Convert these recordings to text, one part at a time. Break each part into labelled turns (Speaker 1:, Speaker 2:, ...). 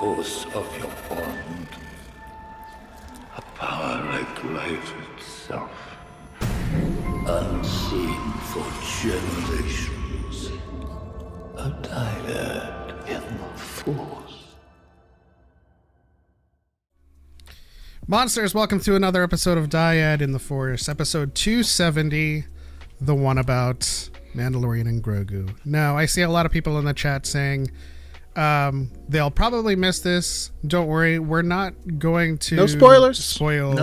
Speaker 1: force of your bond. A power like life itself. Unseen for generations. A dyad in the force.
Speaker 2: Monsters, welcome to another episode of Dyad in the Force, episode 270, the one about Mandalorian and Grogu. Now, I see a lot of people in the chat saying they'll probably miss this. Don't worry, we're not going to
Speaker 3: no spoilers.
Speaker 2: spoil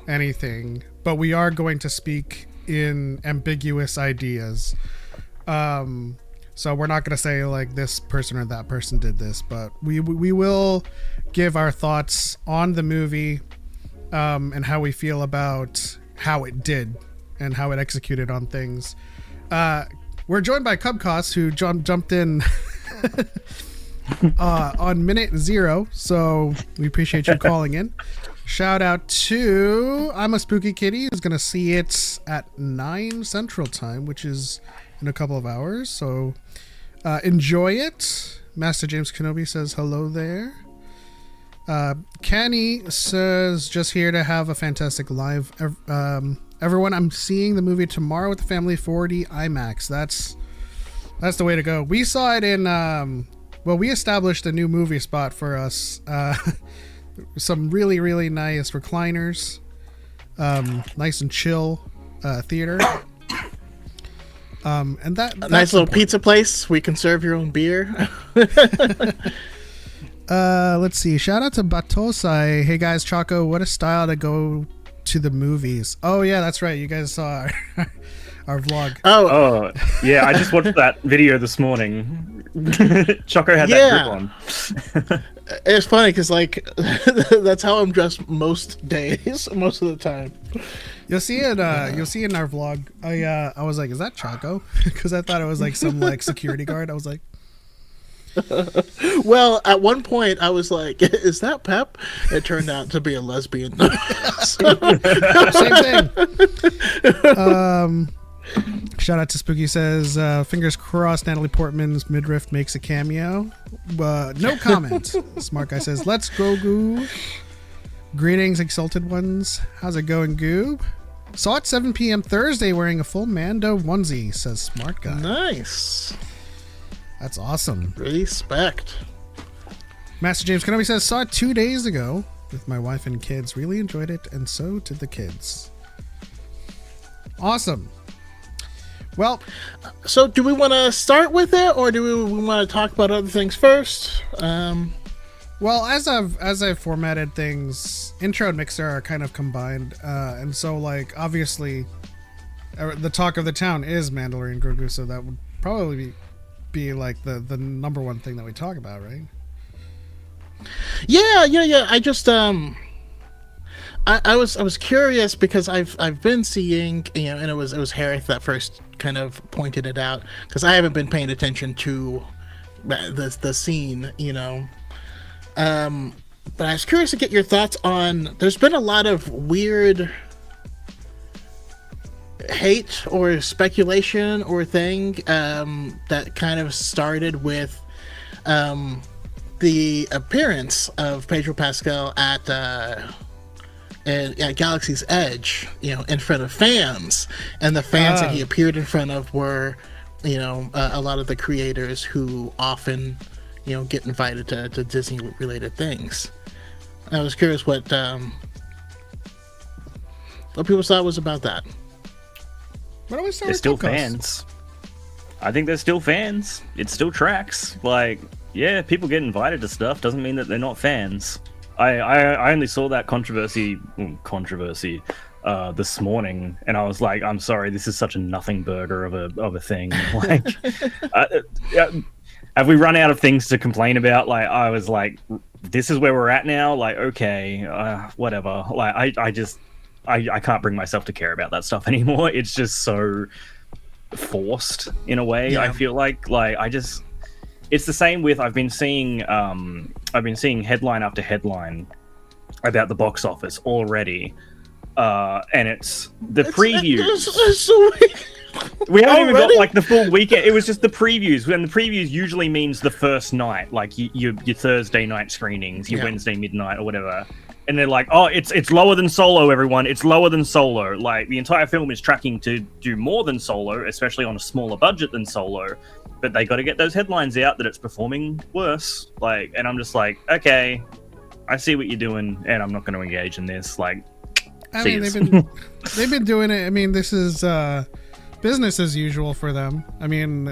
Speaker 2: anything, but we are going to speak in ambiguous ideas. So we're not going to say like this person or that person did this, but we will give our thoughts on the movie and how we feel about how it did and how it executed on things. We're joined by Cubcos, who jumped in on minute 0, so we appreciate you calling in. Shout out to I'm a Spooky Kitty, who's going to see it at 9 Central Time, which is in a couple of hours, so enjoy it. Master James Kenobi says hello there. Kenny says just here to have a fantastic live. Everyone, I'm seeing the movie tomorrow with the family, 4D IMAX. That's the way to go. We saw it in we established a new movie spot for us. Some really, really nice recliners, nice and chill theater. And that's
Speaker 3: a nice little pizza place. We can serve your own beer.
Speaker 2: Let's see. Shout out to Batosai. Hey guys, Choco, what a style to go to the movies. Oh yeah, that's right. You guys saw our vlog.
Speaker 4: Oh yeah, I just watched that video this morning. Choco had that grip on.
Speaker 3: It's funny because like that's how I'm dressed most days, most of the time.
Speaker 2: You'll see it. You'll see it in our vlog. I was like, is that Choco? Because I thought it was like some like security guard. I was like,
Speaker 3: well, at one point I was like, is that Pep? It turned out to be a lesbian.
Speaker 2: Same thing. Shout out to Spooky says, fingers crossed Natalie Portman's midriff makes a cameo. No comment. Smart guy says, let's Grogu. Greetings, exalted ones. How's it going, Goob? Saw it 7 p.m. Thursday wearing a full Mando onesie, says Smart guy.
Speaker 3: Nice.
Speaker 2: That's awesome.
Speaker 3: Respect.
Speaker 2: Master James Kenobi says, saw it 2 days ago with my wife and kids. Really enjoyed it, and so did the kids. Awesome. Well,
Speaker 3: so do we want to start with it, or do we want to talk about other things first?
Speaker 2: Well, as I've formatted things, intro and mixer are kind of combined, and so like obviously, the talk of the town is Mandalorian Grogu, so that would probably be like the number one thing that we talk about, right?
Speaker 3: Yeah. I just I was curious because I've been seeing, and it was Harry that first kind of pointed it out, because I haven't been paying attention to the scene, but I was curious to get your thoughts on. There's been a lot of weird hate or speculation or thing that kind of started with the appearance of Pedro Pascal at Galaxy's Edge, in front of fans, and the fans that he appeared in front of were, a lot of the creators who often, get invited to Disney-related things. I was curious what people thought was about that.
Speaker 2: But always
Speaker 4: they're still fans. I think they're still fans. It still tracks. Like, yeah, people get invited to stuff doesn't mean that they're not fans. I only saw that controversy this morning, and I was like, I'm sorry, this is such a nothing burger of a thing. Like, have we run out of things to complain about? Like, I was like, this is where we're at now. Like, okay, whatever. Like, I can't bring myself to care about that stuff anymore. It's just so forced in a way. Yeah. I feel like it's the same with I've been seeing headline after headline about the box office already, and it's the previews.
Speaker 3: It's so weird.
Speaker 4: We haven't even got
Speaker 3: Already?
Speaker 4: like the full weekend. It was just the previews, and the previews usually means the first night, like your Thursday night screenings, your Wednesday midnight or whatever. And they're like, oh, it's lower than Solo, everyone. It's lower than Solo. Like the entire film is tracking to do more than Solo, especially on a smaller budget than Solo. But they got to get those headlines out that it's performing worse. Like, and I'm just like, okay, I see what you're doing, and I'm not going to engage in this. Like,
Speaker 2: I mean, they've been doing it. I mean, this is business as usual for them. I mean,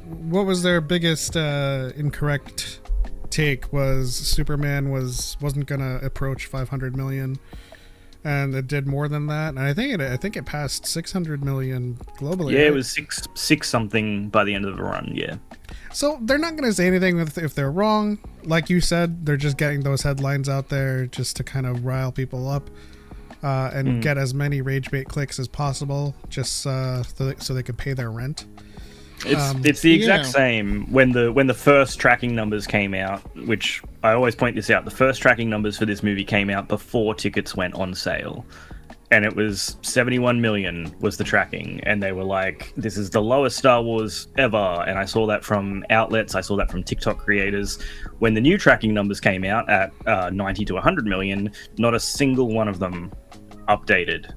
Speaker 2: what was their biggest incorrect take? Was Superman wasn't gonna approach 500 million, and it did more than that. And I think it passed 600 million globally.
Speaker 4: Yeah,
Speaker 2: right?
Speaker 4: it was six something by the end of the run. Yeah.
Speaker 2: So they're not going to say anything if they're wrong. Like you said, they're just getting those headlines out there just to kind of rile people up and get as many rage bait clicks as possible, just so they could pay their rent.
Speaker 4: It's the exact same when the first tracking numbers came out, which I always point this out. The first tracking numbers for this movie came out before tickets went on sale. And it was 71 million was the tracking, and they were like, this is the lowest Star Wars ever. And I saw that from outlets, I saw that from TikTok creators. When the new tracking numbers came out at 90 to 100 million, not a single one of them updated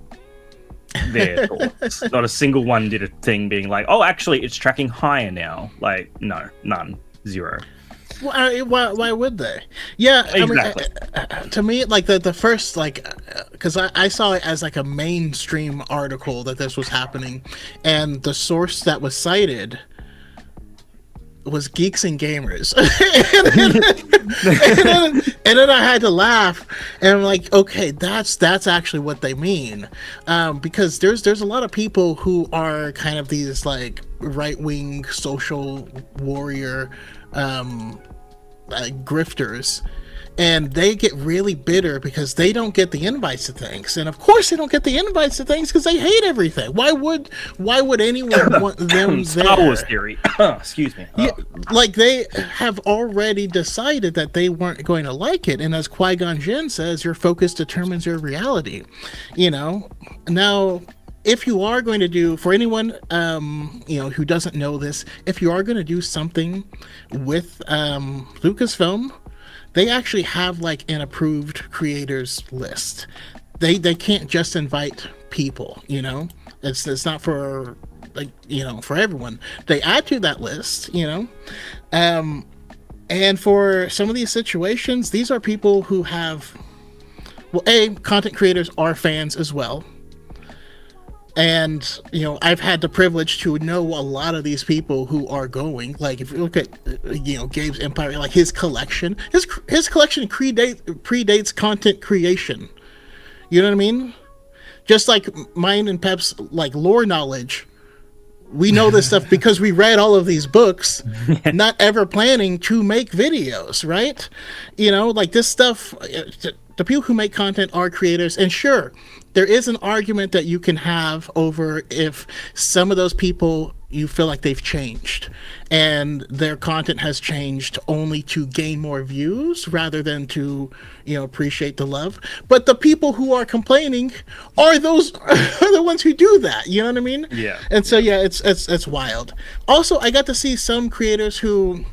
Speaker 4: their thoughts. Not a single one did a thing being like, oh, actually it's tracking higher now. Like, no, none, zero.
Speaker 3: Why would they? Yeah,
Speaker 4: exactly.
Speaker 3: I mean, to me, like the first, like, because I saw it as like a mainstream article that this was happening, and the source that was cited was Geeks and Gamers. and then I had to laugh, and I'm like, okay, that's actually what they mean, because there's a lot of people who are kind of these like right-wing social warrior grifters, and they get really bitter because they don't get the invites to things. And of course they don't get the invites to things because they hate everything. Why would anyone want them there?
Speaker 4: Star Wars theory. Excuse me.
Speaker 3: Yeah, like they have already decided that they weren't going to like it, and as Qui-Gon Jinn says, your focus determines your reality. You know, now if you are going to do, for anyone who doesn't know this, if you are going to do something with Lucasfilm, they actually have like an approved creators list. They can't just invite people, you know. It's not for like, you know, for everyone. They add to that list, you know. And for some of these situations, these are people who have, well, content creators are fans as well. And, you know, I've had the privilege to know a lot of these people who are going. Like, if you look at, you know, Gabe's Empire, like his collection predates content creation. You know what I mean? Just like mine and Pep's, like, lore knowledge. We know this stuff because we read all of these books, not ever planning to make videos, right? You know, like this stuff, the people who make content are creators, and sure, there is an argument that you can have over if some of those people, you feel like they've changed and their content has changed only to gain more views rather than to, you know, appreciate the love. But the people who are complaining are the ones who do that. You know what I mean?
Speaker 4: Yeah.
Speaker 3: And so, yeah, it's wild. Also, I got to see some creators who,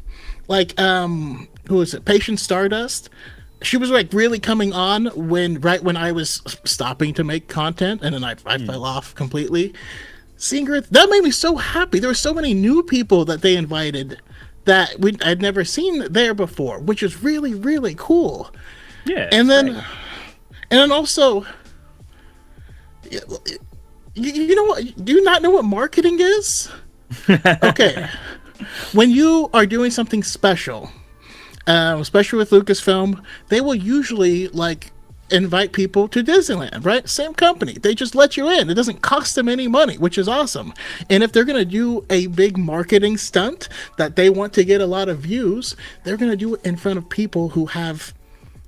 Speaker 3: like, who is it? Patience Stardust. She was like really coming on right when I was stopping to make content, and then I fell off completely. Seeing her, that made me so happy. There were so many new people that they invited that I'd never seen there before, which is really, really cool.
Speaker 4: Yeah.
Speaker 3: And then also, you know what? Do you not know what marketing is? Okay. When you are doing something special, especially with Lucasfilm, they will usually like invite people to Disneyland, right? Same company. They just let you in. It doesn't cost them any money, which is awesome. And if they're going to do a big marketing stunt that they want to get a lot of views, they're going to do it in front of people who have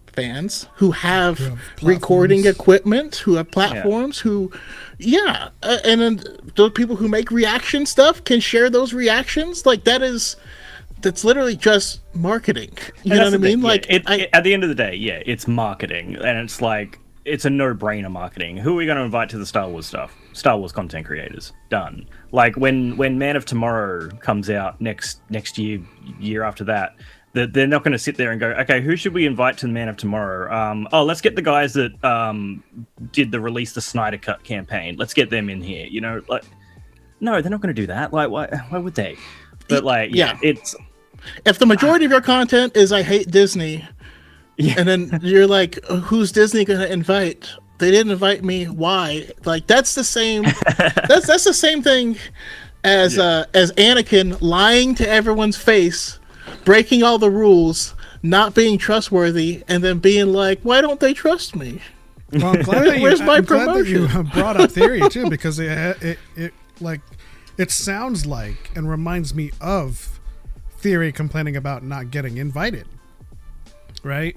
Speaker 3: fans, who have recording equipment, who have platforms, and then those people who make reaction stuff can share those reactions. Like that's literally just marketing. You know what I mean?
Speaker 4: Yeah,
Speaker 3: like
Speaker 4: at the end of the day, yeah, it's marketing, and it's like it's a no-brainer marketing. Who are we going to invite to the Star Wars stuff? Star Wars content creators. Done. Like when Man of Tomorrow comes out next year after that, they're not going to sit there and go, okay, who should we invite to the Man of Tomorrow? Let's get the guys that did the Release the Snyder Cut campaign. Let's get them in here. You know, like, no, they're not going to do that. Like, why would they? But like, yeah, it's
Speaker 3: if the majority of your content is I hate Disney. Yeah. And then you're like, who's Disney gonna invite? They didn't invite me. Why? Like that's the same. that's the same thing as Anakin lying to everyone's face, breaking all the rules, not being trustworthy, and then being like, why don't they trust me?
Speaker 2: Well, I'm glad
Speaker 3: Where's my
Speaker 2: promotion?
Speaker 3: promotion?
Speaker 2: You brought up theory too, because it sounds like and reminds me of theory complaining about not getting invited. Right,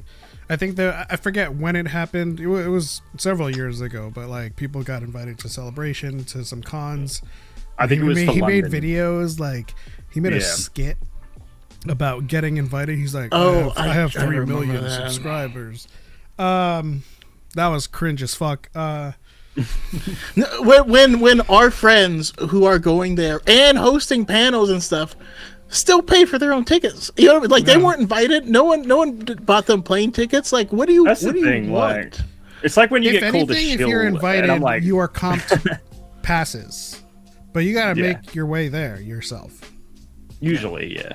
Speaker 2: I think that I forget when it happened. It was several years ago, but like people got invited to Celebration, to some cons.
Speaker 4: I think he
Speaker 2: made videos, like he made a skit about getting invited. He's like, I have 3 million subscribers. That was cringe as fuck.
Speaker 3: When our friends who are going there and hosting panels and stuff still pay for their own tickets. You know, like they weren't invited. No one bought them plane tickets. Like, what do you?
Speaker 4: That's
Speaker 3: what
Speaker 4: the
Speaker 3: do
Speaker 4: thing.
Speaker 3: you want?
Speaker 4: Like, it's like when you
Speaker 2: if
Speaker 4: get called a
Speaker 2: anything,
Speaker 4: shill.
Speaker 2: If you're invited,
Speaker 4: I'm like,
Speaker 2: you are comped passes, but you got to make your way there yourself.
Speaker 4: Usually, yeah.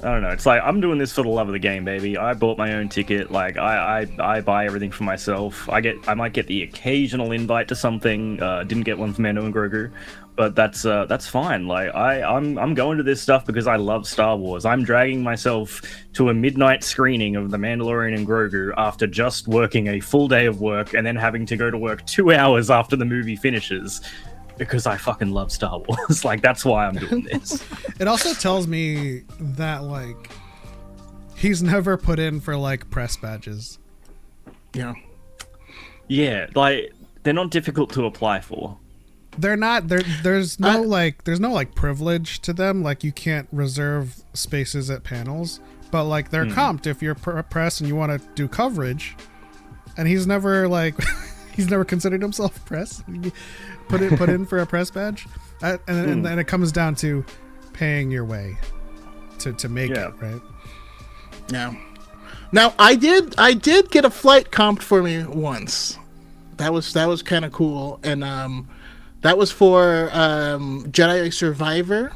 Speaker 4: I don't know. It's like I'm doing this for the love of the game, baby. I bought my own ticket. Like I buy everything for myself. I might get the occasional invite to something. Didn't get one from Mando and Grogu, but that's fine. Like I'm going to this stuff because I love Star Wars. I'm dragging myself to a midnight screening of The Mandalorian and Grogu after just working a full day of work and then having to go to work 2 hours after the movie finishes. Because I fucking love Star Wars. Like, that's why I'm doing this.
Speaker 2: It also tells me that, like, he's never put in for, like, press badges.
Speaker 3: Yeah.
Speaker 4: Yeah, like, they're not difficult to apply for.
Speaker 2: They're not. There's no privilege to them. Like, you can't reserve spaces at panels. But, like, they're comped if you're press and you want to do coverage. And he's never, like... he's never considered himself press. Put in for a press badge, and then it comes down to paying your way to make it, right?
Speaker 3: Yeah. Now I did get a flight comped for me once. That was kind of cool, and that was for Jedi Survivor.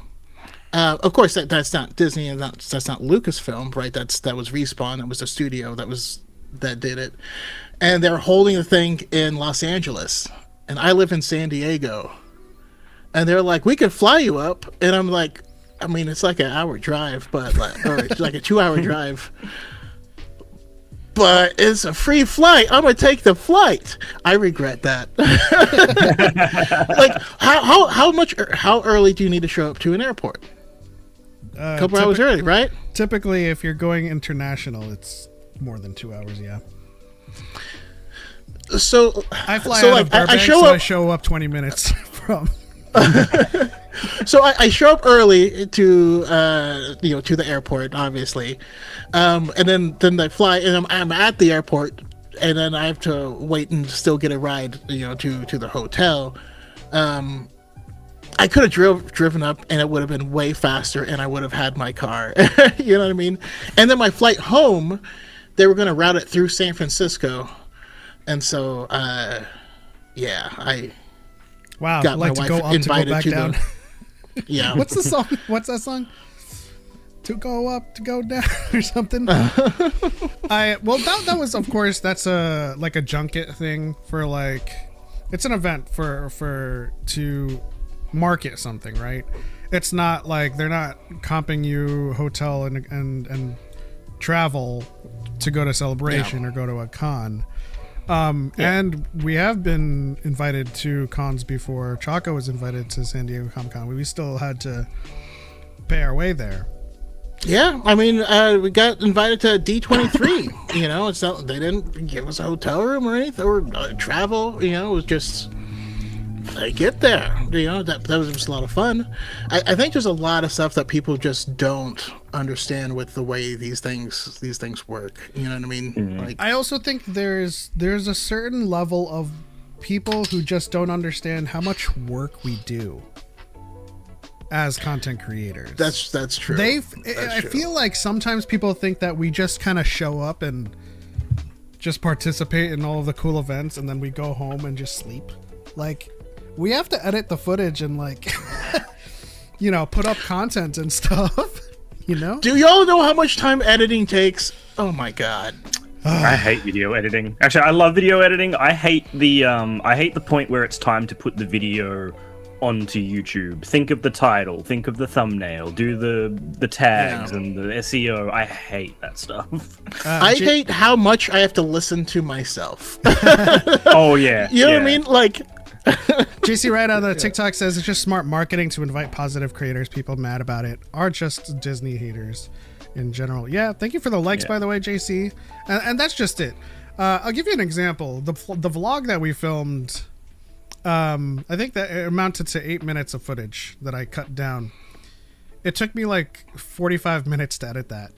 Speaker 3: Of course, that's not Disney and that's not Lucasfilm, right? That was Respawn. That was the studio that did it, and they're holding the thing in Los Angeles. And I live in San Diego. And they're like, we could fly you up. And I'm like, I mean, it's like an hour drive, but or it's like a 2-hour drive. But it's a free flight. I'm going to take the flight. I regret that. Like, how early do you need to show up to an airport? A couple hours early, right?
Speaker 2: Typically, if you're going international, it's more than 2 hours, yeah.
Speaker 3: So
Speaker 2: I fly out of Burbank, I show up 20 minutes from.
Speaker 3: So I show up early to the airport, obviously, and then I fly, and I'm at the airport, and then I have to wait and still get a ride, to the hotel. I could have driven up, and it would have been way faster, and I would have had my car. You know what I mean? And then my flight home, they were going to route it through San Francisco. And so, I got my wife invited to go back down. Yeah.
Speaker 2: What's the song? What's that song? To go up, to go down, or something. That was, of course, that's a junket thing for it's an event for to market something, right? It's not like they're not comping you hotel and travel to go to Celebration or go to a con. And we have been invited to cons before. Choco was invited to San Diego Comic-Con. We still had to pay our way there.
Speaker 3: Yeah, I mean, we got invited to D23. It's not, they didn't give us a hotel room or anything or travel. It was just I get there. That was just a lot of fun. I think there's a lot of stuff that people just don't understand with the way these things work. You know what I mean? Like,
Speaker 2: I also think there's a certain level of people who just don't understand how much work we do as content creators.
Speaker 3: that's true.
Speaker 2: I feel like sometimes people think that we just kind of show up and just participate in all of the cool events and then we go home and just sleep. Like, we have to edit the footage and like put up content and stuff.
Speaker 3: Do y'all know how much time editing takes? Oh my god.
Speaker 4: I hate video editing. Actually, I love video editing. I hate the point where it's time to put the video onto YouTube. Think of the title, think of the thumbnail, do the tags and the SEO. I hate that stuff.
Speaker 3: I hate how much I have to listen to myself.
Speaker 4: Oh yeah.
Speaker 3: You know what I mean? Like,
Speaker 2: JC Wright on the TikTok says it's just smart marketing to invite positive creators. People mad about it are just Disney haters in general. Yeah, thank you for the likes, by the way, JC. And that's just it. I'll give you an example. The vlog that we filmed, I think that it amounted to 8 minutes of footage that I cut down. It took me like 45 minutes to edit that.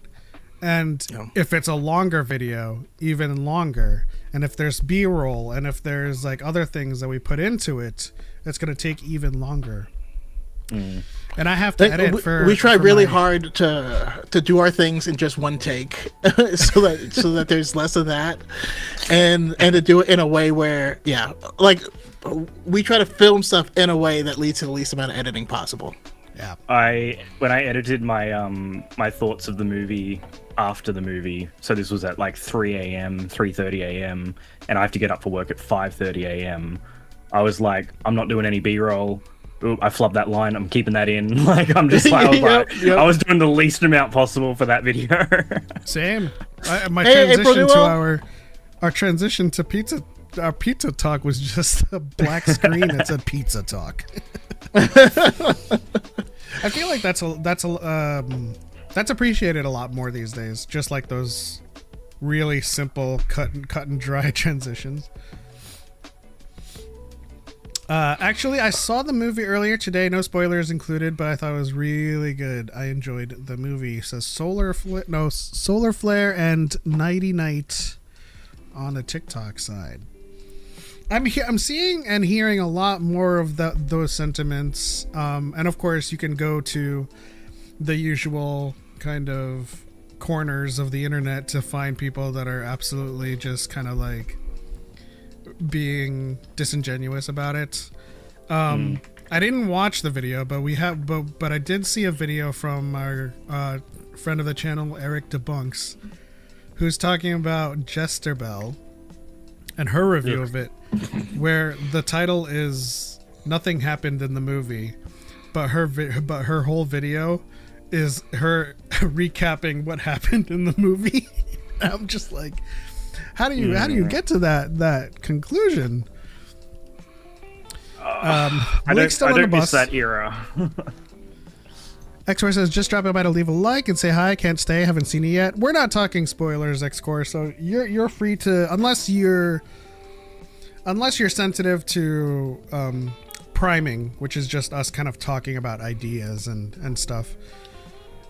Speaker 2: And if it's a longer video, even longer. And if there's B-roll and if there's like other things that we put into it, it's going to take even longer. And I have to edit
Speaker 3: we try really hard to do our things in just one take so that there's less of that and to do it in a way where like we try to film stuff in a way that leads to the least amount of editing possible.
Speaker 2: Yeah.
Speaker 4: When I edited my my thoughts of the movie after the movie, so this was at like 3 a.m., 3:30 a.m., and I have to get up for work at 5:30 a.m. I was like, I'm not doing any B-roll. Ooh, I flubbed that line. I'm keeping that in. Like, I'm just like, I was doing the least amount possible for that video.
Speaker 2: Same. My transition to our transition to pizza. Our pizza talk was just a black screen that said pizza talk. I feel like that's appreciated a lot more these days. Just like those really simple cut and dry transitions. Actually, I saw the movie earlier today. No spoilers included, but I thought it was really good. I enjoyed the movie. It says Solar Flare and Nighty Night on the TikTok side. I'm seeing and hearing a lot more of those sentiments, and of course you can go to the usual kind of corners of the internet to find people that are absolutely just kind of like being disingenuous about it. I didn't watch the video, but I did see a video from our friend of the channel, Eric Debunks, who's talking about Jester Bell and her review of it, where the title is "Nothing Happened in the Movie," but her whole video is her recapping what happened in the movie. I'm just like, how do you get to that conclusion?
Speaker 4: I don't miss that era.
Speaker 2: X-Core says, just drop by to leave a like and say hi. Can't stay. Haven't seen it yet. We're not talking spoilers, X-Core, so you're free to, unless you're sensitive to priming, which is just us kind of talking about ideas and stuff.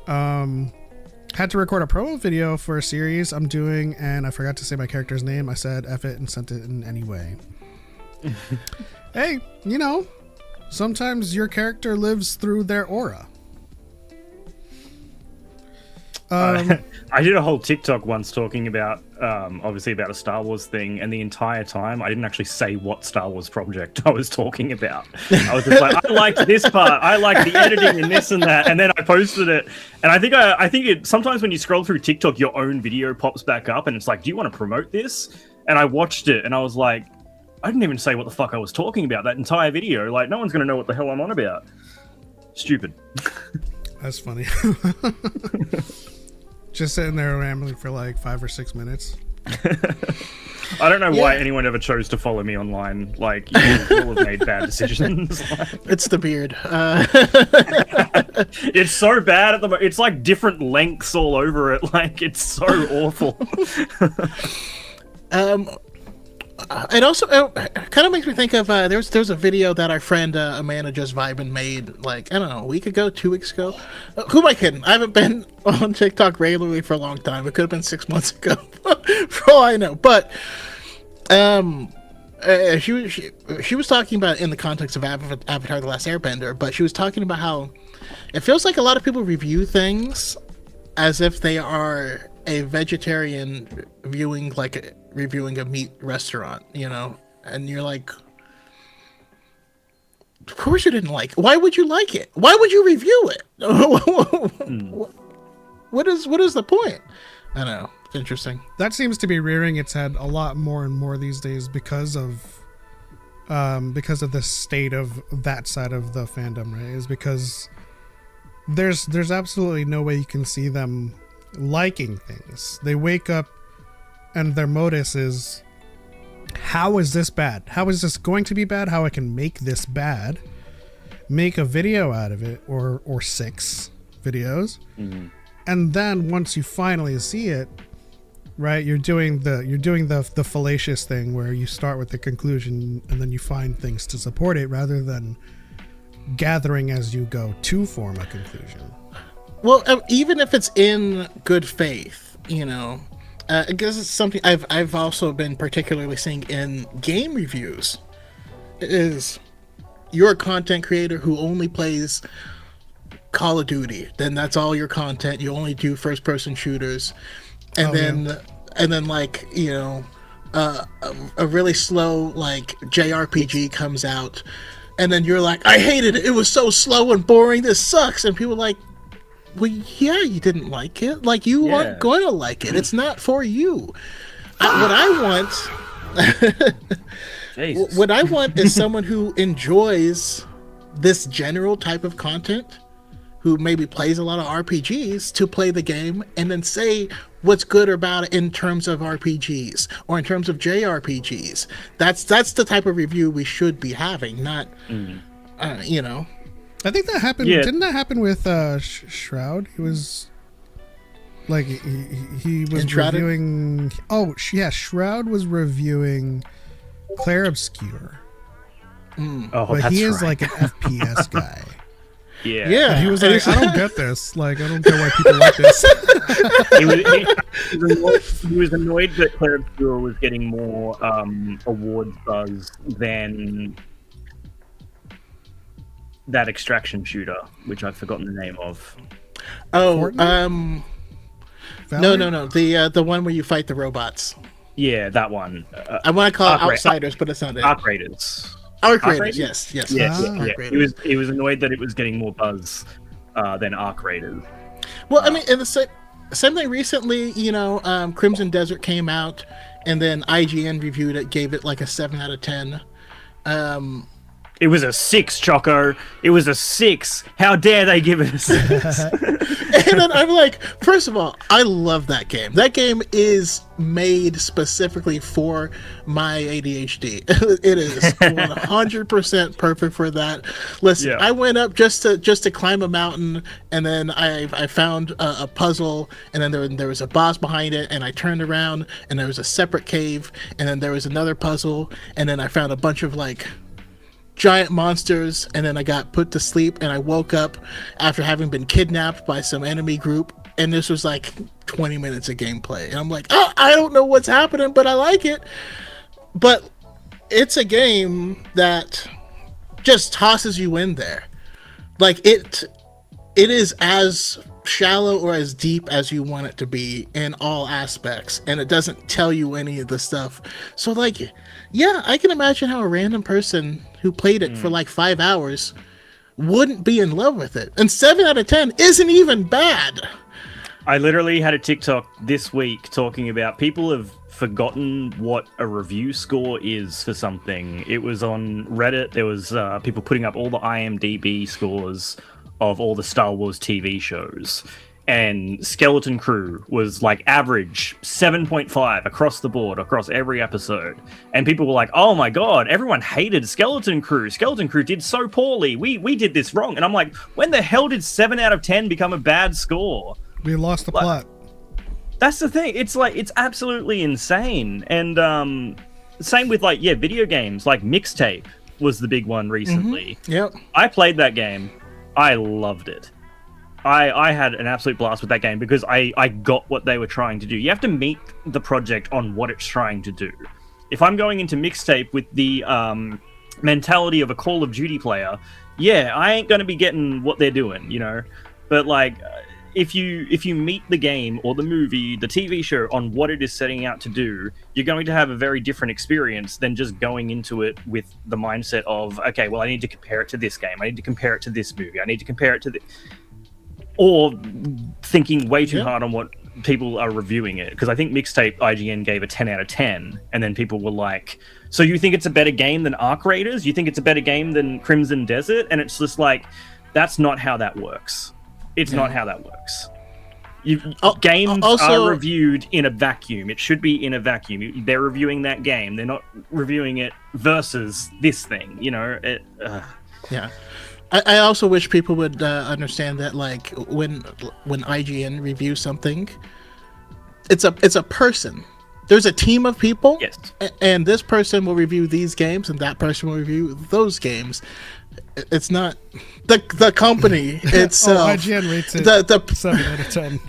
Speaker 2: Had to record a promo video for a series I'm doing, and I forgot to say my character's name. I said F it and sent it in anyway. Hey, sometimes your character lives through their aura.
Speaker 4: I did a whole TikTok once talking about, obviously about a Star Wars thing, and the entire time I didn't actually say what Star Wars project I was talking about. I was just like, I liked this part, I like the editing and this and that, and then I posted it. And I think it sometimes when you scroll through TikTok, your own video pops back up, and it's like, do you want to promote this? And I watched it, and I was like, I didn't even say what the fuck I was talking about that entire video. Like, no one's gonna know what the hell I'm on about. Stupid.
Speaker 2: That's funny. Just sitting there rambling for like 5 or 6 minutes.
Speaker 4: I don't know why anyone ever chose to follow me online. Like, you all have made bad decisions.
Speaker 3: It's the beard.
Speaker 4: It's so bad at the moment. It's like different lengths all over it. Like, it's so awful.
Speaker 3: it also kind of makes me think of there's a video that our friend Amanda Just Vibin made, like, I don't know, a week ago, 2 weeks ago. Who am I kidding? I haven't been on TikTok regularly for a long time. It could have been 6 months ago, for all I know. But she was talking about it in the context of Avatar: The Last Airbender, but she was talking about how it feels like a lot of people review things as if they are a vegetarian reviewing a meat restaurant, you know, and you're like, of course you didn't like it. Why would you like it? Why would you review it? What is the point? I don't know. It's interesting.
Speaker 2: That seems to be rearing its head a lot more and more these days because of the state of that side of the fandom, right? Is because there's absolutely no way you can see them liking things. They wake up and their modus is, how is this bad? How is this going to be bad? How I can make this bad? Make a video out of it, or 6 videos. Mm-hmm. And then once you finally see it, right, you're doing the fallacious thing where you start with the conclusion and then you find things to support it rather than gathering as you go to form a conclusion.
Speaker 3: Well, even if it's in good faith, you know, I guess it's something I've also been particularly seeing in game reviews. Is you're a content creator who only plays Call of Duty, then that's all your content. You only do first-person shooters, and then like, you know, a really slow like JRPG comes out, and then you're like, I hated it. It was so slow and boring. This sucks. And people are like, well, yeah, you didn't like it. Like, you aren't going to like it. It's not for you. What I want is someone who enjoys this general type of content, who maybe plays a lot of RPGs, to play the game and then say what's good about it in terms of RPGs or in terms of JRPGs. That's the type of review we should be having, not, you know.
Speaker 2: I think that happened. Yeah. Didn't that happen with Shroud? He was like he was reviewing. Oh yeah, Shroud was reviewing Claire Obscure.
Speaker 4: Oh,
Speaker 2: but
Speaker 4: that's
Speaker 2: he is
Speaker 4: right.
Speaker 2: like an FPS guy.
Speaker 4: Yeah.
Speaker 2: He was like, I don't get this. Like, I don't get why people like this.
Speaker 4: He was annoyed that Claire Obscure was getting more awards buzz than that extraction shooter, which I've forgotten the name of.
Speaker 3: Oh,
Speaker 2: Fortnite?
Speaker 3: No. The one where you fight the robots.
Speaker 4: Yeah, that one.
Speaker 3: I want to call it Outsiders, but it's not it.
Speaker 4: Arc Raiders.
Speaker 3: Arc Raiders, yes.
Speaker 4: Yeah. He was annoyed that it was getting more buzz than Arc Raiders.
Speaker 3: Well, I mean, in the same thing recently, you know, Crimson Desert came out, and then IGN reviewed it, gave it like a 7 out of 10.
Speaker 4: It was a 6, Choco. It was a 6. How dare they give it a 6?
Speaker 3: And then I'm like, first of all, I love that game. That game is made specifically for my ADHD. It is 100% perfect for that. Listen, I went up just to climb a mountain, and then I found a puzzle, and then there was a boss behind it, and I turned around, and there was a separate cave, and then there was another puzzle, and then I found a bunch of like giant monsters, and then I got put to sleep, and I woke up after having been kidnapped by some enemy group, and this was like 20 minutes of gameplay, and I'm like, oh, I don't know what's happening, but I like it. But it's a game that just tosses you in there. Like, it is as shallow or as deep as you want it to be in all aspects, and it doesn't tell you any of the stuff. So like, yeah, I can imagine how a random person who played it for like 5 hours wouldn't be in love with it. And 7 out of 10 isn't even bad.
Speaker 4: I literally had a TikTok this week talking about people have forgotten what a review score is for something. It was on Reddit. There was people putting up all the IMDb scores of all the Star Wars TV shows. And Skeleton Crew was like average 7.5 across the board, across every episode. And people were like, oh my god, everyone hated Skeleton Crew. Skeleton Crew did so poorly. We did this wrong. And I'm like, when the hell did 7 out of 10 become a bad score?
Speaker 2: We lost the plot.
Speaker 4: That's the thing. It's like, it's absolutely insane. And same with like video games. Like Mixtape was the big one recently.
Speaker 3: Yep.
Speaker 4: I played that game. I loved it. I had an absolute blast with that game because I got what they were trying to do. You have to meet the project on what it's trying to do. If I'm going into Mixtape with the mentality of a Call of Duty player, yeah, I ain't going to be getting what they're doing, you know? But like, if you meet the game or the movie, the TV show on what it is setting out to do, you're going to have a very different experience than just going into it with the mindset of, okay, well, I need to compare it to this game. I need to compare it to this movie. I need to compare it to this... Or thinking way too hard on what people are reviewing it. Because I think Mixtape IGN gave a 10 out of 10. And then people were like, so you think it's a better game than Arc Raiders? You think it's a better game than Crimson Desert? And it's just like, that's not how that works. It's not how that works. Games are reviewed in a vacuum. It should be in a vacuum. They're reviewing that game. They're not reviewing it versus this thing, you know?
Speaker 3: Yeah. I also wish people would understand that, like, when IGN reviews something, it's a person. There's a team of people,
Speaker 4: yes,
Speaker 3: and this person will review these games, and that person will review those games. It's not the company itself.
Speaker 2: IGN rates it 7 out of 10.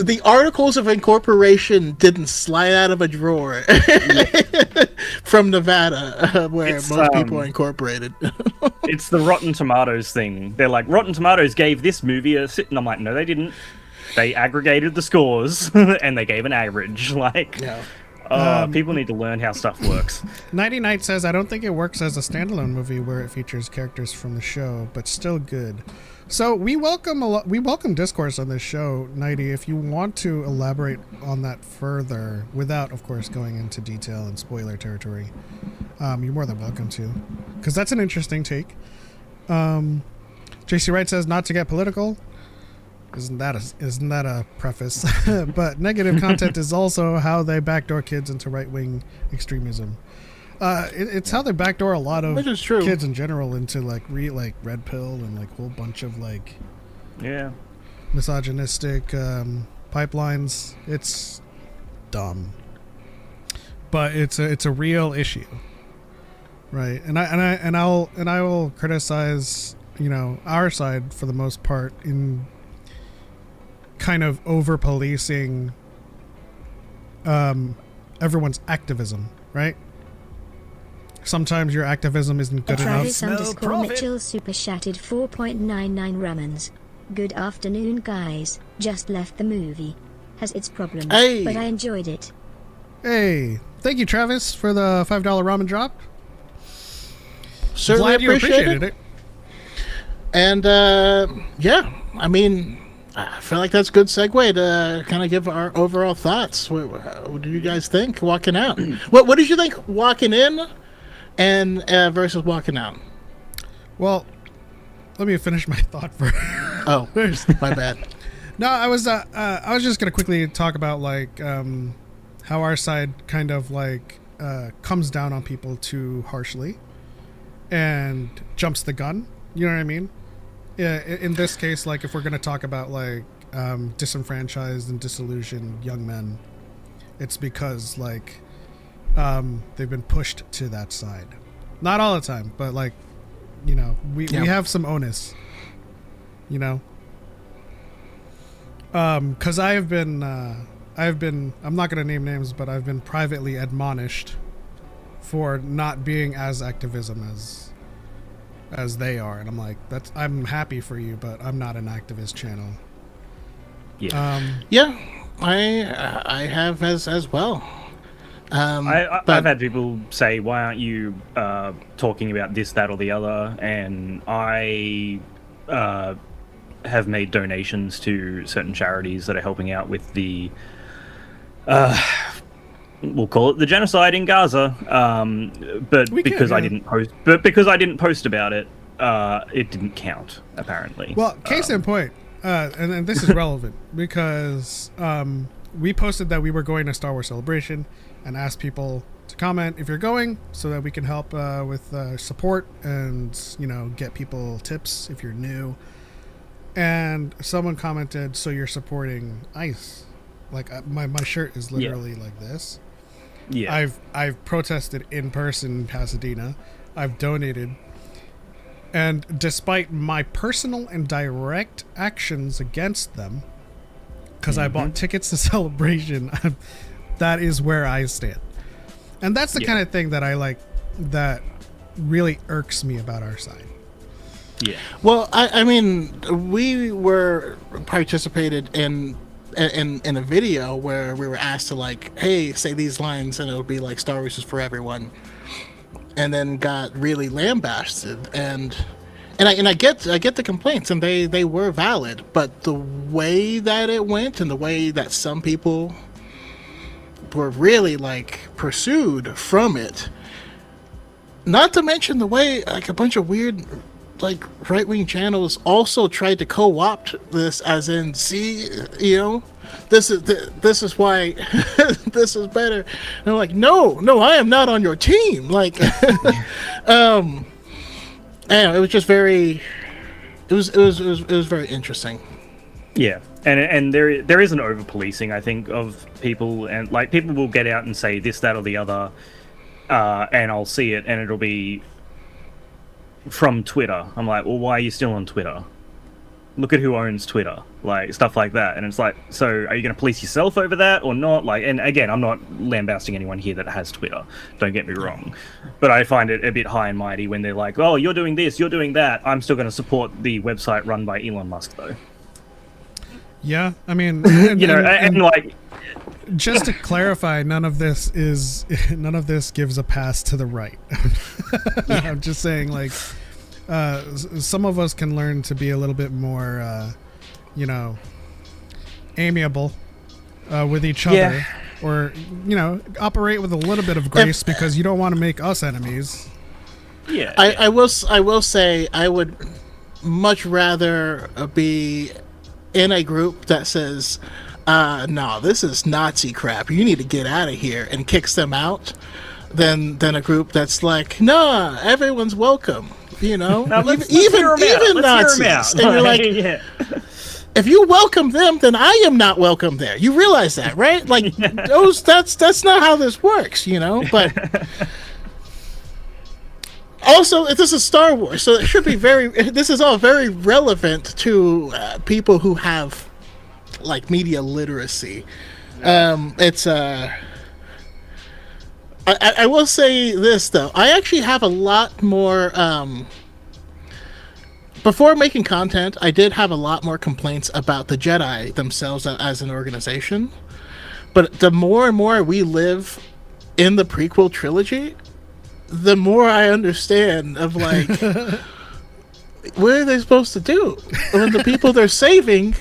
Speaker 3: The articles of incorporation didn't slide out of a drawer from Nevada, where most people are incorporated.
Speaker 4: It's the Rotten Tomatoes thing. They're like, Rotten Tomatoes gave this movie a sit, and I'm like, no, they didn't. They aggregated the scores and they gave an average. Like, people need to learn how stuff works. 90
Speaker 2: Night says, I don't think it works as a standalone movie where it features characters from the show, but still good. So we welcome discourse on this show, 90. If you want to elaborate on that further, without, of course, going into detail and spoiler territory, you're more than welcome to, because that's an interesting take. JC Wright says, not to get political. Isn't that a preface? But negative content is also how they backdoor kids into right-wing extremism. It's how they backdoor a lot of kids in general into like red pill and like a whole bunch of like misogynistic pipelines. It's dumb, but it's a real issue, right? And I will criticize, you know, our side for the most part in kind of over policing everyone's activism, right? Sometimes your activism isn't good
Speaker 5: Travis
Speaker 2: enough.
Speaker 5: Mitchell super chatted 4.99 ramens. Good afternoon, guys. Just left the movie. Has its problems, but I enjoyed it.
Speaker 2: Hey, thank you, Travis, for the $5 ramen drop.
Speaker 3: Certainly
Speaker 2: Glad you appreciated it.
Speaker 3: And I mean, I feel like that's a good segue to kind of give our overall thoughts. What do you guys think walking out? What did you think walking in and versus walking out?
Speaker 2: Well, let me finish my thought first.
Speaker 3: Oh, my bad.
Speaker 2: No, I was just gonna quickly talk about like how our side kind of like comes down on people too harshly and jumps the gun. You know what I mean? Yeah, in this case, like if we're gonna talk about like disenfranchised and disillusioned young men, it's because like they've been pushed to that side. Not all the time, but like, you know, we have some onus, you know. Because I've been I'm not gonna name names, but I've been privately admonished for not being as activism as they are, and I'm like, I'm happy for you, but I'm not an activist channel.
Speaker 3: I have as well.
Speaker 4: I've had people say, why aren't you talking about this, that, or the other? And I have made donations to certain charities that are helping out with the we'll call it the genocide in Gaza. Because I didn't post about it, it didn't count, apparently.
Speaker 2: Well, case in point, and this is relevant because we posted that we were going to Star Wars Celebration and asked people to comment if you're going so that we can help with support and, you know, get people tips if you're new. And someone commented, so you're supporting ICE. Like my shirt is literally like this.
Speaker 4: Yeah.
Speaker 2: I've protested in person in Pasadena. I've donated. And despite my personal and direct actions against them, because I bought tickets to Celebration, that is where I stand. And that's the kind of thing that I like, that really irks me about our side.
Speaker 3: Yeah. Well, I mean, we were participated in a video where we were asked to, like, hey, say these lines and it'll be like Star Wars is for everyone, and then got really lambasted, and I get the complaints, and they were valid, but the way that it went and the way that some people were really like pursued from it, not to mention the way like a bunch of weird like right-wing channels also tried to co-opt this, as in, see, you know, this is why this is better. And I'm like, no, I am not on your team. Like, and it was just very, it was very interesting.
Speaker 4: Yeah, and there is an over policing, I think, of people, and like people will get out and say this, that, or the other, and I'll see it, and it'll be from Twitter. I'm like, well, why are you still on Twitter? Look at who owns Twitter, like stuff like that. And it's like, so are you going to police yourself over that or not? Like, and again, I'm not lambasting anyone here that has Twitter, don't get me wrong, but I find it a bit high and mighty when they're like, oh, you're doing this, you're doing that. I'm still going to support the website run by Elon Musk, though. Yeah, I mean, and like,
Speaker 2: just to clarify, none of this gives a pass to the right. I'm just saying, like, some of us can learn to be a little bit more, amiable with each other, or operate with a little bit of grace, because you don't want to make us enemies.
Speaker 3: Yeah, I will say I would much rather be in a group that says, no, this is Nazi crap, you need to get out of here, and kicks them out, than a group that's like, nah, everyone's welcome, now, even Nazis. And you're like, if you welcome them, then I am not welcome there. You realize that, right? Like, that's not how this works, but also, this is Star Wars, so it should be this is all very relevant to people who have, like, media literacy. It's, I will say this, though. I actually have a lot more, before making content, I did have a lot more complaints about the Jedi themselves as an organization. But the more and more we live in the prequel trilogy, the more I understand of, like, what are they supposed to do when the people they're saving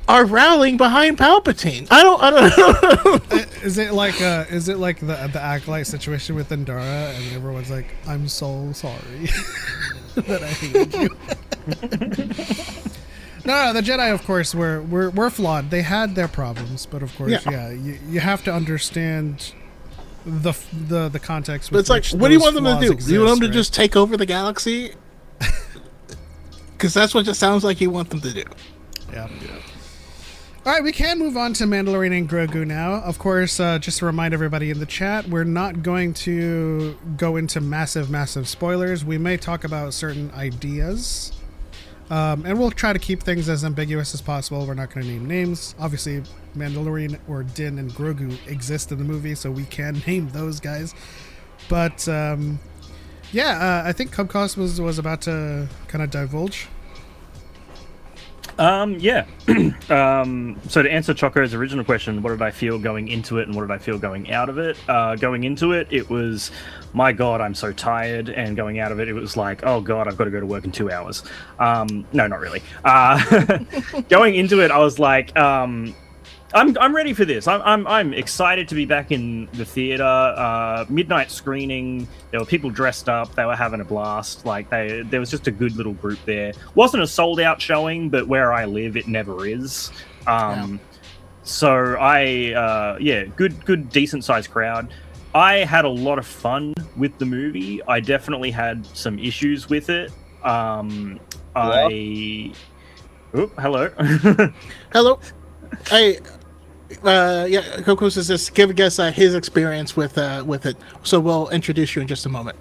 Speaker 3: are rallying behind Palpatine? I don't know.
Speaker 2: Is it like the Acolyte situation with Endara, and everyone's like, I'm so sorry that I hated you. No, the Jedi, of course, were flawed. They had their problems, but of course, you have to understand the context.
Speaker 3: But it's like, what do you want them to do? Do you want them to just take over the galaxy? Because that's what it sounds like you want them to do.
Speaker 2: Yeah. All right, we can move on to Mandalorian and Grogu now. Of course, just to remind everybody in the chat, we're not going to go into massive spoilers. We may talk about certain ideas, and we'll try to keep things as ambiguous as possible. We're not going to name names. Obviously, Mandalorian or Din and Grogu exist in the movie, so we can name those guys. But I think Cubcos was about to kind of divulge.
Speaker 4: So to answer Choco's original question, what did I feel going into it and what did I feel going out of it? Going into it, it was, my God, I'm so tired. And going out of it, it was like, oh God, I've got to go to work in 2 hours. No, not really. Going into it, I was like, I'm ready for this. I'm excited to be back in the theater. Midnight screening. There were people dressed up. They were having a blast. Like, there was just a good little group there. Wasn't a sold out showing, but where I live, it never is. So good decent sized crowd. I had a lot of fun with the movie. I definitely had some issues with it. Hello.
Speaker 3: Hello. Coco is just giving us his experience with it. So we'll introduce you in just a moment.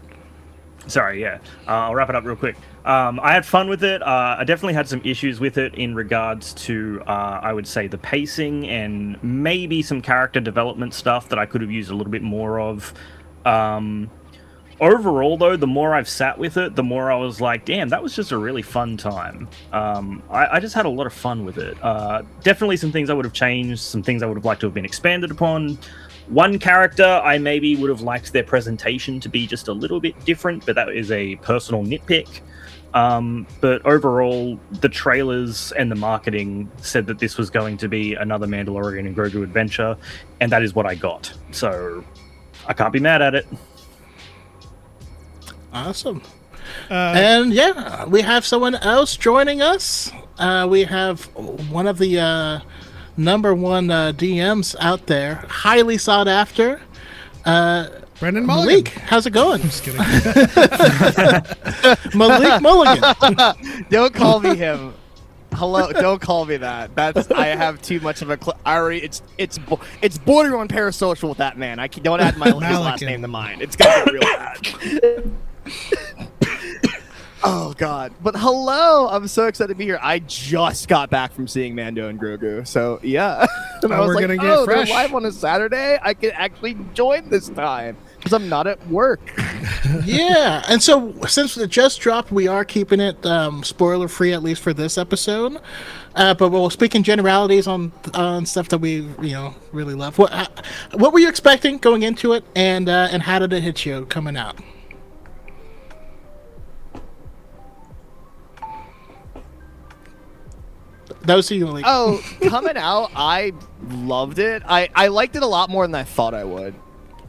Speaker 4: Sorry, yeah. I'll wrap it up real quick. I had fun with it. I definitely had some issues with it in regards to, I would say, the pacing and maybe some character development stuff that I could have used a little bit more of. Overall, though, the more I've sat with it, the more I was like, damn, that was just a really fun time. I just had a lot of fun with it. Definitely some things I would have changed, some things I would have liked to have been expanded upon. One character, I maybe would have liked their presentation to be just a little bit different, but that is a personal nitpick. But overall, the trailers and the marketing said that this was going to be another Mandalorian and Grogu adventure, and that is what I got. So I can't be mad at it.
Speaker 3: Awesome. And yeah, we have someone else joining us. We have one of the number one DMs out there, highly sought after.
Speaker 2: Brendan Mulligan.
Speaker 3: Malik, how's it going?
Speaker 2: I'm just kidding.
Speaker 3: Malik Mulligan.
Speaker 6: Don't call me him. Hello, don't call me that. That's I have too much of a. I already it's bordering on parasocial with that man. Don't add his last name to mine. It's gonna get real bad. Oh god! But hello, I'm so excited to be here. I just got back from seeing Mando and Grogu, so yeah. And I was
Speaker 2: we're
Speaker 6: like,
Speaker 2: gonna get fresh.
Speaker 6: they're live on a Saturday. I can actually join this time because I'm not at work.
Speaker 3: Yeah, and so since it just dropped, we are keeping it spoiler free, at least for this episode. But we'll speak in generalities on stuff that we really love. What were you expecting going into it, and how did it hit you coming out? That was you, Malik.
Speaker 6: Oh, coming out, I loved it. I liked it a lot more than I thought I would.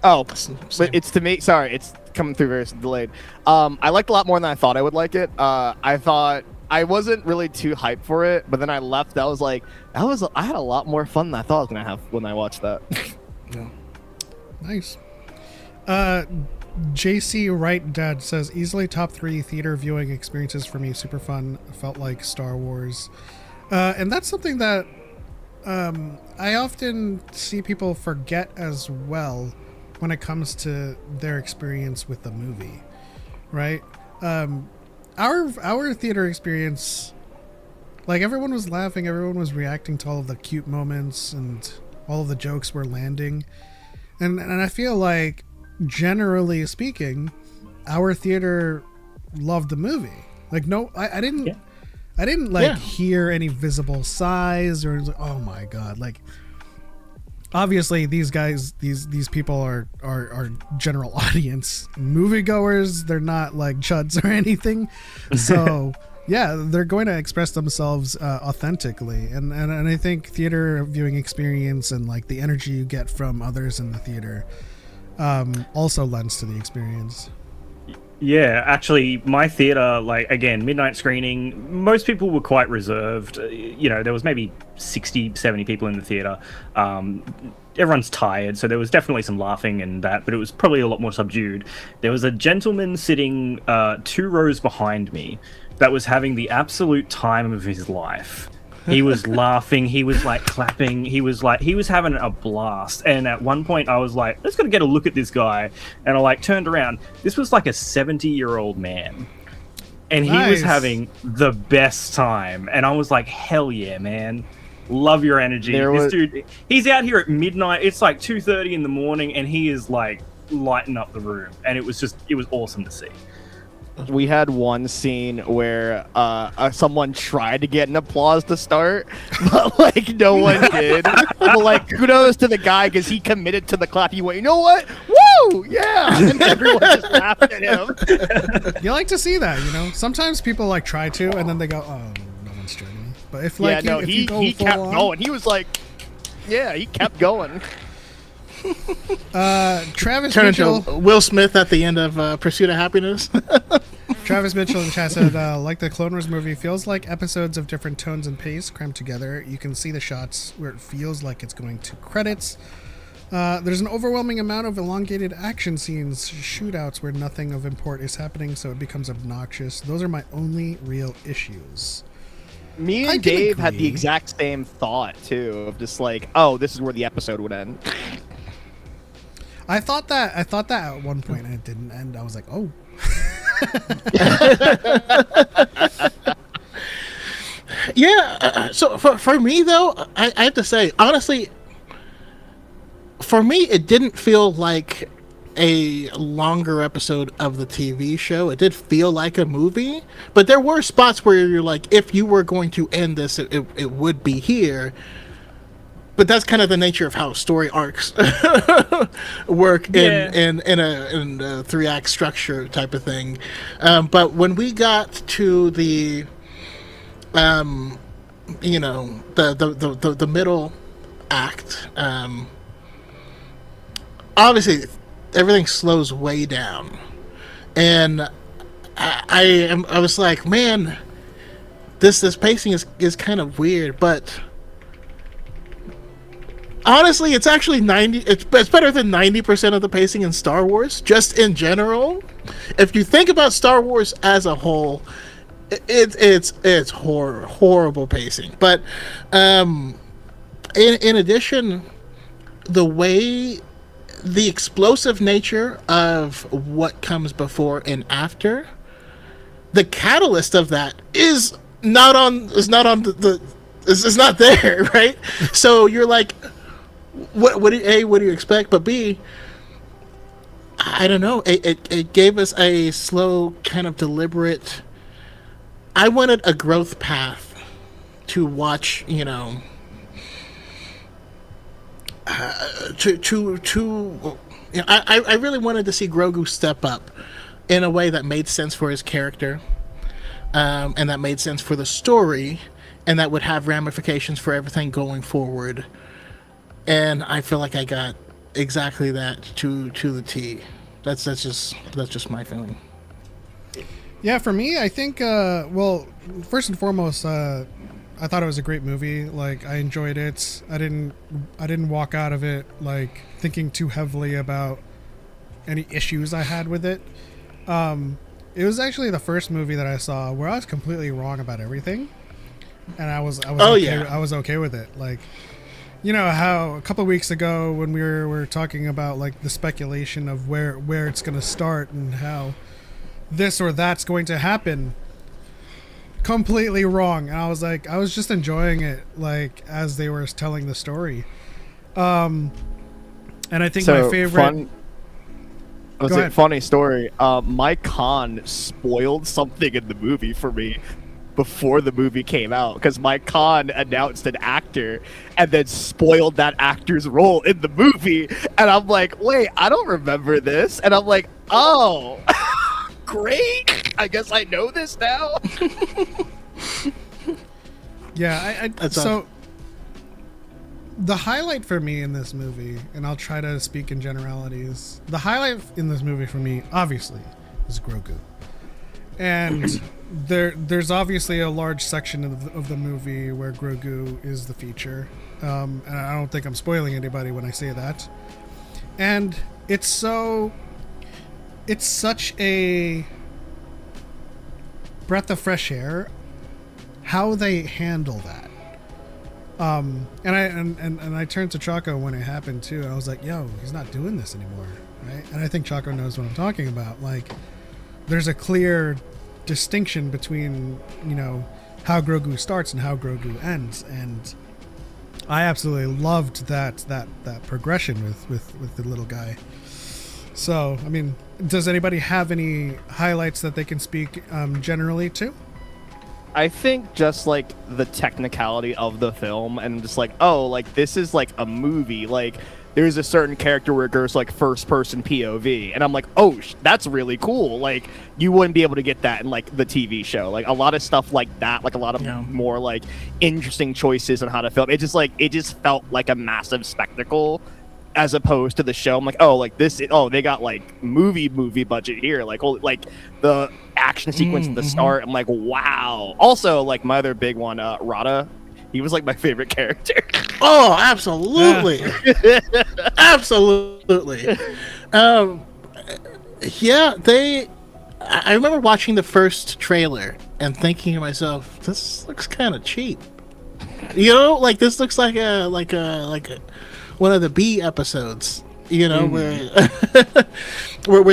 Speaker 6: Oh, but it's to me. Sorry, it's coming through very delayed. I liked it a lot more than I thought I would like it. I thought I wasn't really too hyped for it, but then I left. I was like, I had a lot more fun than I thought I was gonna have when I watched that.
Speaker 2: Yeah. Nice. JC Right Dad says easily top 3 theater viewing experiences for me. Super fun. Felt like Star Wars. And that's something that I often see people forget as well when it comes to their experience with the movie, right? Our theater experience, like, everyone was laughing, everyone was reacting to all of the cute moments, and all of the jokes were landing, and I feel like, generally speaking, our theater loved the movie. Like, no, I didn't. Yeah. I didn't hear any visible sighs or oh my god, like, obviously these guys, these people are general audience moviegoers. They're not like chuds or anything, so yeah, they're going to express themselves authentically, and I think theater viewing experience and like the energy you get from others in the theater also lends to the experience.
Speaker 4: Yeah, actually, my theater, like, again, midnight screening, most people were quite reserved. There was maybe 60, 70 people in the theater. Everyone's tired, so there was definitely some laughing and that, but it was probably a lot more subdued. There was a gentleman sitting 2 rows behind me that was having the absolute time of his life. He was laughing, he was like clapping, he was having a blast. And at one point I was like, let's gotta get a look at this guy. And I like turned around. This was like a 70-year-old man. And he was having the best time. And I was like, hell yeah, man. Love your energy. This dude, he's out here at midnight. It's like 2:30 in the morning and he is like lighting up the room. And it was awesome to see.
Speaker 6: We had one scene where someone tried to get an applause to start, but like no one did. But like kudos to the guy because he committed to the clap. He went, you know what? Woo! Yeah! And everyone just laughed at him.
Speaker 2: You like to see that, Sometimes people like try to, and then they go, "Oh, no one's joining me." But if like
Speaker 6: he kept going. He was like, yeah, he kept going.
Speaker 2: Travis
Speaker 3: Turn
Speaker 2: Mitchell,
Speaker 3: into Will Smith at the end of Pursuit of Happiness.
Speaker 2: Travis Mitchell in the chat said, like the Clone Wars movie, feels like episodes of different tones and pace crammed together. You can see the shots where it feels like it's going to credits. There's an overwhelming amount of elongated action scenes, shootouts where nothing of import is happening, so it becomes obnoxious. Those are my only real issues.
Speaker 6: Me and Dave had the exact same thought too, of just like, oh, this is where the episode would end.
Speaker 2: I thought that at one point, and it didn't end. I was like, oh.
Speaker 3: Yeah. So for me though, I have to say honestly, for me it didn't feel like a longer episode of the TV show. It did feel like a movie, but there were spots where you're like, if you were going to end this, it would be here. But that's kind of the nature of how story arcs work in a 3-act structure type of thing. But when we got to the the middle act, obviously everything slows way down, and I was like, man, this pacing is kind of weird, but honestly, it's actually 90. It's better than 90% of the pacing in Star Wars, just in general. If you think about Star Wars as a whole, it's horrible pacing. But in addition, the explosive nature of what comes before and after, the catalyst of that is not there, right? So you're like, what do you expect? But B, I don't know. It gave us a slow, kind of deliberate. I wanted a growth path to watch. I really wanted to see Grogu step up in a way that made sense for his character, and that made sense for the story, and that would have ramifications for everything going forward. And I feel like I got exactly that to the T. That's just my feeling.
Speaker 2: Yeah, for me, I think. Well, first and foremost, I thought it was a great movie. Like, I enjoyed it. I didn't walk out of it like thinking too heavily about any issues I had with it. It was actually the first movie that I saw where I was completely wrong about everything, and I was okay with it. Like, you know how a couple of weeks ago when we were talking about like the speculation of where it's going to start and how this or that's going to happen, completely wrong. And I was just enjoying it like as they were telling the story. And I think my favorite
Speaker 6: funny story. My con spoiled something in the movie for me before the movie came out, because my con announced an actor and then spoiled that actor's role in the movie, and I'm like, wait, I don't remember this, and I'm like, oh, great, I guess I know this now.
Speaker 2: Yeah, so the highlight for me in this movie, and I'll try to speak in generalities, the highlight in this movie for me, obviously, is Grogu. And there's obviously a large section of the movie where Grogu is the feature. And I don't think I'm spoiling anybody when I say that. And it's such a breath of fresh air how they handle that. And I turned to Choco when it happened too, and I was like, yo, he's not doing this anymore, right? And I think Choco knows what I'm talking about. Like, there's a clear distinction between, you know, how Grogu starts and how Grogu ends, and I absolutely loved that progression with the little guy. So, I mean, does anybody have any highlights that they can speak generally to?
Speaker 6: I think just like the technicality of the film, and just like, oh, like this is like a movie, like there's a certain character where it goes like first person POV, and I'm like, oh, that's really cool. Like, you wouldn't be able to get that in like the TV show. Like a lot of stuff like that, like a lot of more like interesting choices on how to film. It just felt like a massive spectacle as opposed to the show. I'm like, oh, like this, they got like movie budget here. Like, oh, like the action sequence at the start. I'm like, wow. Also, like my other big one, Rada. He was like my favorite character.
Speaker 3: Oh, absolutely. Yeah. Absolutely. I remember watching the first trailer and thinking to myself, this looks kind of cheap. You know, like this looks like a one of the B episodes. You know, where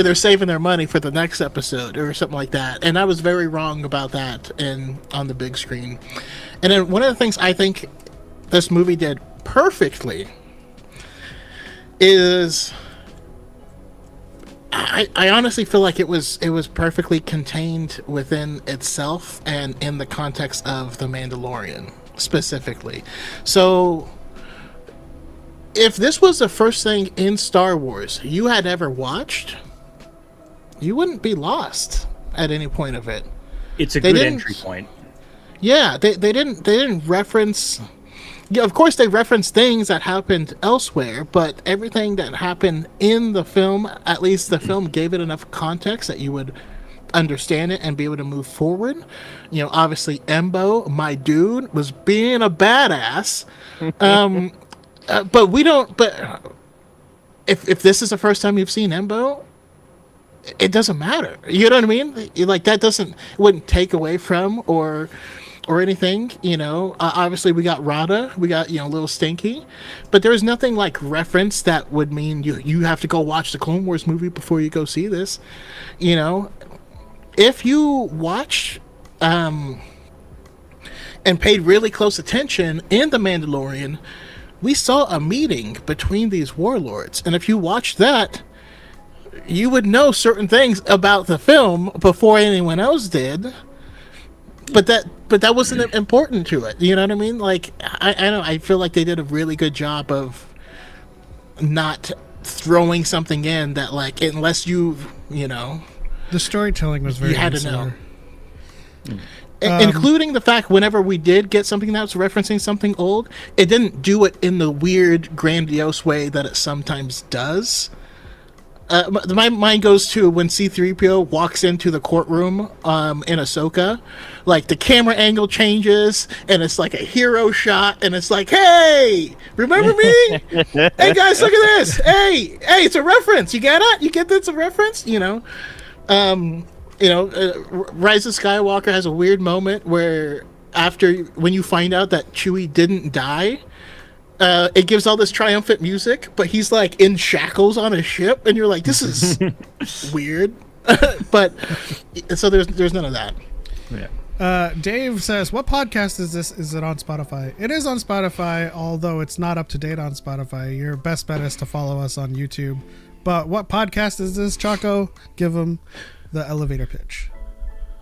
Speaker 3: they're saving their money for the next episode or something like that. And I was very wrong about that on the big screen. And then one of the things I think this movie did perfectly is I honestly feel like it was perfectly contained within itself and in the context of The Mandalorian specifically. So if this was the first thing in Star Wars you had ever watched, you wouldn't be lost at any point of it.
Speaker 4: It's a good entry point.
Speaker 3: Yeah, they didn't reference. Yeah, of course they referenced things that happened elsewhere, but everything that happened in the film, at least the film gave it enough context that you would understand it and be able to move forward. You know, obviously Embo, my dude, was being a badass. But we don't. But if this is the first time you've seen Embo, it doesn't matter. You know what I mean? Like that wouldn't take away from or anything. You know, obviously we got Rada, we got Little Stinky, but there's nothing like reference that would mean you have to go watch the Clone Wars movie before you go see this. You know, if you watch and paid really close attention in The Mandalorian, we saw a meeting between these warlords, and if you watched that, you would know certain things about the film before anyone else did. But that wasn't important to it. You know what I mean? Like I feel like they did a really good job of not throwing something in that, like, unless the
Speaker 2: storytelling was very
Speaker 3: you had to
Speaker 2: insular.
Speaker 3: know. Including the fact whenever we did get something that was referencing something old, it didn't do it in the weird, grandiose way that it sometimes does. My mind goes to when C-3PO walks into the courtroom in Ahsoka. Like, the camera angle changes, and it's like a hero shot, and it's like, hey, remember me? Hey, guys, look at this. Hey, it's a reference. You get it? You get that's a reference? You know? Rise of Skywalker has a weird moment where when you find out that Chewie didn't die, it gives all this triumphant music, but he's like in shackles on a ship, and you're like, this is weird. But so there's none of that.
Speaker 2: Yeah. Dave says, what podcast is this? Is it on Spotify? It is on Spotify, although it's not up to date on Spotify. Your best bet is to follow us on YouTube. But what podcast is this, Choco? Give them the elevator pitch.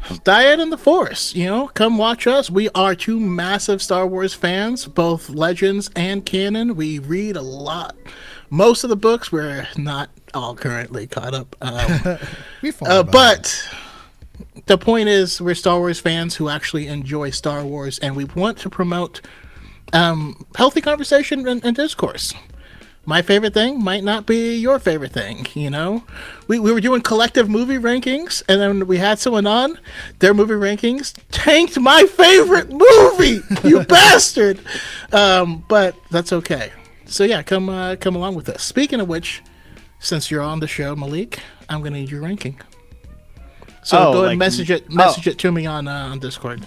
Speaker 3: Dyad and the Force, come watch us. We are two massive Star Wars fans, both legends and canon. We read a lot. Most of the books, we're not all currently caught up. But the point is, we're Star Wars fans who actually enjoy Star Wars, and we want to promote healthy conversation and discourse. My favorite thing might not be your favorite thing, We were doing collective movie rankings, and then we had someone on. Their movie rankings tanked my favorite movie, you bastard! But that's okay. So yeah, come along with us. Speaking of which, since you're on the show, Malik, I'm going to need your ranking. So go ahead and message it to me on Discord.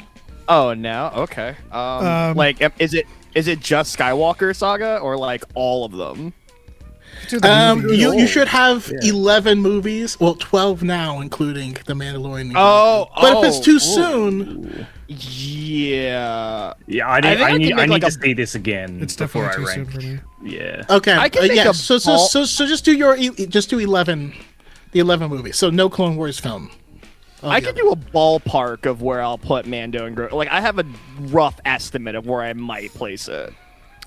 Speaker 6: Oh, no? Okay. Is it just Skywalker Saga or like all of them?
Speaker 3: You should have 11 movies. Well, 12 now, including The Mandalorian. But if it's too soon,
Speaker 4: yeah. I need to see this again.
Speaker 2: It's
Speaker 4: before
Speaker 2: definitely
Speaker 4: I
Speaker 2: too
Speaker 4: rank.
Speaker 2: soon for me.
Speaker 4: Yeah.
Speaker 3: Okay.
Speaker 6: I can make
Speaker 3: So just do 11, the 11 movies. So no Clone Wars film.
Speaker 6: I can do a ballpark of where I'll put Mando and Grogu. Like, I have a rough estimate of where I might place it.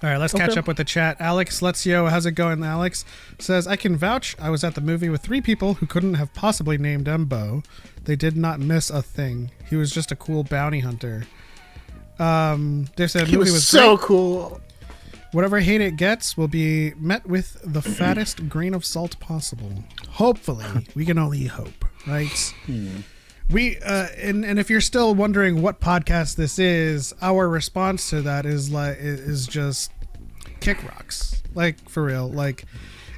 Speaker 2: All right, let's catch up with the chat. Alex Letzio, how's it going? Alex says, I can vouch I was at the movie with 3 people who couldn't have possibly named Embo. They did not miss a thing. He was just a cool bounty hunter. They said
Speaker 3: he
Speaker 2: movie
Speaker 3: was so
Speaker 2: great.
Speaker 3: Cool.
Speaker 2: Whatever hate it gets will be met with the fattest grain of salt possible. Hopefully. We can only hope, right? We and if you're still wondering what podcast this is, our response to that is just kick rocks. Like, for real. Like,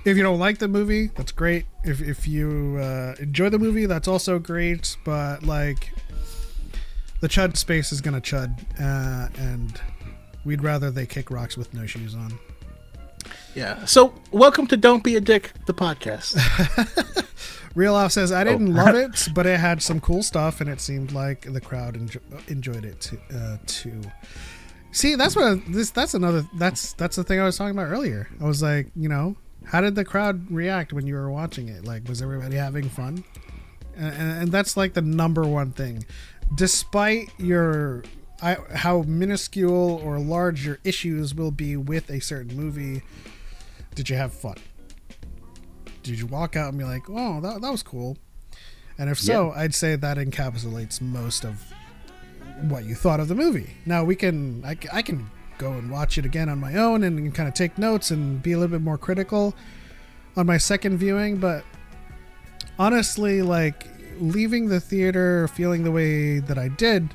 Speaker 2: if you don't like the movie, that's great. If you enjoy the movie, that's also great. But like, the chud space is gonna chud, and we'd rather they kick rocks with no shoes on.
Speaker 3: Yeah. So, welcome to Don't Be a Dick, the podcast.
Speaker 2: Real Off says, I didn't love it, but it had some cool stuff, and it seemed like the crowd enjoyed it too. See, that's the thing I was talking about earlier. I was like, how did the crowd react when you were watching it? Like, was everybody having fun? And that's like the number one thing. Despite how minuscule or large your issues will be with a certain movie, did you have fun? Did you walk out and be like, oh, that was cool? And if so, I'd say that encapsulates most of what you thought of the movie. Now I can go and watch it again on my own and kind of take notes and be a little bit more critical on my second viewing, but honestly, like, leaving the theater feeling the way that I did,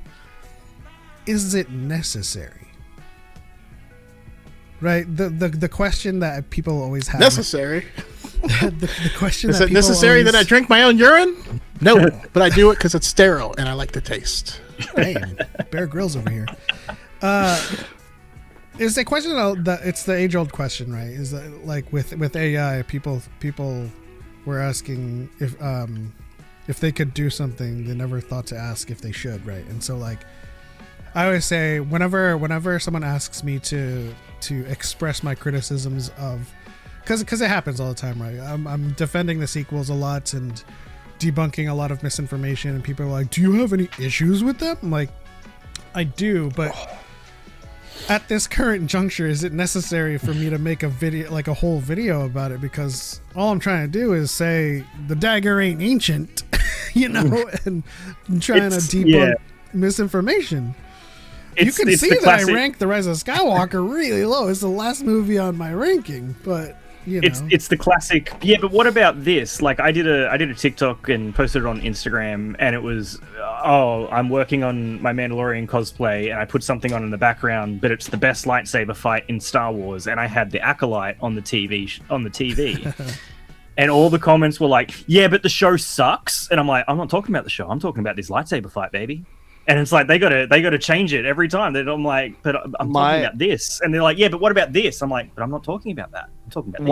Speaker 2: is it necessary? Right? The question that people always have.
Speaker 3: Necessary?
Speaker 2: the question
Speaker 3: is
Speaker 2: that
Speaker 3: it
Speaker 2: people
Speaker 3: necessary
Speaker 2: always...
Speaker 3: that I drink my own urine? No, but I do it because it's sterile and I like the taste.
Speaker 2: Damn, Bear Grylls over here. Is the question that it's the age-old question, right? Is that, like, with AI, people were asking if they could do something they never thought to ask if they should, right? And so, like, I always say whenever someone asks me to express my criticisms of, because it happens all the time, right? I'm defending the sequels a lot and debunking a lot of misinformation, and people are like, do you have any issues with them? I'm like, I do, but at this current juncture, is it necessary for me to make a video, like a whole video about it? Because all I'm trying to do is say the dagger ain't ancient, and I'm trying to debunk misinformation. You can see that I ranked The Rise of Skywalker really low. It's the last movie on my ranking, but
Speaker 4: it's the classic. Yeah, but what about this? Like, I did a TikTok and posted it on Instagram, and it was, I'm working on my Mandalorian cosplay, and I put something on in the background, but it's the best lightsaber fight in Star Wars, and I had the Acolyte on the TV. And all the comments were like, yeah, but the show sucks. And I'm like, I'm not talking about the show. I'm talking about this lightsaber fight, baby. And it's like they gotta change it every time. I'm like, but I'm talking about this, and they're like, yeah, but what about this? I'm like, but I'm not talking about that. I'm talking about this.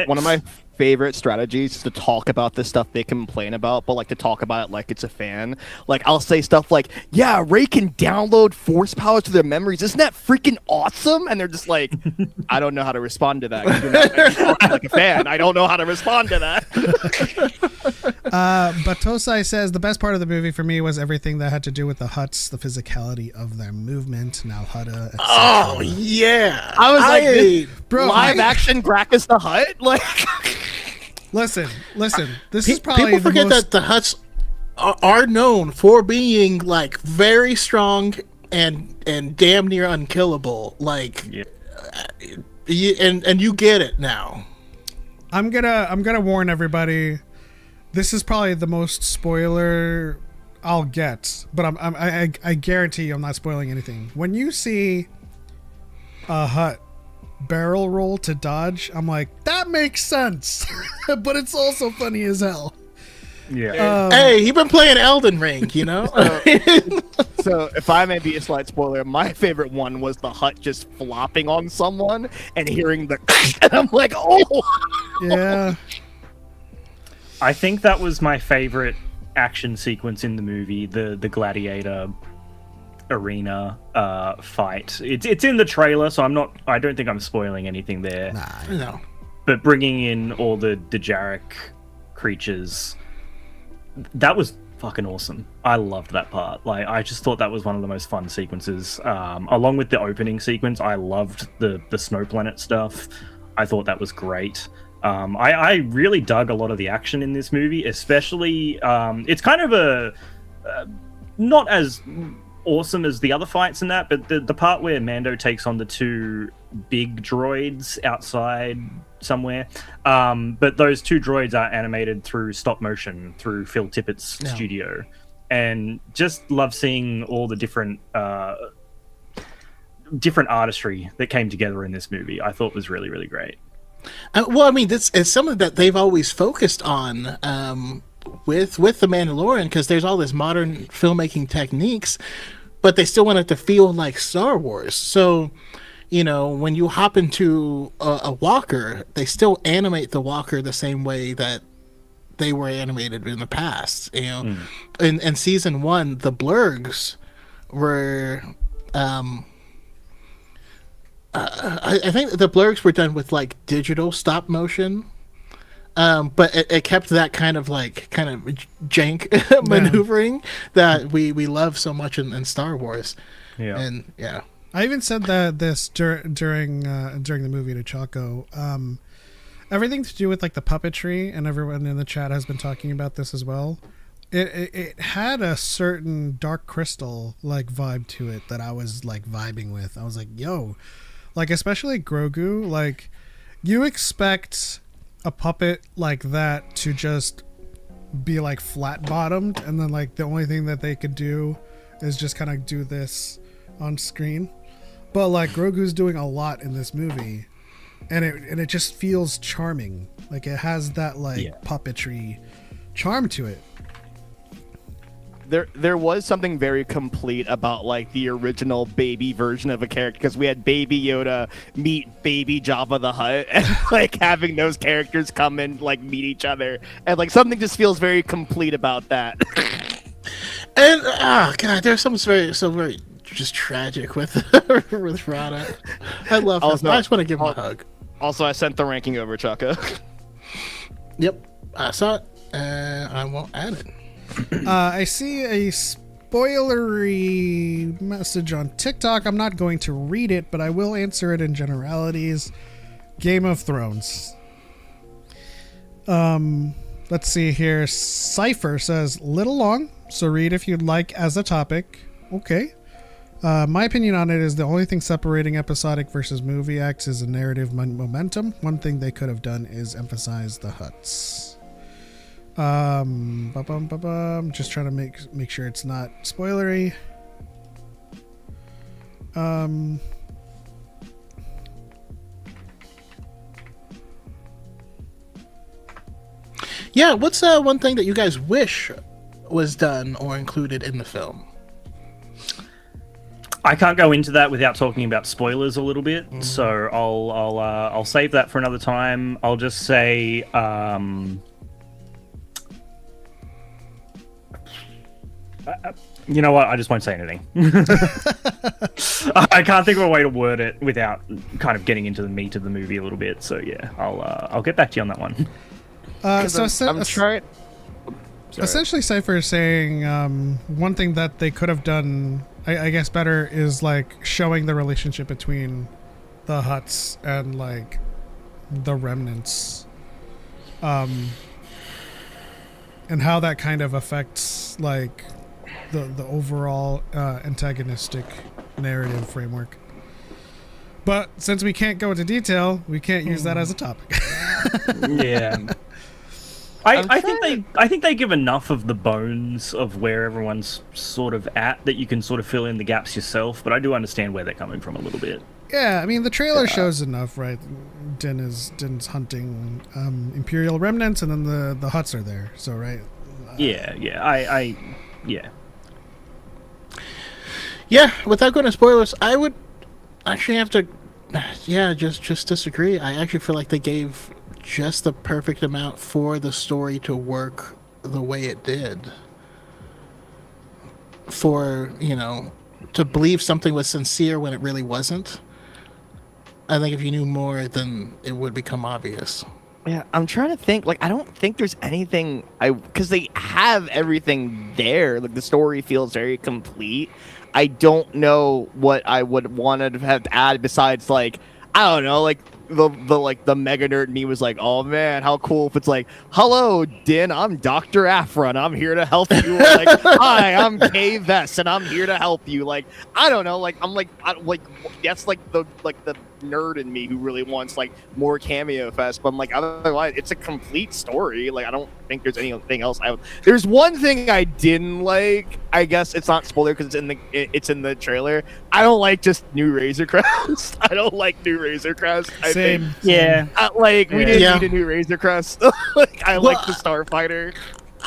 Speaker 6: One of my favorite strategies is to talk about the stuff they complain about, but like to talk about it like it's a fan. Like, I'll say stuff like, yeah, Rey can download force powers to their memories. Isn't that freaking awesome? And they're just like, I don't know how to respond to that. You're not like a fan. I don't know how to respond to that.
Speaker 2: Batosai says the best part of the movie for me was everything that had to do with the Hutts, the physicality of their movement, Now Hutta, etc.
Speaker 3: Oh yeah,
Speaker 6: I was like, bro, live action Gracchus the Hutt, like.
Speaker 2: Listen. This is probably
Speaker 3: people forget that the Hutts are known for being like very strong and damn near unkillable. Like, and you get it now.
Speaker 2: I'm gonna warn everybody. This is probably the most spoiler I'll get, but I guarantee you I'm not spoiling anything. When you see a Hutt barrel roll to dodge, I'm like, that makes sense. But it's also funny as hell.
Speaker 4: Yeah.
Speaker 3: Hey, you've been playing Elden Ring,
Speaker 6: So if I may be a slight spoiler, my favorite one was the Hutt just flopping on someone and hearing the and I'm like, oh
Speaker 2: yeah.
Speaker 4: I think that was my favorite action sequence in the movie, the gladiator arena fight. It's in the trailer, so I don't think I'm spoiling anything there.
Speaker 2: Nah,
Speaker 3: no.
Speaker 4: But bringing in all the Jarek creatures, that was fucking awesome. I loved that part. Like, I just thought that was one of the most fun sequences. Along with the opening sequence, I loved the snow planet stuff. I thought that was great. I really dug a lot of the action in this movie, especially it's kind of a not as awesome as the other fights in that, but the part where Mando takes on the two big droids outside somewhere, but those two droids are animated through stop motion through Phil Tippett's studio, and just love seeing all the different artistry that came together in this movie. I thought was really, really great.
Speaker 3: Well, I mean, this is something that they've always focused on with the Mandalorian, because there's all this modern filmmaking techniques, but they still want it to feel like Star Wars. So, you know, when you hop into a walker, they still animate the walker the same way that they were animated in the past. You know, in season 1, the blurgs were. I think the blurgs were done with like digital stop motion, but it kept that kind of jank maneuvering that we love so much in Star Wars.
Speaker 4: Yeah,
Speaker 3: and yeah,
Speaker 2: I even said that this during the movie to Choco. Everything to do with like the puppetry, and everyone in the chat has been talking about this as well. It had a certain Dark Crystal like vibe to it that I was like vibing with. I was like, yo. Like, especially Grogu, like, you expect a puppet like that to just be, like, flat-bottomed, and then, like, the only thing that they could do is just kind of do this on screen. But, like, Grogu's doing a lot in this movie, and it just feels charming. Like, it has that, like, puppetry charm to it.
Speaker 6: There was something very complete about like the original baby version of a character, because we had Baby Yoda meet Baby Jabba the Hutt, and like having those characters come and like meet each other, and like something just feels very complete about that.
Speaker 3: And god, there's something so very just tragic with with Rada. I love him. I just want to give him a hug.
Speaker 6: Also, I sent the ranking over, Choco.
Speaker 3: Yep, I saw it, and I won't add it.
Speaker 2: I see a spoilery message on TikTok. I'm not going to read it, but I will answer it in generalities. Game of Thrones. Let's see here. Cypher says, little long, so read if you'd like as a topic. Okay. My opinion on it is the only thing separating episodic versus movie acts is a narrative momentum. One thing they could have done is emphasize the Hutts. Just trying to make sure it's not spoilery.
Speaker 3: Yeah, what's one thing that you guys wish was done or included in the film?
Speaker 4: I can't go into that without talking about spoilers a little bit, so I'll save that for another time. I'll just say. You know what? I just won't say anything. I can't think of a way to word it without kind of getting into the meat of the movie a little bit. So yeah, I'll get back to you on that one.
Speaker 6: I'm trying.
Speaker 2: Essentially, Cypher is saying one thing that they could have done, I guess, better is like showing the relationship between the Hutts and like the remnants, and how that kind of affects like the overall antagonistic narrative framework. But since we can't go into detail, we can't use that as a topic.
Speaker 4: Yeah. I think they give enough of the bones of where everyone's sort of at that you can sort of fill in the gaps yourself, but I do understand where they're coming from a little bit.
Speaker 2: Yeah, I mean the trailer shows enough, right? Din's hunting Imperial remnants, and then the Hutts are there. So right.
Speaker 3: Yeah. Without going to spoilers, I would actually have to, just disagree. I actually feel like they gave just the perfect amount for the story to work the way it did. For, to believe something was sincere when it really wasn't. I think if you knew more, then it would become obvious.
Speaker 6: Yeah, I'm trying to think. Like, I don't think there's anything because they have everything there. Like, the story feels very complete. I don't know what I would want to have to add besides, like, I don't know, like the mega nerd in me was like, oh man, how cool if it's like, hello Din, I'm Dr. Afra and I'm here to help you. Or like, hi, I'm Kay Vess and I'm here to help you. Like, I don't know, like that's like the nerd in me who really wants like more Cameo Fest, but I'm like, otherwise it's a complete story. Like, I don't think there's anything else there's one thing I didn't like. I guess it's not spoiler because it's in the trailer. I don't like just new Razor Crest. I don't like new Razor Crest.
Speaker 2: Same.
Speaker 6: We didn't need a new Razor Crest. Like, I like the Starfighter.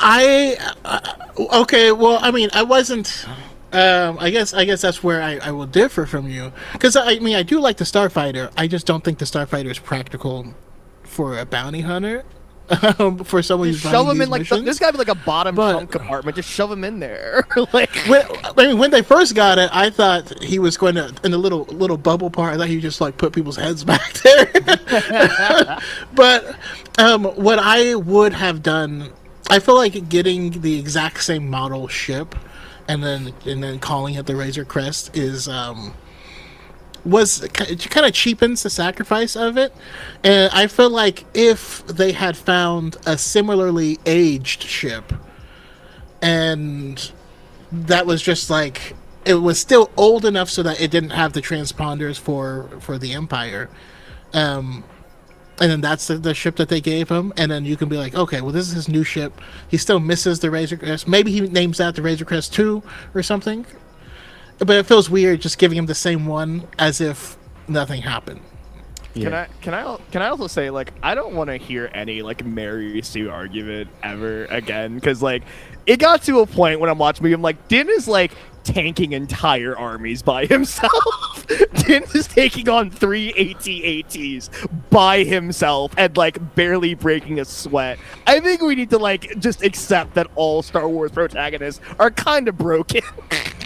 Speaker 3: Okay. Well, I mean, I wasn't. I guess that's where I will differ from you, because I mean I do like the Starfighter. I just don't think the Starfighter is practical for a bounty hunter. For someone who's
Speaker 6: shove him
Speaker 3: these
Speaker 6: in like
Speaker 3: missions.
Speaker 6: this guy be like a bottom trunk compartment. Just shove him in there. Like
Speaker 3: when they first got it, I thought he was going to in the little bubble part. I thought he would just like put people's heads back there. But what I would have done, I feel like getting the exact same model ship, and then calling it the Razor Crest is it kind of cheapens the sacrifice of it. And I feel like if they had found a similarly aged ship, and that was just like, it was still old enough so that it didn't have the transponders for the Empire, and then that's the ship that they gave him, and then you can be like, okay, well, this is his new ship. He still misses the Razor Crest. Maybe he names that the Razor Crest 2 or something. But it feels weird just giving him the same one as if nothing happened.
Speaker 6: Yeah. Can I also say, like, I don't want to hear any like Mary Sue argument ever again, because like it got to a point when I'm watching me, I'm like, Din is like tanking entire armies by himself. Din is taking on 3 AT-ATs by himself and like barely breaking a sweat. I think we need to like just accept that all Star Wars protagonists are kind of broken.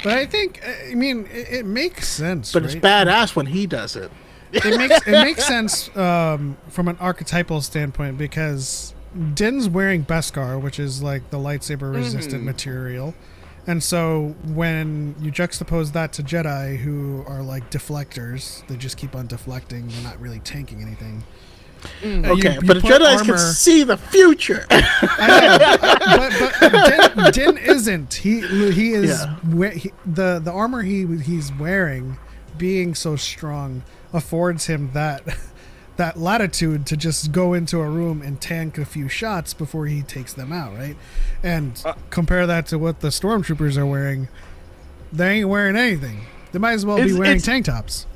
Speaker 2: But I think, I mean, it makes sense.
Speaker 3: But
Speaker 2: right?
Speaker 3: it's badass when he does it.
Speaker 2: It makes sense from an archetypal standpoint, because Din's wearing Beskar, which is like the lightsaber resistant material. And so when you juxtapose that to Jedi, who are like deflectors, they just keep on deflecting, they're not really tanking anything.
Speaker 3: Okay, but Jedi's can see the future.
Speaker 2: but Din isn't. He is the armor he's wearing, being so strong, affords him that latitude to just go into a room and tank a few shots before he takes them out, right? And compare that to what the stormtroopers are wearing. They ain't wearing anything. They might as well be wearing tank tops.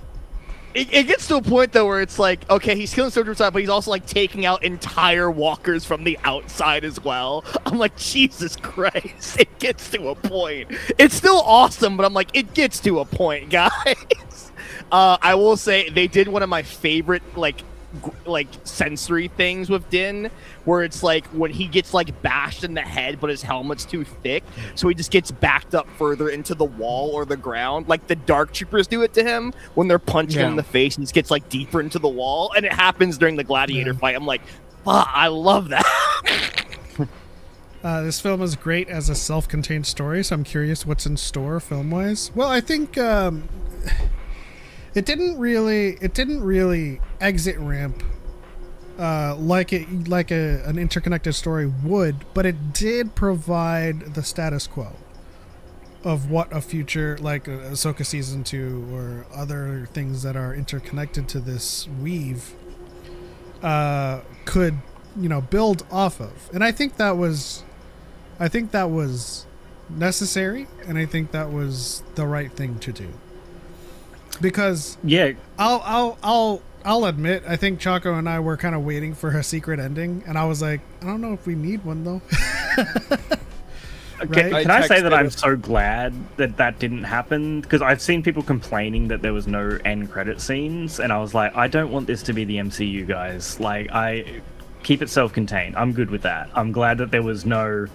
Speaker 6: It gets to a point though where it's like, okay, he's killing stormtroopers, but he's also like taking out entire walkers from the outside as well. I'm like, Jesus Christ! It gets to a point. It's still awesome, but I'm like, it gets to a point, guys. I will say they did one of my favorite like sensory things with Din, where it's like when he gets like bashed in the head but his helmet's too thick, so he just gets backed up further into the wall or the ground, like the dark troopers do it to him when they're punching him in the face, and he just gets like deeper into the wall, and it happens during the gladiator fight. I'm like, I love that.
Speaker 2: This film is great as a self-contained story, so I'm curious what's in store film-wise. Well, I think it didn't really exit ramp like an interconnected story would, but it did provide the status quo of what a future like Ahsoka season 2 or other things that are interconnected to this weave could, build off of. And I think that was necessary, and I think that was the right thing to do. Because I'll admit, I think Choco and I were kind of waiting for her secret ending, and I was like, I don't know if we need one though.
Speaker 4: Right? Can I say that I'm so glad that didn't happen? Because I've seen people complaining that there was no end credit scenes, and I was like, I don't want this to be the MCU, guys. Like, I keep it self-contained. I'm good with that. I'm glad that there was no.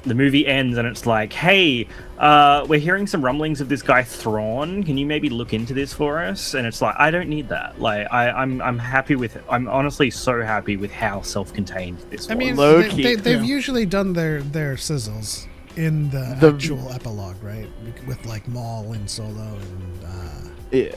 Speaker 4: The movie ends and it's like, hey, we're hearing some rumblings of this guy Thrawn. Can you maybe look into this for us? And it's like, I don't need that. Like, I'm happy with it. I'm honestly so happy with how self-contained this was.
Speaker 2: I mean, they've usually done their sizzles in the actual epilogue, right? With like Maul and Solo and
Speaker 6: yeah.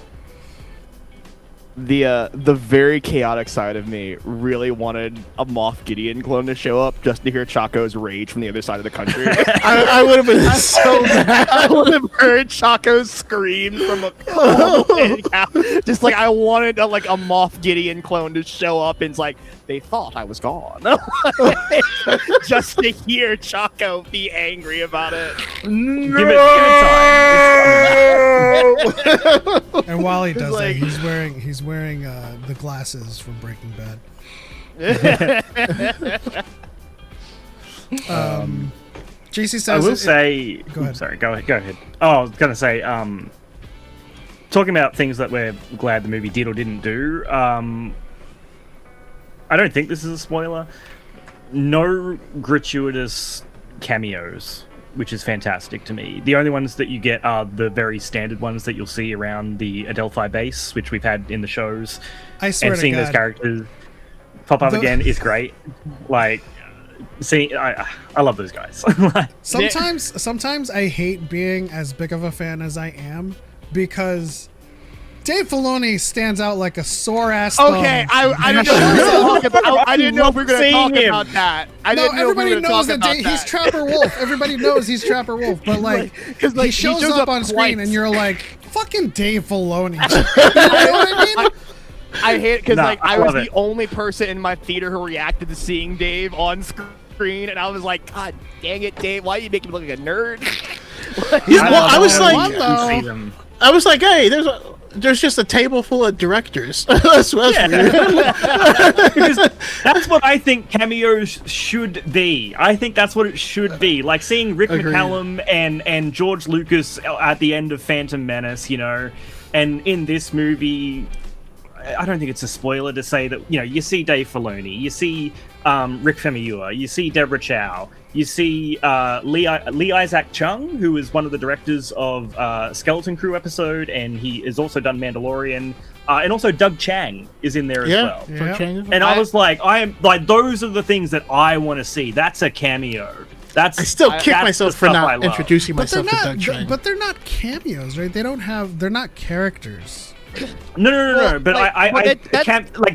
Speaker 6: The very chaotic side of me really wanted a Moff Gideon clone to show up just to hear Choco's rage from the other side of the country.
Speaker 3: I would have been so mad.
Speaker 6: I would have heard Choco's scream from just like I wanted a Moff Gideon clone to show up, and it's like they thought I was gone. Just to hear Choco be angry about it.
Speaker 4: No! Give it time.
Speaker 2: And while he does that, he's wearing the glasses from Breaking Bad. JC says.
Speaker 4: I will say.
Speaker 2: Go ahead.
Speaker 4: Sorry, go ahead. Oh, I was gonna say. Talking about things that we're glad the movie did or didn't do. I don't think this is a spoiler. No gratuitous cameos, which is fantastic to me. The only ones that you get are the very standard ones that you'll see around the Adelphi base, which we've had in the shows.
Speaker 2: I swear
Speaker 4: and
Speaker 2: to
Speaker 4: seeing
Speaker 2: God.
Speaker 4: those characters pop up again is great. Like, I love those guys.
Speaker 2: Sometimes I hate being as big of a fan as I am because Dave Filoni stands out like a sore ass thumb.
Speaker 6: Okay, I didn't know we were going to talk about that.
Speaker 2: Everybody knows that he's Trapper Wolf. Everybody knows he's Trapper Wolf, but he shows up on screen and you're like, fucking Dave Filoni. You know what I mean?
Speaker 6: I hate it because I was the
Speaker 4: it.
Speaker 6: only person in my theater who reacted to seeing Dave on screen, and I was like, God dang it, Dave, why are you making me look like a nerd?
Speaker 3: I was like, hey, there's just a table full of directors. That's weird.
Speaker 4: That's what I think cameos should be. I think that's what it should be. Like seeing Rick McCallum and George Lucas at the end of Phantom Menace, and in this movie, I don't think it's a spoiler to say that, you see Dave Filoni, you see Rick Famuyiwa, you see Deborah Chow, you see Lee Isaac Chung, who is one of the directors of Skeleton Crew episode, and he has also done Mandalorian, and also Doug Chang is in there as well.
Speaker 2: Yeah.
Speaker 4: And I was like, those are the things that I want to see. That's a cameo.
Speaker 3: I still kick myself for not introducing myself to Doug Chang.
Speaker 2: But they're not cameos, right? They're not characters.
Speaker 4: No. But I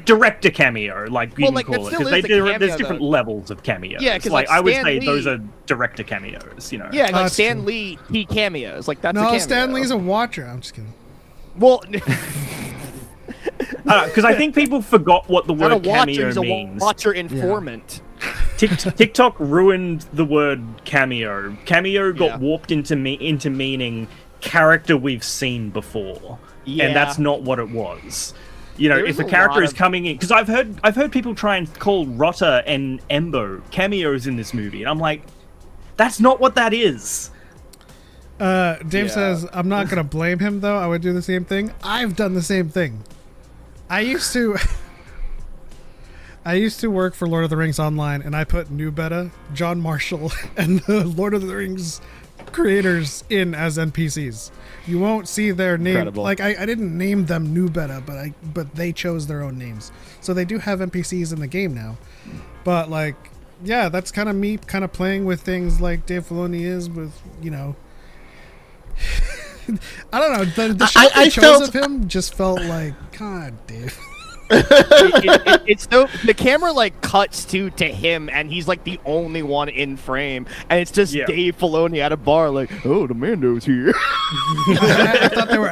Speaker 4: director cameo, you can call it, because there's different levels of cameos.
Speaker 6: Yeah, because
Speaker 4: I would
Speaker 6: Stan
Speaker 4: say
Speaker 6: Lee,
Speaker 4: those are director cameos.
Speaker 6: Yeah, like Stan Lee, he cameos. Like that's a cameo.
Speaker 2: Stan Lee's a watcher. I'm just kidding.
Speaker 6: Well,
Speaker 4: because I think people forgot what the word cameo means.
Speaker 6: A watcher informant.
Speaker 4: TikTok ruined the word cameo. Cameo got warped into meaning character we've seen before. Yeah. And that's not what it was. If a character is coming in, because I've heard people try and call Rotta and Embo cameos in this movie, and I'm like, that's not what that is.
Speaker 2: Dave says, I'm not gonna blame him though. I would do the same thing. I've done the same thing. I used to work for Lord of the Rings Online, and I put New Beta, John Marshall, and the Lord of the Rings creators in as NPCs. You won't see their name.
Speaker 6: Incredible.
Speaker 2: Like I didn't name them New Beta, but they chose their own names. So they do have NPCs in the game now. But that's kind of me kind of playing with things like Dave Filoni is with, I don't know. The shot they chose of him just felt like, God, Dave.
Speaker 6: It's so the camera cuts to him, and he's the only one in frame, and it's just Dave Filoni at a bar the Mando's here.
Speaker 2: I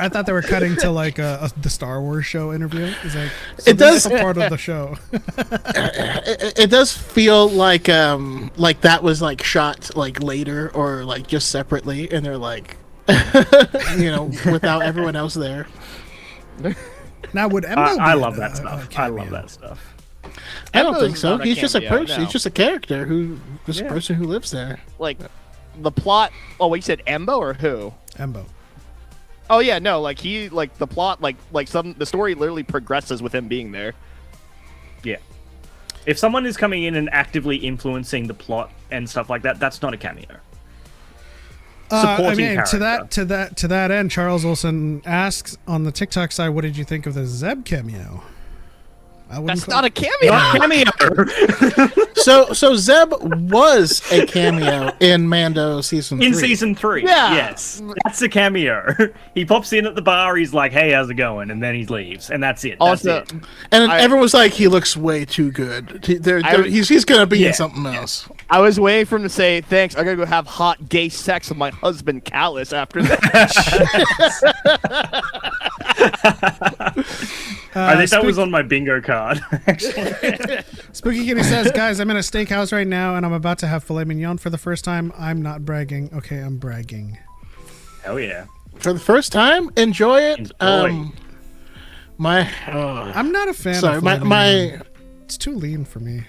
Speaker 2: thought they were cutting to the Star Wars show interview. It's
Speaker 3: it does
Speaker 2: a part of the show.
Speaker 3: It does feel like that was shot later or just separately, and they're without everyone else there.
Speaker 2: Now, would Embo
Speaker 4: I love that stuff. I love that stuff.
Speaker 3: I don't think so. He's
Speaker 6: cameo,
Speaker 3: just a person.
Speaker 6: no.
Speaker 3: He's just a character a person who lives there.
Speaker 6: The plot. Oh, you said Embo or who?
Speaker 2: Embo.
Speaker 6: Oh yeah, no. The plot. The story literally progresses with him being there.
Speaker 4: Yeah. If someone is coming in and actively influencing the plot and stuff like that, that's not a cameo.
Speaker 2: To that end, Charles Olson asks on the TikTok side, "What did you think of the Zeb cameo?"
Speaker 6: That's not a cameo.
Speaker 4: Not cameo.
Speaker 3: So Zeb was a cameo in Mando season 3.
Speaker 4: In season 3, yes, that's a cameo. He pops in at the bar. He's like, "Hey, how's it going?" And then he leaves, and that's it.
Speaker 6: Also,
Speaker 3: and everyone was like, "He looks way too good. He's gonna be in something else."
Speaker 6: I was waiting for him to say, "Thanks. I gotta go have hot gay sex with my husband, Callus." After that.
Speaker 4: I think that was on my bingo card, actually.
Speaker 2: Spooky Kitty says, "Guys, I'm in a steakhouse right now, and I'm about to have filet mignon for the first time. I'm not bragging. Okay, I'm bragging.
Speaker 4: Hell yeah.
Speaker 3: For the first time? Enjoy it.
Speaker 4: Enjoy.
Speaker 2: I'm not a fan of filet mignon. It's too lean for me.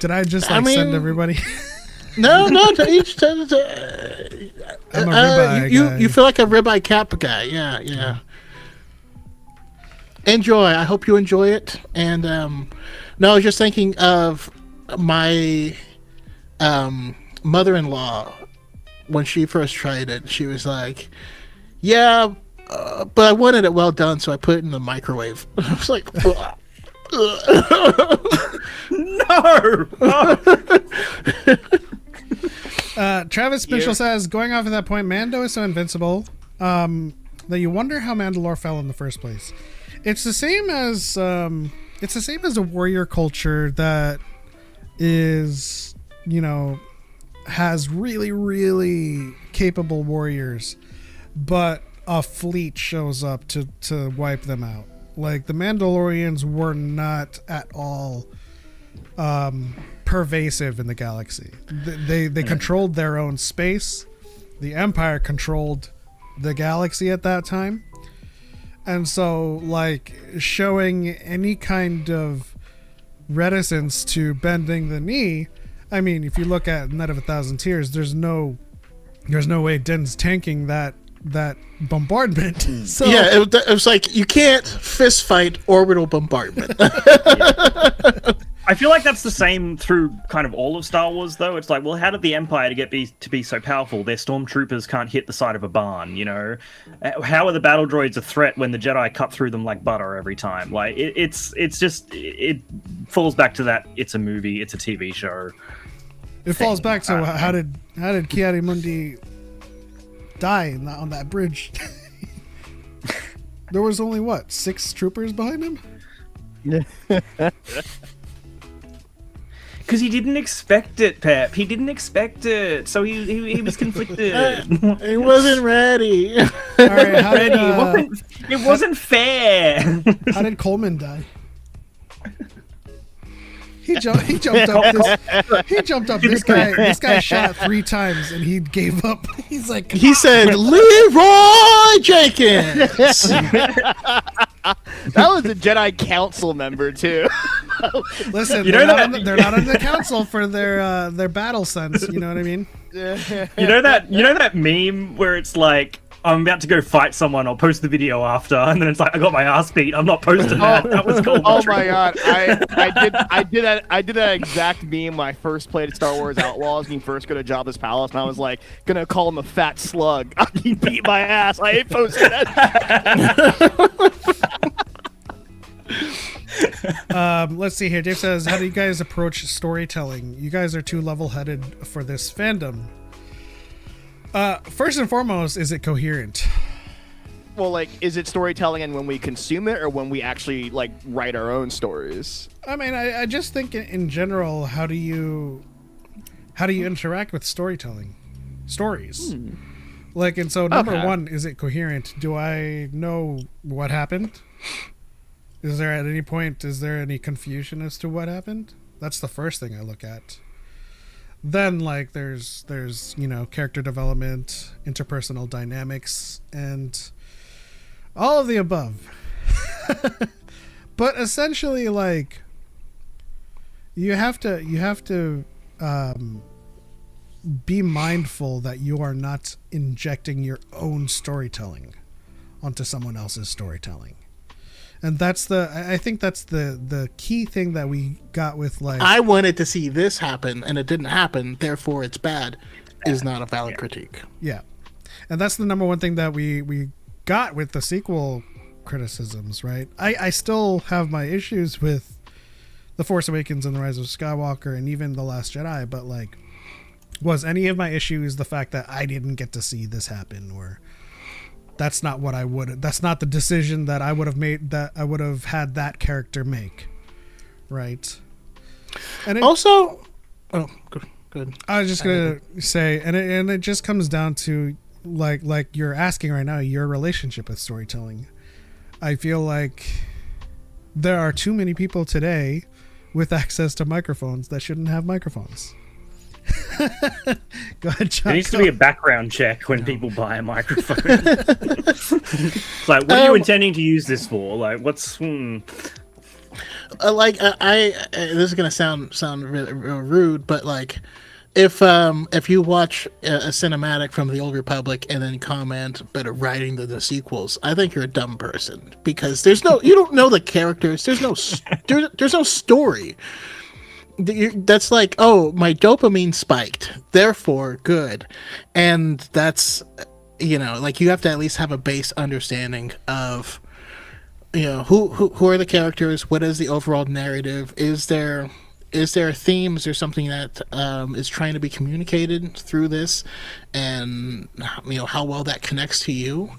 Speaker 2: Did I just send everybody?
Speaker 3: No, to each.
Speaker 2: I'm a ribeye guy.
Speaker 3: You feel like a ribeye cap guy. Yeah. Enjoy. I hope you enjoy it. And no, I was just thinking of my mother-in-law when she first tried it. She was like, "Yeah, but I wanted it well done, so I put it in the microwave." I was like,
Speaker 2: no. Travis Mitchell says, going off of that point, Mando is so invincible that you wonder how Mandalore fell in the first place. It's the same as a warrior culture that is, has really, really capable warriors, but a fleet shows up to wipe them out. Like, the Mandalorians were not at all pervasive in the galaxy. They controlled their own space. The Empire controlled the galaxy at that time. And so, like, showing any kind of reticence to bending the knee, I mean, if you look at Night of a Thousand Tears, there's no way Din's tanking that bombardment. So
Speaker 3: yeah, it was like, you can't fist fight orbital bombardment.
Speaker 4: I feel like that's the same through kind of all of Star Wars, though. It's like, well, how did the Empire to be so powerful? Their stormtroopers can't hit the side of a barn, How are the battle droids a threat when the Jedi cut through them like butter every time? Like, it falls back to that. It's a movie. It's a TV show.
Speaker 2: It falls back to how did Ki-Adi-Mundi die on that bridge? There was only 6 troopers behind him?
Speaker 4: Because he didn't expect it, Pep. He didn't expect it, so he was conflicted.
Speaker 3: He wasn't ready.
Speaker 2: All right,
Speaker 4: it wasn't fair.
Speaker 2: How did Coleman die? He jumped up. This guy shot 3 times and he gave up. He
Speaker 3: said, "Leroy Jenkins."
Speaker 6: That was a Jedi Council member too.
Speaker 2: Listen, they're not on the council for their battle sense. You know what I mean?
Speaker 4: You know that meme where it's like, I'm about to go fight someone, I'll post the video after, and then it's like, I got my ass beat, I'm not posting that. That was cool.
Speaker 6: Oh my god, I did that exact meme when I first played Star Wars Outlaws and you first go to Jabba's palace, and I was like, gonna call him a fat slug. He beat my ass. I ain't posting that.
Speaker 2: Let's see here. Dave says, how do you guys approach storytelling? You guys are too level-headed for this fandom. First and foremost, is it coherent?
Speaker 6: Well, like, is it storytelling and when we consume it, or when we actually write our own stories?
Speaker 2: I mean, I just think in general, how do you interact with stories? Like, and so number one, is it coherent? Do I know what happened? Is there any confusion as to what happened? That's the first thing I look at. Then, there's character development, interpersonal dynamics, and all of the above. But essentially, you have to be mindful that you are not injecting your own storytelling onto someone else's storytelling. And I think that's the key thing that we got with I
Speaker 3: wanted to see this happen and it didn't happen, therefore it's bad, is not a valid critique.
Speaker 2: Yeah. And that's the number one thing that we got with the sequel criticisms, right? I still have my issues with The Force Awakens and The Rise of Skywalker and even The Last Jedi, but was any of my issues the fact that I didn't get to see this happen, or that's not the decision that I would have made, that I would have had that character make, right? And
Speaker 3: good.
Speaker 2: I was just gonna say, and it just comes down to like you're asking right now, your relationship with storytelling. I feel like there are too many people today with access to microphones that shouldn't have microphones. Go ahead, Choco.
Speaker 4: There needs to be a background check when people buy a microphone. It's like, what are you intending to use this for? Like, what's...
Speaker 3: this is gonna sound really, real rude, but like, if you watch a cinematic from the Old Republic and then comment, but writing the sequels, I think you're a dumb person, because you don't know the characters. There's no story. That's like, oh, my dopamine spiked, therefore good, and that's, like, you have to at least have a base understanding of, who are the characters, what is the overall narrative, is there a theme, is there something that is trying to be communicated through this, and how well that connects to you.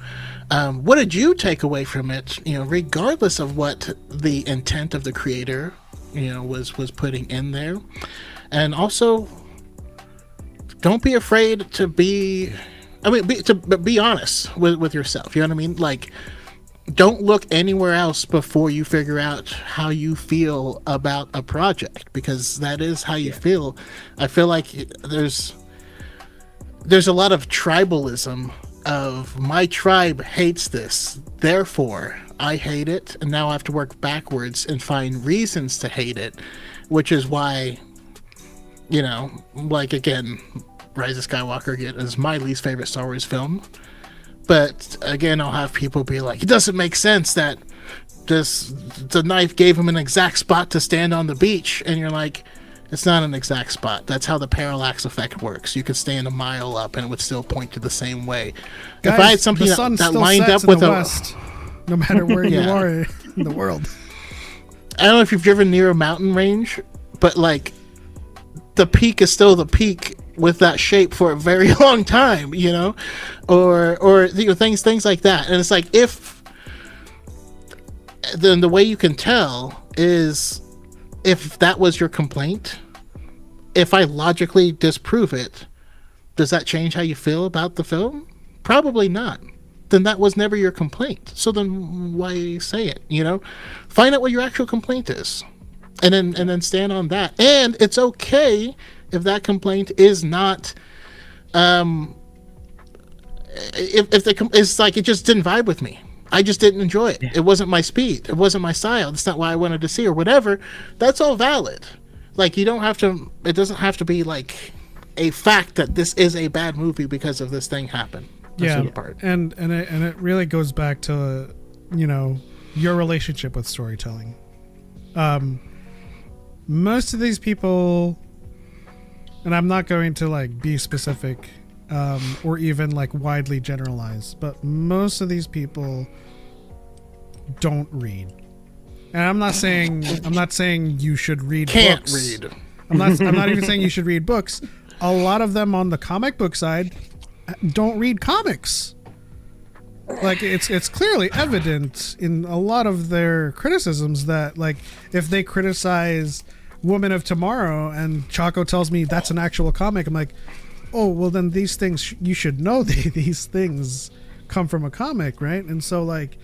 Speaker 3: What did you take away from it, regardless of what the intent of the creator was putting in there. And also, don't be afraid to be honest with yourself. You know what I mean? Like, don't look anywhere else before you figure out how you feel about a project, because that is how you feel. I feel like there's a lot of tribalism of, my tribe hates this, therefore I hate it, and now I have to work backwards and find reasons to hate it, which is why, like, again, Rise of Skywalker is my least favorite Star Wars film. But again, I'll have people be like, it doesn't make sense that the knife gave him an exact spot to stand on the beach, and you're like, it's not an exact spot. That's how the parallax effect works. You could stand a mile up and it would still point to the same way.
Speaker 2: Guys,
Speaker 3: if I had something that lined up with
Speaker 2: the west, no matter where you are in the world.
Speaker 3: I don't know if you've driven near a mountain range, but like, the peak is still the peak with that shape for a very long time, or things like that. And it's like, if then the way you can tell is, if that was your complaint, if I logically disprove it, does that change how you feel about the film? Probably not. Then that was never your complaint. So then why say it? Find out what your actual complaint is, and then stand on that. And it's okay if that complaint is not, it's like, it just didn't vibe with me. I just didn't enjoy it. It wasn't my speed. It wasn't my style. That's not why I wanted to see, or whatever. That's all valid. Like, it doesn't have to be like a fact that this is a bad movie because of this thing happened.
Speaker 2: That's part. And it really goes back to, your relationship with storytelling. Most of these people, and I'm not going to like be specific, or even like widely generalize, but most of these people don't read. And I'm not saying you should read books. I'm not even saying you should read books. A lot of them on the comic book side don't read comics. Like, it's clearly evident in a lot of their criticisms that, like, if they criticize Woman of Tomorrow and Choco tells me that's an actual comic, I'm like, oh, well, then these things, you should know these things come from a comic, right? And so, like,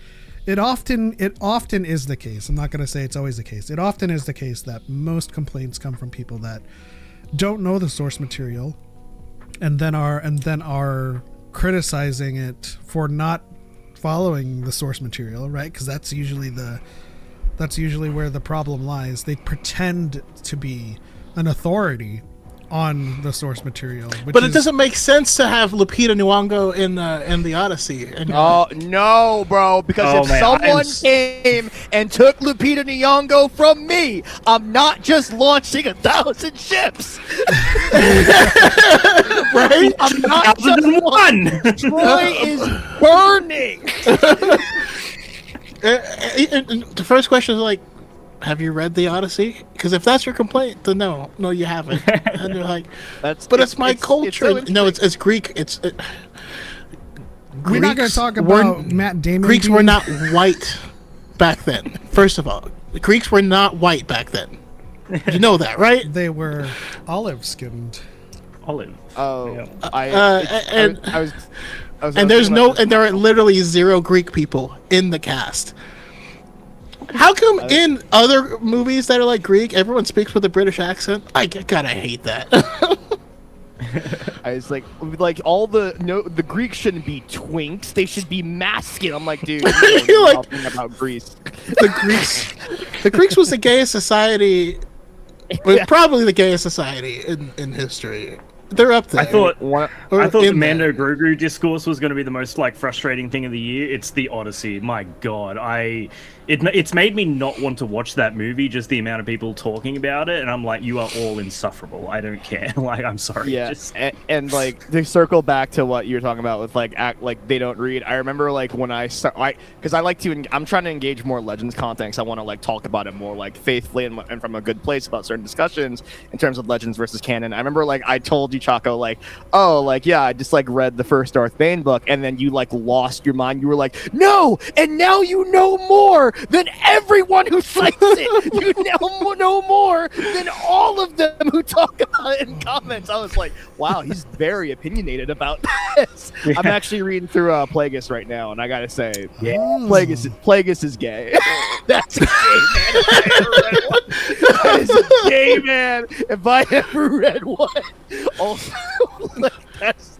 Speaker 2: it often is the case. I'm not going to say it's always the case. It often is the case that most complaints come from people that don't know the source material and then are criticizing it for not following the source material, right? Because that's usually where the problem lies. They pretend to be an authority on the source material,
Speaker 3: but it doesn't make sense to have Lupita Nyong'o in the Odyssey.
Speaker 6: Oh no, bro! Because if someone came and took Lupita Nyong'o from me, I'm not just launching 1,000 ships.
Speaker 3: Right?
Speaker 6: I'm not just one. Troy is burning.
Speaker 3: The first question is like, have you read the Odyssey? Because if that's your complaint, then no, you haven't. And they're like, it's my culture. It's Greek.
Speaker 2: We're not going to talk about Matt Damon.
Speaker 3: Greeks were not white back then. First of all, the Greeks were not white back then. You know that, right?
Speaker 2: They were olive skinned.
Speaker 4: Olive.
Speaker 6: Oh,
Speaker 3: yeah. And there are literally 0 Greek people in the cast. How come in other movies that are like Greek, everyone speaks with a British accent? I gotta hate that.
Speaker 6: I was like all the Greeks shouldn't be twinks. They should be masculine. I'm like, dude, you know
Speaker 3: Like-
Speaker 6: nothing about Greece.
Speaker 3: The Greeks was the gayest society, was probably the gayest society in history. They're up there.
Speaker 4: I thought
Speaker 3: Or
Speaker 4: the
Speaker 3: in
Speaker 4: Mando
Speaker 3: there.
Speaker 4: Grogu discourse was going to be the most like frustrating thing of the year. It's the Odyssey. My God, it's made me not want to watch that movie. Just the amount of people talking about it, and I'm like, you are all insufferable. I don't care. Like, I'm sorry.
Speaker 6: Yeah,
Speaker 4: Just...
Speaker 6: and like to circle back to what you were talking about with like like they don't read. I remember like when because I like to I'm trying to engage more Legends content. 'Cause I want to like talk about it more like faithfully and from a good place about certain discussions in terms of Legends versus canon. I remember like I told you, Choco, like, oh, like yeah, I just like read the first Darth Bane book, and then you like lost your mind. You were like, no, and now you know more than everyone who cites it. You now know more than all of them who talk about it in comments. I was like, wow, he's very opinionated about this.
Speaker 4: Yeah.
Speaker 6: I'm actually reading through Plagueis right now, and I gotta say,
Speaker 4: Yeah.
Speaker 6: Plagueis is gay. That's a gay man. If I ever read one. That is a gay man. If I ever read one. Also, like, that's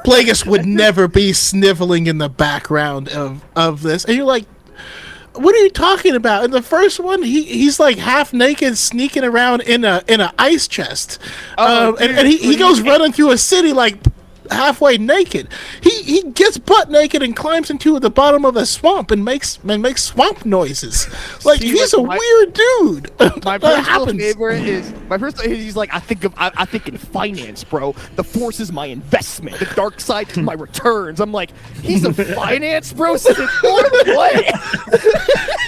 Speaker 3: Plagueis would never be sniveling in the background of this, and you're like, what are you talking about? In the first one, he's like half naked, sneaking around in a ice chest, and he goes running through a city like halfway naked. He gets butt naked and climbs into the bottom of a swamp and makes swamp noises. Like,
Speaker 6: See,
Speaker 3: he's
Speaker 6: like,
Speaker 3: a weird dude.
Speaker 6: my
Speaker 3: That
Speaker 6: personal
Speaker 3: happens.
Speaker 6: favorite is he's like, I think in finance, bro. The Force is my investment. The dark side is my returns. I'm like, he's a finance bro. Says it for what?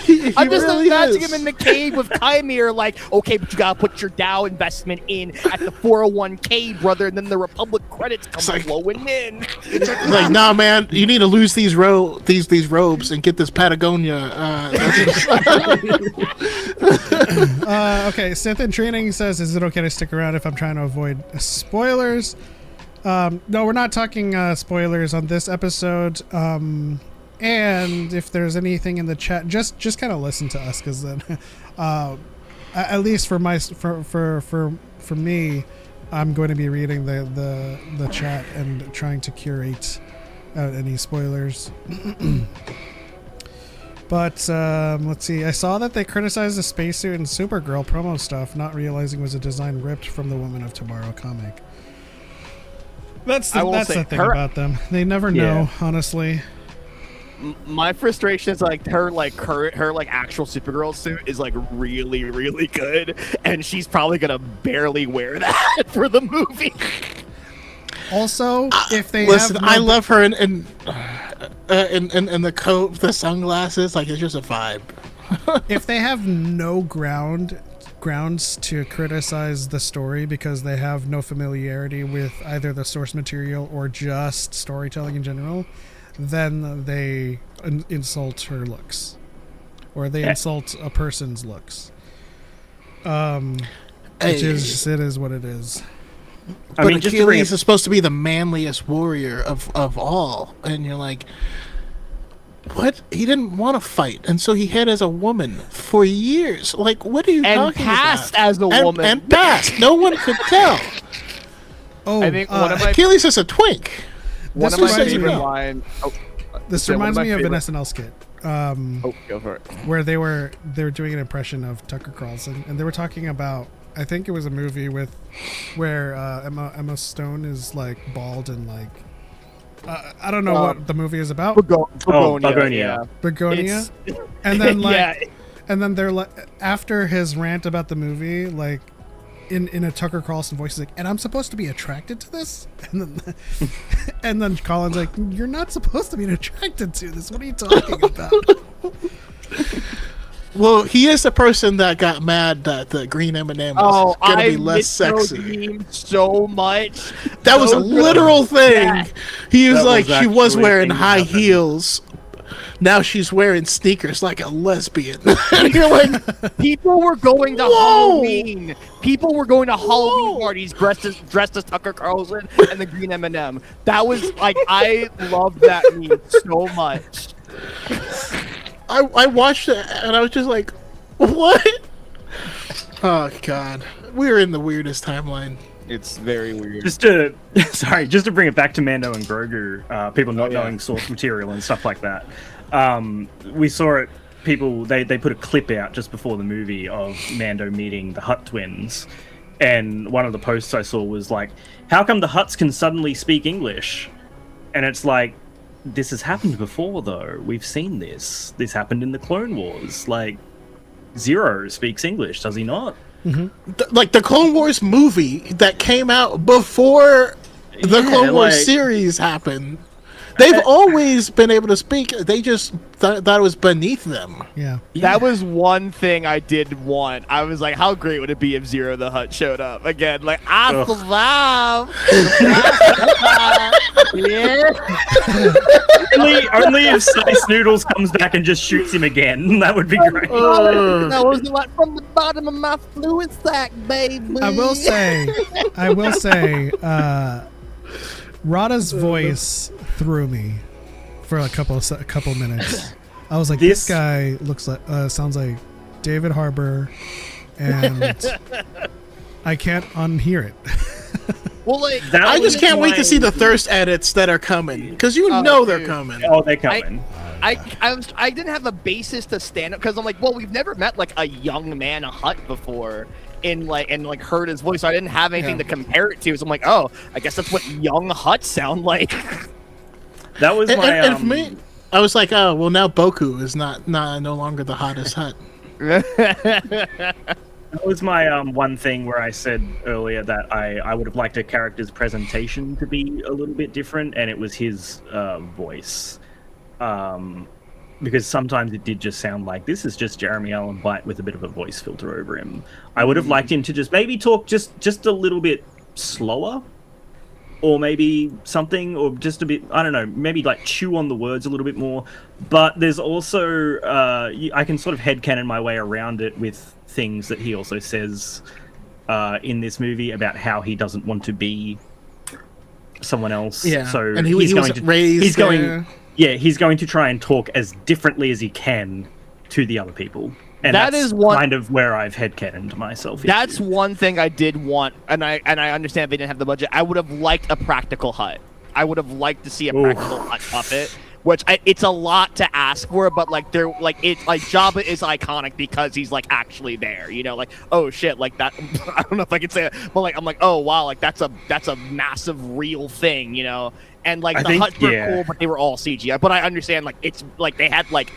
Speaker 3: He
Speaker 6: I'm just
Speaker 3: really
Speaker 6: imagining
Speaker 3: is.
Speaker 6: him in the cave with Chimere, like, okay, but you gotta put your Dow investment in at the 401k, brother, and then the Republic credits come
Speaker 3: like-
Speaker 6: flowing in.
Speaker 3: Like, nah, man, you need to lose these robes and get this Patagonia.
Speaker 2: Okay, Sith in Training says, is it okay to stick around if I'm trying to avoid spoilers? No, we're not talking spoilers on this episode. And if there's anything in the chat, just kind of listen to us, because then, at least for me, I'm going to be reading the chat and trying to curate any spoilers. But let's see. I saw that they criticized the spacesuit and Supergirl promo stuff, not realizing it was a design ripped from the Woman of Tomorrow comic. That's the thing about them. They never know, honestly.
Speaker 6: My frustration is like her actual Supergirl suit is like really, really good, and she's probably gonna barely wear that for the movie.
Speaker 2: Also, if they
Speaker 3: listen,
Speaker 2: have
Speaker 3: I love her in the coat, the sunglasses. Like, it's just a vibe.
Speaker 2: if they have no grounds to criticize the story because they have no familiarity with either the source material or just storytelling in general, then they insult her looks, or they insult a person's looks. Which is, it is what it is.
Speaker 3: I mean, Achilles is supposed to be the manliest warrior of all, and you're like, what? He didn't want to fight, and so he hid as a woman for years. Like, what are you talking about?
Speaker 6: And passed as a woman.
Speaker 3: And passed. No one could tell.
Speaker 2: Oh,
Speaker 6: I think one of my
Speaker 3: Achilles is a twink.
Speaker 6: one of
Speaker 2: This
Speaker 6: my
Speaker 2: reminds
Speaker 6: favorite
Speaker 2: me-
Speaker 6: lines. Oh,
Speaker 2: This
Speaker 6: yeah, one
Speaker 2: reminds
Speaker 6: my
Speaker 2: me of an
Speaker 6: favorite-
Speaker 2: SNL skit.
Speaker 6: Oh, go for it.
Speaker 2: Where they were doing an impression of Tucker Carlson, and they were talking about, I think it was a movie where Emma Stone is like bald and like I don't know what the movie is about.
Speaker 6: Begonia.
Speaker 2: Begonia,
Speaker 6: It's-
Speaker 2: and then like,
Speaker 6: yeah.
Speaker 2: and then they're like, after his rant about the movie, like in a Tucker Carlson voice, he's like, and I'm supposed to be attracted to this, and then Colin's like, you're not supposed to be attracted to this. What are you talking about?
Speaker 3: Well, he is the person that got mad that the green M&M was gonna be less sexy.
Speaker 6: So much.
Speaker 3: That was a
Speaker 6: Those
Speaker 3: literal
Speaker 6: are
Speaker 3: thing.
Speaker 6: bad.
Speaker 3: He was
Speaker 4: That
Speaker 3: like,
Speaker 4: was
Speaker 3: she was
Speaker 4: actually
Speaker 3: wearing
Speaker 4: a thing that
Speaker 3: high
Speaker 4: happened.
Speaker 3: heels. Now she's wearing sneakers like a lesbian. And you're like,
Speaker 6: People were going to
Speaker 3: Whoa!
Speaker 6: Halloween. People were going to Halloween parties dressed as Tucker Carlson and the green M&M. That was like, I loved that meme so much.
Speaker 3: I watched it and I was just like, what? Oh God, we're in the weirdest timeline.
Speaker 6: It's very weird.
Speaker 4: Just to bring it back to Mando and Grogu, people not knowing source material and stuff like that. We saw it. People they put a clip out just before the movie of Mando meeting the Hutt twins, and one of the posts I saw was like, "How come the Hutts can suddenly speak English?" And it's like, this has happened before, though. We've seen this. This happened in the Clone Wars. Like, Zero speaks English, does he not?
Speaker 3: Like the Clone Wars movie that came out before the Clone Wars series happened. They've always been able to speak. They just thought it was beneath them.
Speaker 2: Yeah.
Speaker 6: That was one thing I did want. I was like, how great would it be if Zero the Hutt showed up again? Like, I survived.
Speaker 4: only if Slice Noodles comes back and just shoots him again. That would be great.
Speaker 6: That was like from the bottom of my fluid sack, baby.
Speaker 2: I will say, Rada's voice threw me for a couple minutes. I was like, this guy sounds like David Harbour, and I can't unhear it.
Speaker 6: Well, like,
Speaker 3: I just can't wait to see the thirst edits that are coming, because they're coming.
Speaker 4: Oh, they're coming.
Speaker 6: I didn't have a basis to stand up because I'm like, well, we've never met like a young man a Hutt before. And heard his voice, so I didn't have anything to compare it to. So I'm like, oh, I guess that's what young Hutts sound like.
Speaker 4: That was
Speaker 3: and for me, I was like, oh, well, now Boku is no longer the hottest Hutt.
Speaker 4: That was my one thing where I said earlier that I would have liked a character's presentation to be a little bit different, and it was his voice. Because sometimes it did just sound like this is just Jeremy Allen White with a bit of a voice filter over him. I would have liked him to just maybe talk just a little bit slower, or maybe something, or just a bit, I don't know, maybe like chew on the words a little bit more. But there's also, I can sort of headcanon my way around it with things that he also says in this movie about how he doesn't want to be someone else.
Speaker 3: Yeah,
Speaker 4: so
Speaker 3: and he's going to raise.
Speaker 4: He's going to try and talk as differently as he can to the other people. And
Speaker 6: that
Speaker 4: that's
Speaker 6: is one
Speaker 4: kind of where I've headcanoned myself.
Speaker 6: That's one thing I did want, and I understand if they didn't have the budget. I would have liked a practical Hutt. I would have liked to see a practical Hutt puppet, which it's a lot to ask for, but like Jabba is iconic because he's like actually there. You know, like, oh shit, like that. I don't know if I can say it, but like I'm like, oh wow, like that's a massive real thing. You know. And like the Hutts were cool, but they were all CGI. But I understand, like, it's like they had like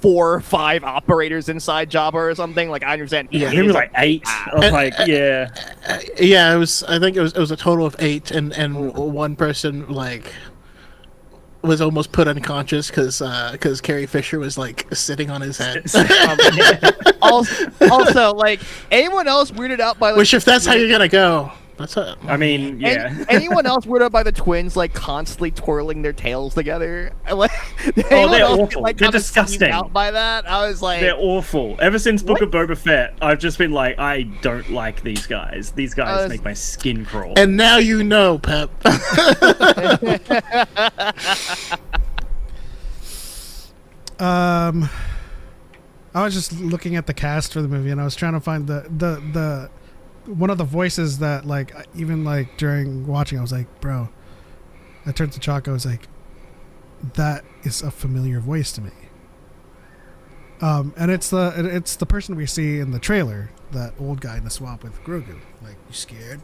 Speaker 6: 4 or 5 operators inside Jabba or something. Like, I understand.
Speaker 4: Yeah, maybe like 8. I was like, yeah.
Speaker 3: Yeah, it was. I think it was a total of 8, and one person like was almost put unconscious because Carrie Fisher was like sitting on his head.
Speaker 6: Also, like, anyone else weirded out by like,
Speaker 3: which if that's how you're gonna go. That's it.
Speaker 4: I mean, yeah.
Speaker 6: Anyone else weirded out by the twins like constantly twirling their tails together? Like,
Speaker 4: they're awful.
Speaker 6: Like,
Speaker 4: they're disgusting.
Speaker 6: Out by that, I was like,
Speaker 4: they're awful. Ever since Book of Boba Fett, I've just been like, I don't like these guys. These guys make my skin crawl.
Speaker 3: And now you know, Pep.
Speaker 2: I was just looking at the cast for the movie, and I was trying to find the one of the voices that, like, even like during watching, I was like, bro, I turned to Choco, I was like, that is a familiar voice to me. And it's the person we see in the trailer, that old guy in the swamp with Grogu. Like, you scared?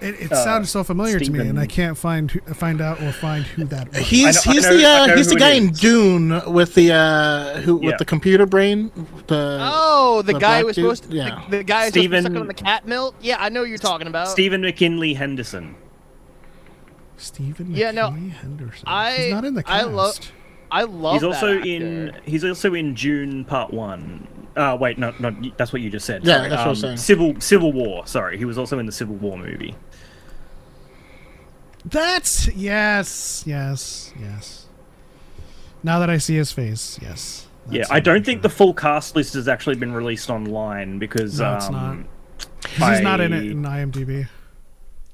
Speaker 2: It sounds so familiar to me, and I can't find out who that was.
Speaker 3: He's the guy in Dune with the computer brain.
Speaker 6: The guy who was supposed to.
Speaker 3: Yeah.
Speaker 6: The guy who's supposed to suck on the cat milk. Yeah, I know what you're talking about.
Speaker 4: Stephen McKinley Henderson.
Speaker 2: Stephen McKinley Henderson. He's not in the cast.
Speaker 6: I love.
Speaker 4: He's also in Dune Part 1. Wait, no, that's what you just said.
Speaker 3: Yeah,
Speaker 4: sorry.
Speaker 3: that's what I'm saying.
Speaker 4: Civil War. Sorry, he was also in the Civil War movie.
Speaker 2: That's yes. Now that I see his face, yes.
Speaker 4: Yeah, I don't think the full cast list has actually been released online because
Speaker 2: no, it's not. He's not in it in IMDb.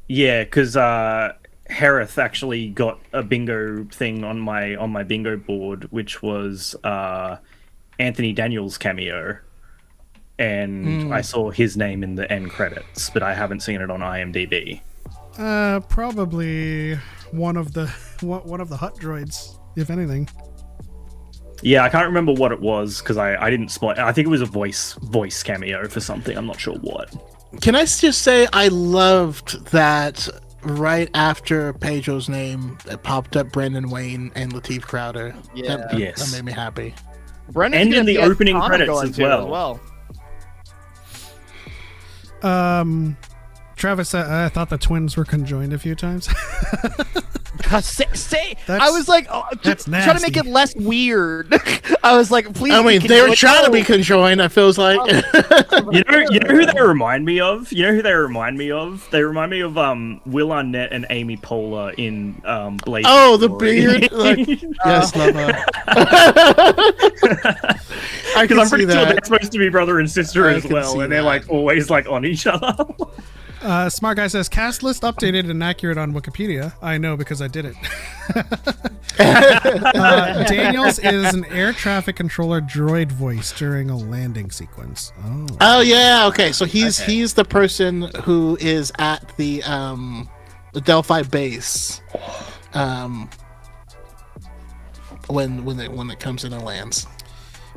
Speaker 4: Yeah, because Hereth actually got a bingo thing on my bingo board, which was Anthony Daniels cameo. and I saw his name in the end credits, but I haven't seen it on IMDb.
Speaker 2: Probably one of the hut droids, if anything.
Speaker 4: Yeah, I can't remember what it was because I didn't spot. I think it was a voice cameo for something. I'm not sure what.
Speaker 3: Can I just say I loved that right after Pedro's name, it popped up Brandon Wayne and Lateef Crowder.
Speaker 6: Yeah.
Speaker 3: That made me happy.
Speaker 6: Brendan's
Speaker 4: And in
Speaker 6: gonna
Speaker 4: the
Speaker 6: be at
Speaker 4: opening
Speaker 6: Con
Speaker 4: credits
Speaker 6: going
Speaker 4: as
Speaker 6: to
Speaker 4: well.
Speaker 2: Travis, I thought the twins were conjoined a few times.
Speaker 6: I was like,
Speaker 2: that's
Speaker 6: trying to make it less weirred. I was like, please.
Speaker 3: I mean, they were trying to be conjoined. I feels like.
Speaker 4: You know who they remind me of? They remind me of Will Arnett and Amy Poehler in Blade.
Speaker 3: Oh, the beard. Like, yes, lover.
Speaker 4: Because I'm pretty sure they're supposed to be brother and sister as well, and they're like always like on each other.
Speaker 2: Smart Guy says, cast list updated and accurate on Wikipedia. I know because I did it. Daniels is an air traffic controller droid voice during a landing sequence.
Speaker 3: Oh yeah, okay. So he's the person who is at the Delphi base when it comes in and lands.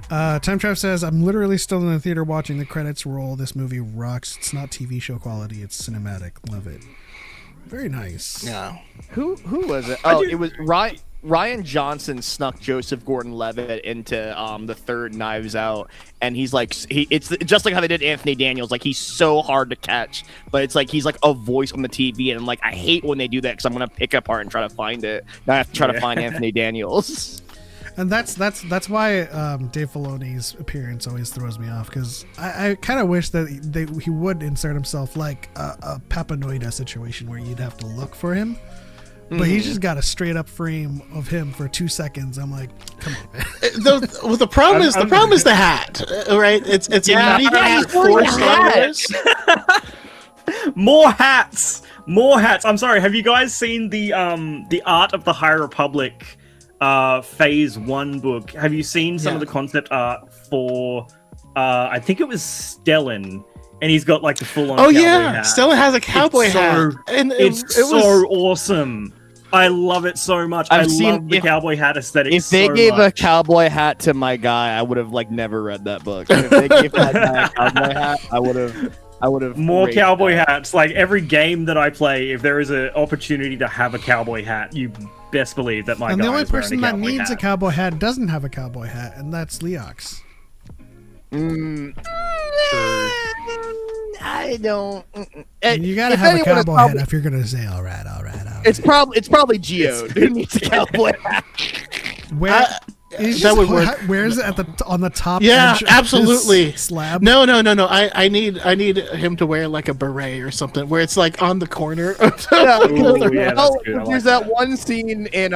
Speaker 2: Time Trap says, I'm literally still in the theater watching the credits roll. This movie rocks. It's not TV show quality. It's cinematic. Love it. Very nice.
Speaker 3: Yeah.
Speaker 6: Who was it? Oh, it was Ryan Johnson snuck Joseph Gordon-Levitt into the third Knives Out, and he's like, it's just like how they did Anthony Daniels. Like, he's so hard to catch, but it's like he's like a voice on the TV, and I'm like, I hate when they do that because I'm gonna pick apart and try to find it. Now I have to try to find Anthony Daniels.
Speaker 2: And that's why Dave Filoni's appearance always throws me off, because I kind of wish that he would insert himself like a Papanoida situation where you'd have to look for him. But he just got a straight up frame of him for 2 seconds. I'm like, come on, man.
Speaker 3: The problem is the hat, right? It's unique hat for Star Wars.
Speaker 4: More hats. I'm sorry. Have you guys seen the Art of the High Republic Phase 1 book? Have you seen some of the concept art for? I think it was Stellan. And he's got like the full-on cowboy hat.
Speaker 3: Stellan has a cowboy hat. And
Speaker 4: it's so awesome. I love it so much. I love the cowboy hat aesthetic.
Speaker 6: If they gave a cowboy hat to my guy, I would have like never read that book. If they gave that guy a cowboy hat, I would have
Speaker 4: more cowboy hats. Like every game that I play, if there is an opportunity to have a cowboy hat, you best believe that my guy is wearing a cowboy hat. And the only person that needs
Speaker 2: a cowboy hat doesn't have a cowboy hat, and that's Leox.
Speaker 6: I don't.
Speaker 2: You gotta have a cowboy hat if you're gonna say all right.
Speaker 6: It's probably Geo who needs a cowboy hat.
Speaker 3: That would work.
Speaker 2: Where is it on the top?
Speaker 3: Yeah,
Speaker 2: edge
Speaker 3: absolutely.
Speaker 2: Of his slab.
Speaker 3: No. I need him to wear like a beret or something where it's like on the corner.
Speaker 4: There's
Speaker 6: that one scene in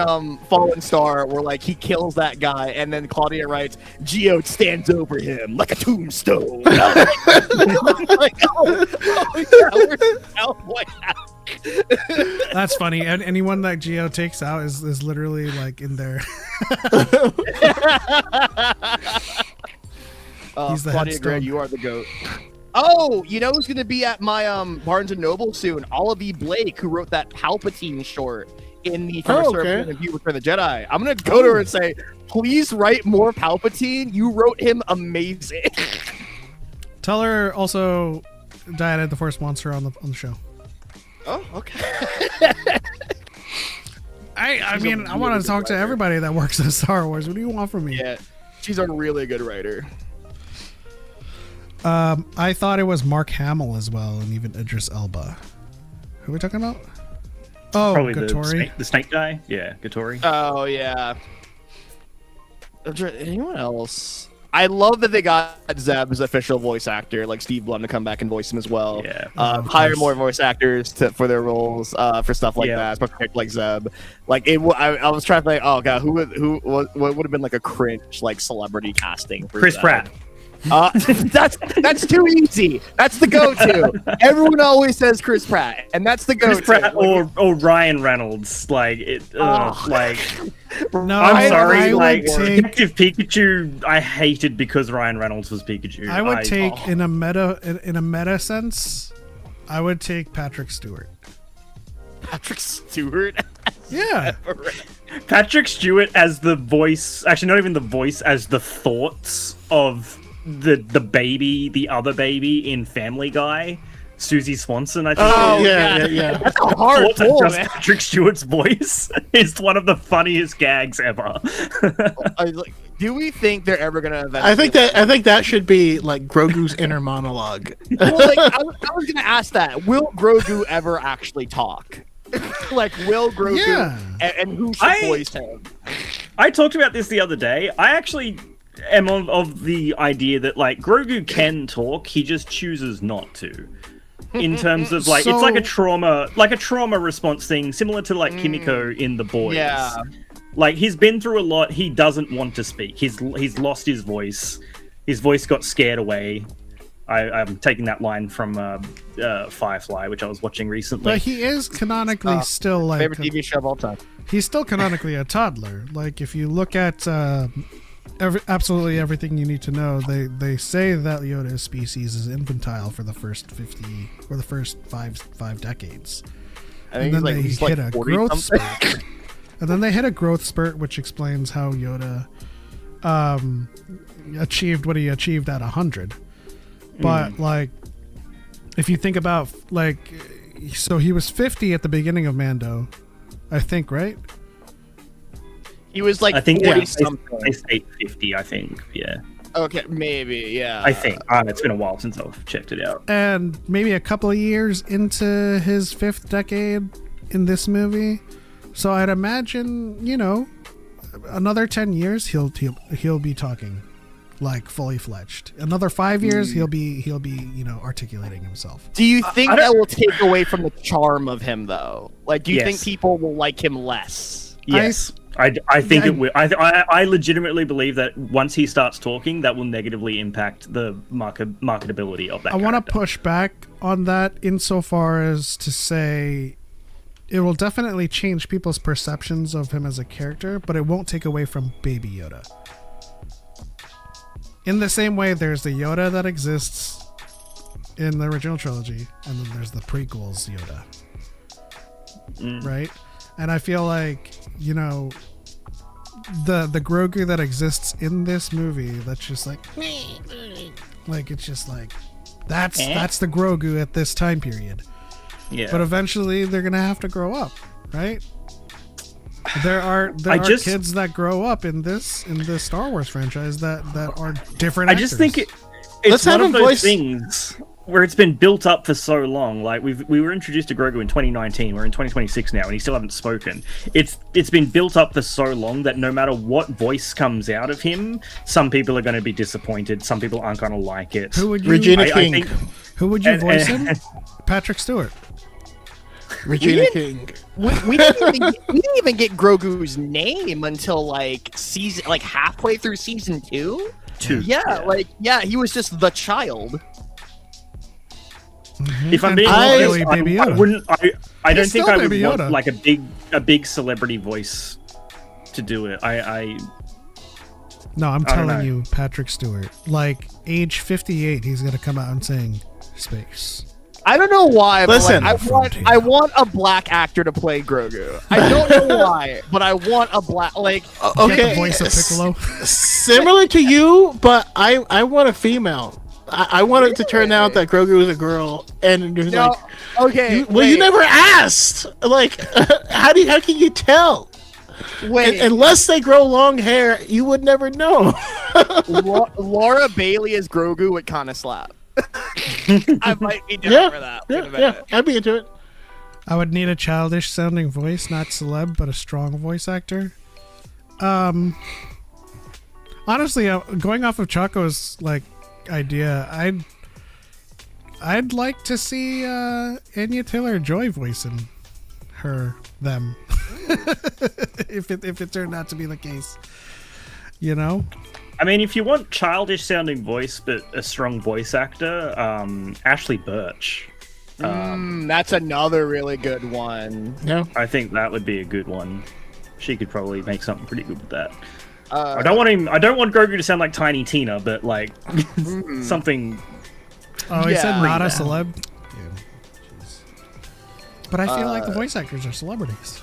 Speaker 6: Fallen Star where like he kills that guy, and then Claudia writes, "Geo stands over him like a tombstone." Like, oh yeah, where's the cowboy hat?
Speaker 2: That's funny. And anyone that Geo takes out is literally like in there. He's the
Speaker 6: Claudia Gray, you are the GOAT. Oh, you know who's going to be at my Barnes & Noble soon? Olive Blake, who wrote that Palpatine short in the first review for the Jedi. I'm going to go to her and say, please write more Palpatine. You wrote him amazing.
Speaker 2: Tell her also Dyad had the first monster on the show.
Speaker 6: Oh, okay.
Speaker 2: I mean, I want to talk to everybody that works in Star Wars. What do you want from me?
Speaker 6: Yeah, she's a really good writer.
Speaker 2: I thought it was Mark Hamill as well, and even Idris Elba. Who are we talking about? Oh,
Speaker 4: probably
Speaker 2: Gattori.
Speaker 4: the snake guy. Yeah, Gattori.
Speaker 6: Oh yeah. Anyone else? I love that they got Zeb's official voice actor, like Steve Blum, to come back and voice him as well.
Speaker 4: Yeah.
Speaker 6: Hire more voice actors for their roles, for stuff like that, especially like Zeb. Like I was trying to think, oh god, what would have been like a cringe like celebrity casting for
Speaker 4: Chris
Speaker 6: Zeb?
Speaker 4: Pratt.
Speaker 6: That's too easy. That's the go-to. Everyone always says Chris Pratt, and that's the go-to.
Speaker 4: Chris Pratt or Ryan Reynolds. Like it. Like
Speaker 2: No,
Speaker 4: I'm sorry.
Speaker 2: I
Speaker 4: Like
Speaker 2: would take,
Speaker 4: Detective Pikachu, I hated because Ryan Reynolds was Pikachu.
Speaker 2: I would take in a meta sense, I would take Patrick Stewart.
Speaker 6: Patrick Stewart.
Speaker 2: Yeah.
Speaker 4: Patrick Stewart as the voice. Actually, not even the voice, as the thoughts of the baby, the other baby in Family Guy. Susie Swanson, I think.
Speaker 3: Oh, yeah.
Speaker 6: That's a hard pull,
Speaker 4: just
Speaker 6: man.
Speaker 4: Patrick Stewart's voice is one of the funniest gags ever.
Speaker 6: Do we think they're ever gonna?
Speaker 3: I think that should be like Grogu's inner monologue.
Speaker 6: Well, like, I was gonna ask that. Will Grogu ever actually talk? Like, will Grogu and who should voice him?
Speaker 4: I talked about this the other day. I actually am of the idea that like Grogu can talk, he just chooses not to. In terms of like, it's like a trauma response thing, similar to like Kimiko in The Boys.
Speaker 6: Yeah.
Speaker 4: Like he's been through a lot. He doesn't want to speak. He's lost his voice. His voice got scared away. I'm taking that line from Firefly, which I was watching recently.
Speaker 2: But he is canonically still like
Speaker 6: favorite TV show of all time.
Speaker 2: He's still canonically a toddler. Like if you look at absolutely everything you need to know, they say that Yoda's species is infantile for the first 50 or the first five decades.
Speaker 6: I think
Speaker 2: and then
Speaker 6: he's
Speaker 2: they hit
Speaker 6: like
Speaker 2: a growth spurt. And then they hit a growth spurt, which explains how Yoda achieved what he achieved at 100. But like, if you think about like, so he was 50 at the beginning of Mando, I think, right?
Speaker 6: He was like,
Speaker 4: I think
Speaker 6: 40 something.
Speaker 4: they say 50. I think, yeah.
Speaker 6: Okay, maybe, yeah.
Speaker 4: I think it's been a while since I've checked it out.
Speaker 2: And maybe a couple of years into his 5th decade in this movie, so I'd imagine, you know, another 10 years he'll be talking like fully fledged. Another 5 years he'll be you know, articulating himself.
Speaker 6: Do you think that will take away from the charm of him though? Like, do you think people will like him less?
Speaker 4: Yes. I think it will. I legitimately believe that once he starts talking, that will negatively impact the marketability of that.
Speaker 2: I want to push back on that insofar as to say it will definitely change people's perceptions of him as a character, but it won't take away from Baby Yoda. In the same way, there's the Yoda that exists in the original trilogy, and then there's the prequels Yoda. Right? And I feel like, you know, the Grogu that exists in this movie, that's just like it's just like that's the Grogu at this time period. Yeah. But eventually they're gonna have to grow up, right? There are kids that grow up in this Star Wars franchise that are different actors.
Speaker 4: I just think it's one of those things where it's been built up for so long. Like we were introduced to Grogu in 2019. We're in 2026 now, and he still hasn't spoken. It's been built up for so long that no matter what voice comes out of him, some people are going to be disappointed. Some people aren't going to like it.
Speaker 2: Who would you?
Speaker 3: Regina King.
Speaker 2: Who would you voice him? Patrick Stewart.
Speaker 3: Regina King.
Speaker 6: We didn't even get Grogu's name until like halfway through season 2. Yeah, he was just the child.
Speaker 2: Mm-hmm.
Speaker 4: If I'm being honest, I wouldn't. I don't think I would
Speaker 2: Baby
Speaker 4: want
Speaker 2: Yoda.
Speaker 4: like a big celebrity voice to do it.
Speaker 2: No, I'm telling you, Patrick Stewart. Like age 58, he's gonna come out and sing "Space."
Speaker 6: I don't know why.
Speaker 3: Listen,
Speaker 6: but I want a black actor to play Grogu. I don't know why, but I want a black
Speaker 2: Get the voice of Piccolo.
Speaker 3: Similar to you, but I want a female. I want it to turn out that Grogu is a girl, and there's you never asked. Like, how can you tell?
Speaker 6: Wait,
Speaker 3: unless they grow long hair, you would never know.
Speaker 6: Laura Bailey as Grogu would kind of slap. I might be down for that.
Speaker 3: Yeah, I'd be into it.
Speaker 2: I would need a childish sounding voice, not celeb, but a strong voice actor. Honestly, going off of Choco's like idea, I'd like to see Anya Taylor-Joy voicing them if it turned out to be the case, you know.
Speaker 4: I mean, if you want childish sounding voice but a strong voice actor, Ashley Birch.
Speaker 6: That's another really good one.
Speaker 3: No.
Speaker 4: I think that would be a good one. She could probably make something pretty good with that. I don't want Grogu to sound like Tiny Tina, but like something.
Speaker 2: Oh, he said
Speaker 6: Yeah.
Speaker 2: not a celeb. But I feel like the voice actors are celebrities.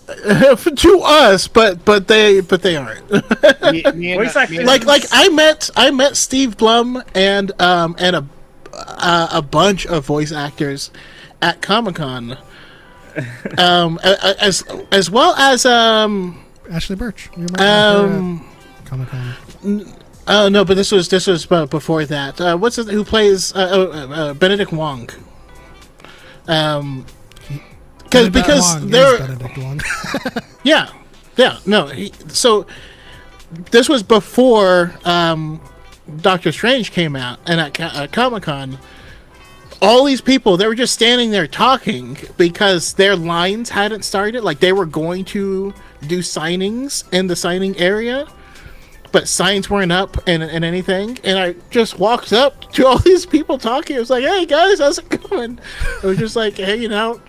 Speaker 3: To us, but they aren't.
Speaker 4: Voice acting.
Speaker 3: like I met Steve Blum and a bunch of voice actors at Comic-Con. As well as
Speaker 2: Ashley Birch. You might know her at Comic-Con.
Speaker 3: no, but this was before that. Who plays Benedict Wong? Because
Speaker 2: Wong
Speaker 3: they're
Speaker 2: is Benedict Wong.
Speaker 3: yeah no. So this was before Doctor Strange came out, and at Comic-Con, all these people, they were just standing there talking because their lines hadn't started. Like, they were going to do signings in the signing area, but signs weren't up and anything. And I just walked up to all these people talking. I was like, "Hey guys, how's it going?" It was just like hanging out.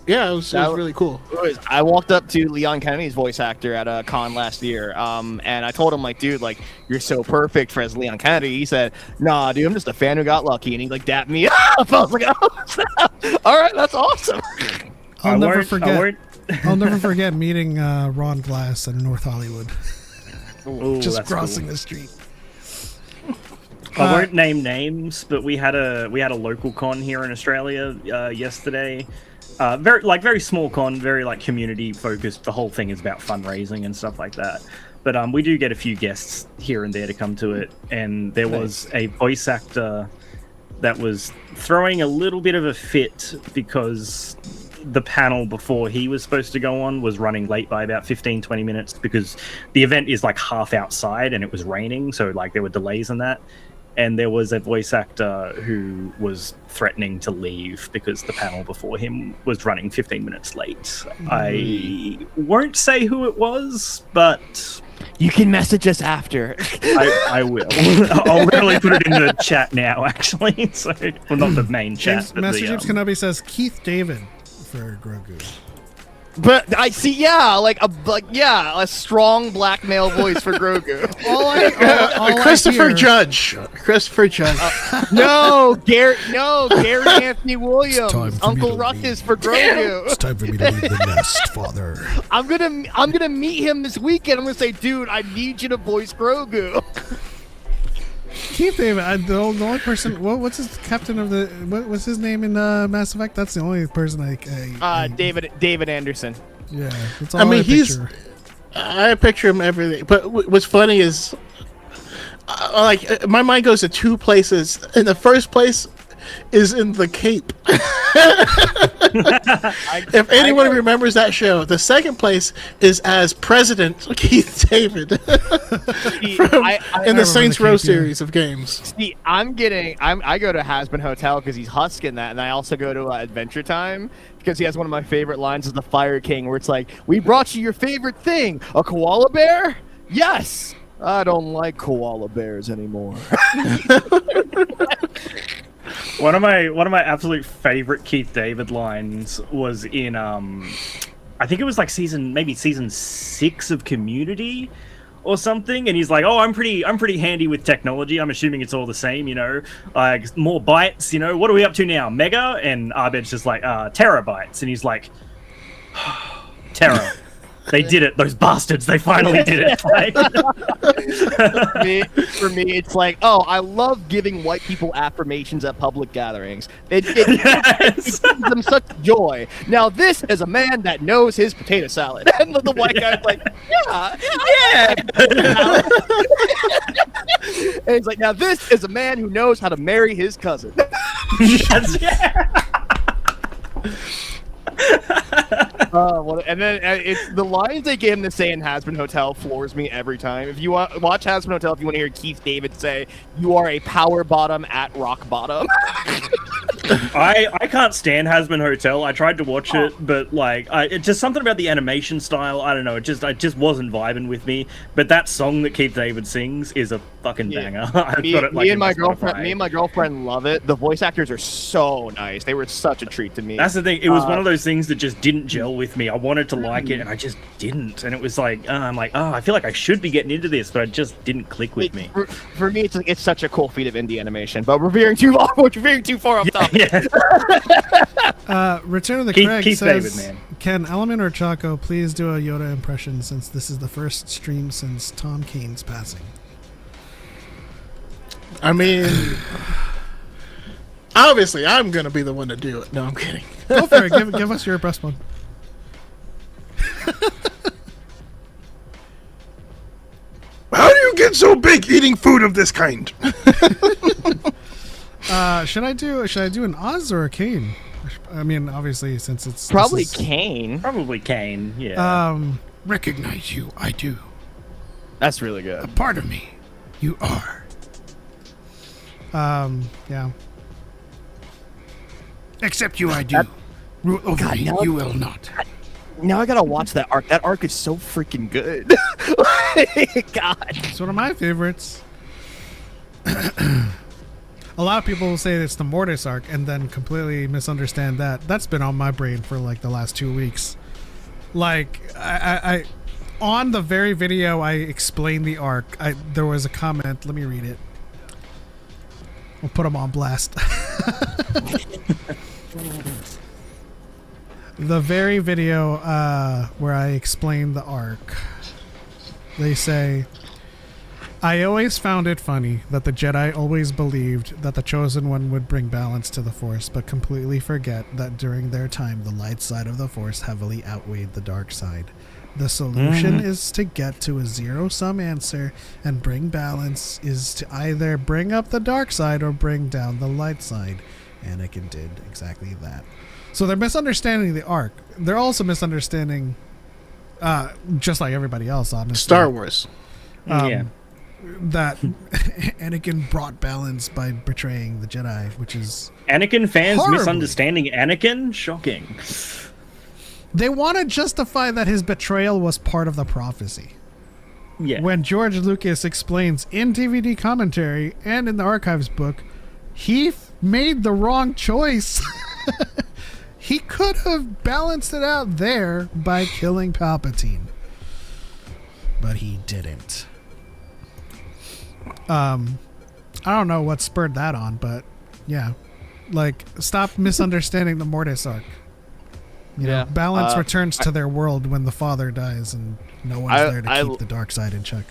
Speaker 3: Yeah, it was really cool.
Speaker 6: I walked up to Leon Kennedy's voice actor at a con last year, and I told him, like, dude, like, you're so perfect for as Leon Kennedy. He said, nah, dude, I'm just a fan who got lucky, and he, like, dapped me up. I was like, oh, snap. All right, that's awesome.
Speaker 2: I'll never forget meeting Ron Glass in North Hollywood.
Speaker 4: Ooh,
Speaker 2: Just
Speaker 4: that's
Speaker 2: crossing
Speaker 4: cool.
Speaker 2: the street.
Speaker 4: I won't name names, but we had a local con here in Australia yesterday. Very small con, very like community focused. The whole thing is about fundraising and stuff like that. But we do get a few guests here and there to come to it, and there was a voice actor that was throwing a little bit of a fit because the panel before he was supposed to go on was running late by about 15-20 minutes because the event is like half outside and it was raining, so like there were delays in that. And there was a voice actor who was threatening to leave because the panel before him was running 15 minutes late. I won't say who it was, but
Speaker 6: You can message us after.
Speaker 4: I will. I'll literally put it in the chat now, actually. So, well, not the main chat.
Speaker 2: Master James Kenobi says Keith David for Grogu.
Speaker 6: But I see, a strong black male voice for Grogu.
Speaker 3: Christopher Judge.
Speaker 6: No, Gary Anthony Williams. Uncle Ruckus for Grogu.
Speaker 2: It's time for me to leave the nest, Father.
Speaker 6: I'm gonna meet him this weekend. I'm gonna say, dude, I need you to voice Grogu.
Speaker 2: Keith David, the only person. What's his captain of the? What's his name in Mass Effect? That's the only person I
Speaker 6: David Anderson.
Speaker 2: Yeah, that's all
Speaker 3: I picture him everything. But what's funny is, my mind goes to two places. In the first place is in the Cape. If anyone remembers that show, the second place is as President Keith David in the Saints Row series of games.
Speaker 6: See, I go to Hasbin Hotel because he's husking that, and I also go to Adventure Time because he has one of my favorite lines as the Fire King, where it's like, "We brought you your favorite thing, a koala bear? Yes, I don't like koala bears anymore."
Speaker 4: One of my absolute favorite Keith David lines was in I think it was like season 6 of Community or something, and he's like, "Oh, I'm pretty handy with technology. I'm assuming it's all the same, like more bytes, What are we up to now? Mega?" And Abed's just like, terabytes, and he's like, "Terra." They did it, those bastards. They finally did it.
Speaker 6: For me, it's like, oh, I love giving white people affirmations at public gatherings. It gives them such joy. Now, this is a man that knows his potato salad. And the white guy's like, yeah. And he's like, now this is a man who knows how to marry his cousin. And then it's the lines they gave him to say in Hasbin Hotel floors me every time. If you watch Hasbin Hotel, if you want to hear Keith David say, "You are a power bottom at rock bottom."
Speaker 4: I can't stand Hazbin Hotel. I tried to watch it, but like, it's just something about the animation style. I don't know. It just wasn't vibing with me. But that song that Keith David sings is a fucking banger.
Speaker 6: Me and my girlfriend love it. The voice actors are so nice. They were such a treat to me.
Speaker 4: That's the thing. It was one of those things that just didn't gel with me. I wanted to like it, and I just didn't. And it was like, I'm like, I feel like I should be getting into this, but it just didn't click with me.
Speaker 6: For me, it's such a cool feat of indie animation. But we're veering too far. We're veering too far off topic.
Speaker 2: Return of the Craig says, David, man. Can Element or Choco please do a Yoda impression since this is the first stream since Tom Kane's passing?
Speaker 3: I mean, obviously, I'm going to be the one to do it. No, I'm kidding.
Speaker 2: Go for it. Give us your best one.
Speaker 7: How do you get so big eating food of this kind?
Speaker 2: Should I do an Oz or a Kane? I mean, obviously, since it's
Speaker 6: probably Kane.
Speaker 4: Probably Kane. Yeah.
Speaker 7: Recognize you, I do.
Speaker 6: That's really good.
Speaker 7: A part of me, you are.
Speaker 2: Yeah.
Speaker 7: Except you, I do. Rule over me, you will not.
Speaker 6: Now I gotta watch that arc. That arc is so freaking good. God.
Speaker 2: It's one of my favorites. A lot of people will say it's the Mortis arc and then completely misunderstand that. That's been on my brain for like the last 2 weeks. Like, I on the very video I explained the arc, there was a comment. Let me read it. We'll put them on blast. The very video where I explained the arc, they say, I always found it funny that the Jedi always believed that the Chosen One would bring balance to the Force, but completely forget that during their time, the light side of the Force heavily outweighed the dark side. The solution is to get to a zero-sum answer, and bring balance is to either bring up the dark side or bring down the light side. Anakin did exactly that. So they're misunderstanding the arc. They're also misunderstanding, just like everybody else, honestly,
Speaker 3: Star Wars.
Speaker 2: That Anakin brought balance by betraying the Jedi, which is
Speaker 4: Anakin fans
Speaker 2: horribly
Speaker 4: misunderstanding Anakin? Shocking.
Speaker 2: They want to justify that his betrayal was part of the prophecy.
Speaker 4: Yeah.
Speaker 2: When George Lucas explains in DVD commentary and in the archives book, he made the wrong choice. He could have balanced it out there by killing Palpatine. But he didn't. I don't know what spurred that on, but yeah. Like, stop misunderstanding the Mortis arc. You know, balance returns to their world when the father dies and no one's there to keep the dark side in check.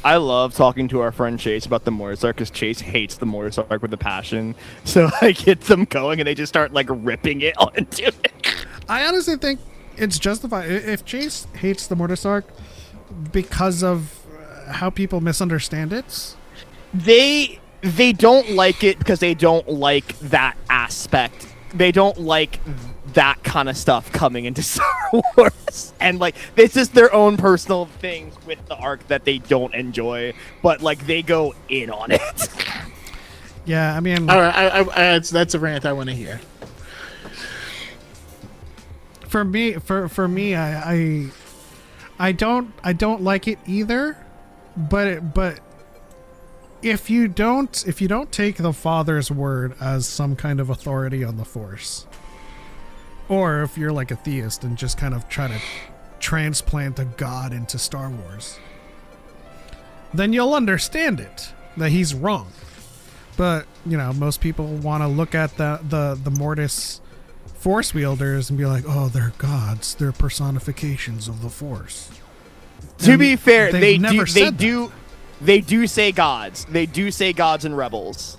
Speaker 6: I love talking to our friend Chase about the Mortis arc because Chase hates the Mortis arc with a passion. So I get them going and they just start like ripping it onto it.
Speaker 2: I honestly think it's justified. If Chase hates the Mortis arc because of how people misunderstand it,
Speaker 6: they don't like it because they don't like that aspect. They don't like that kind of stuff coming into Star Wars, and like this is their own personal things with the arc that they don't enjoy, but like they go in on it.
Speaker 2: Yeah, I mean,
Speaker 3: all right, that's a rant I want to hear.
Speaker 2: For me, I don't like it either, but if you don't take the Father's word as some kind of authority on the Force, or if you're like a theist and just kind of try to transplant a god into Star Wars, then you'll understand it, that he's wrong. But, you know, most people want to look at the Mortis Force wielders and be like, oh, they're gods. They're personifications of the Force.
Speaker 6: To be fair, they do say gods. They do say gods and rebels.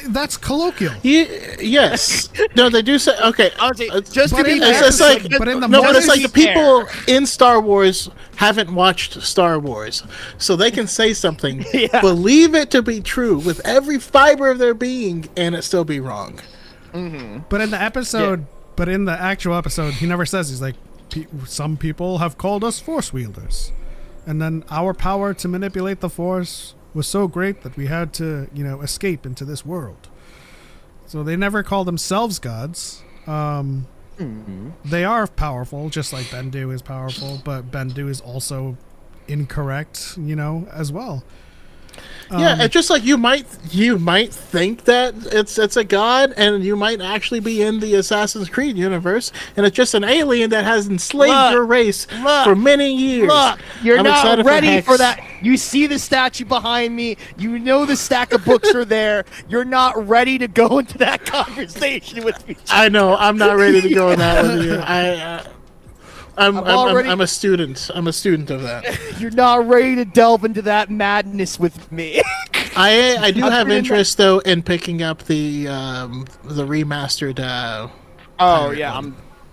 Speaker 2: That's colloquial.
Speaker 3: Yes. No, they do say. Okay.
Speaker 6: Just to be fair,
Speaker 3: it's like,
Speaker 2: but in the
Speaker 3: no, but it's like the people
Speaker 6: fair.
Speaker 3: in Star Wars haven't watched Star Wars, so they can say something,
Speaker 6: Yeah.
Speaker 3: believe it to be true with every fiber of their being, and it still be wrong.
Speaker 6: Mm-hmm.
Speaker 2: But in the episode, but in the actual episode, he never says. He's like, some people have called us Force wielders, and then our power to manipulate the Force was so great that we had to, you know, escape into this world. So they never call themselves gods. They are powerful, just like Bendu is powerful, but Bendu is also incorrect, as well.
Speaker 3: Yeah, it's just like you might think that it's a god, and you might actually be in the Assassin's Creed universe, and it's just an alien that has enslaved your race for many years.
Speaker 6: Look, you're
Speaker 3: I'm
Speaker 6: not
Speaker 3: excited
Speaker 6: ready for
Speaker 3: Hex.
Speaker 6: that. You see the statue behind me. You know the stack of books are there. You're not ready to go into that conversation with me.
Speaker 3: I know. I'm not ready to go in that with you. I'm a student. I'm a student of that.
Speaker 6: You're not ready to delve into that madness with me.
Speaker 3: I do have interest though in picking up the remastered.
Speaker 6: Oh yeah,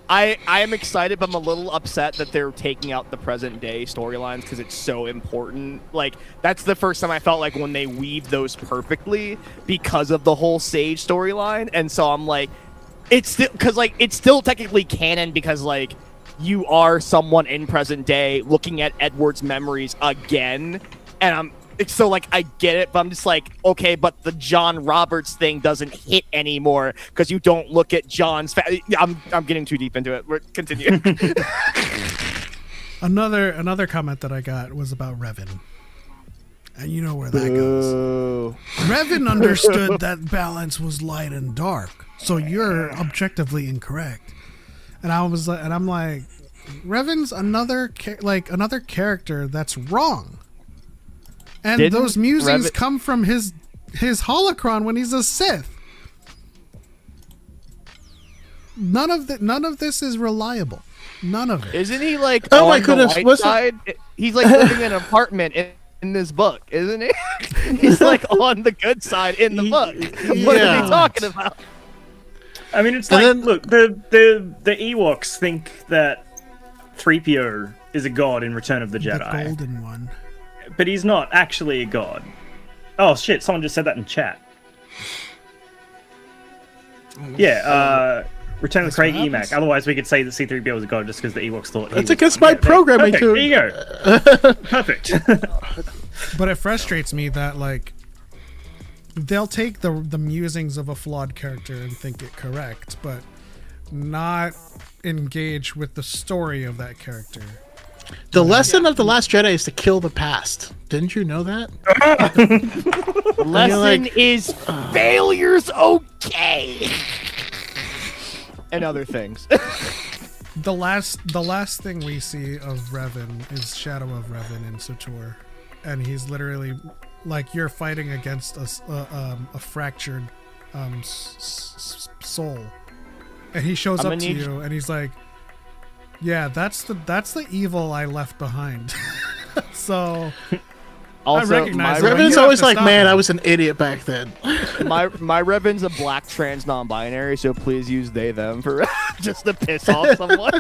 Speaker 6: I am excited, but I'm a little upset that they're taking out the present day storylines because it's so important. Like that's the first time I felt like when they weave those perfectly because of the whole Sage storyline, and so I'm like, it's still because like it's still technically canon because like you are someone in present day looking at Edward's memories again, and I'm. So, like, I get it, but I'm just like, okay, but the John Roberts thing doesn't hit anymore because you don't look at John's... I'm getting too deep into it. We're continue.
Speaker 2: Another comment that I got was about Revan. And you know where that goes. Revan understood that balance was light and dark, so you're objectively incorrect. And I'm like, Revan's another character that's wrong. And those musings come from his holocron when he's a Sith. None of this is reliable. None of it.
Speaker 6: Isn't he like
Speaker 3: Oh
Speaker 6: on
Speaker 3: my goodness,
Speaker 6: the light
Speaker 3: what's
Speaker 6: side? He's like living in an apartment in this book, isn't he? He's like on the good side in the book. What are they talking about?
Speaker 4: I mean, it's like, look, the Ewoks think that 3PO is a god in Return of the Jedi.
Speaker 2: The golden one.
Speaker 4: But he's not actually a god. Oh shit, someone just said that in chat. Yeah, Return of the Craig Emac. Otherwise we could say that C-3PO was a god just because the Ewoks thought
Speaker 3: It's against my programming
Speaker 4: perfect.
Speaker 3: too.
Speaker 4: There you go. Perfect.
Speaker 2: But it frustrates me that, like, they'll take the musings of a flawed character and think it correct, but not engage with the story of that character.
Speaker 3: The lesson of The Last Jedi is to kill the past. Didn't you know that?
Speaker 6: The lesson is failure's okay. And other things.
Speaker 2: The last thing we see of Revan is Shadow of Revan in Sator, and he's literally like, you're fighting against a fractured soul, and he shows up to you, and he's like, yeah, that's the evil I left behind. So
Speaker 6: also,
Speaker 2: I recognize
Speaker 3: Revan's always like, man, I was an idiot back then.
Speaker 6: my Revan's a black trans non-binary, so please use they them for just to piss off someone.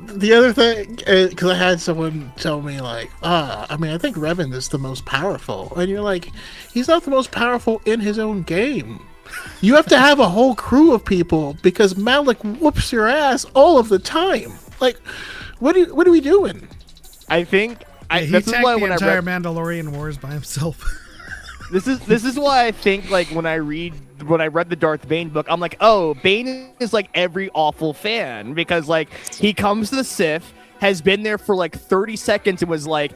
Speaker 3: The other thing, because I had someone tell me like, I mean, I think Revan is the most powerful, and you're like, he's not the most powerful in his own game. You have to have a whole crew of people because Malik whoops your ass all of the time. Like, what are we doing?
Speaker 6: I think
Speaker 2: he
Speaker 6: this is
Speaker 2: tanked
Speaker 6: why
Speaker 2: the
Speaker 6: when
Speaker 2: entire
Speaker 6: I read
Speaker 2: Mandalorian Wars by himself.
Speaker 6: this is why I think like when I read the Darth Bane book, I'm like, oh, Bane is like every awful fan because like he comes to the Sith, has been there for like 30 seconds and was like,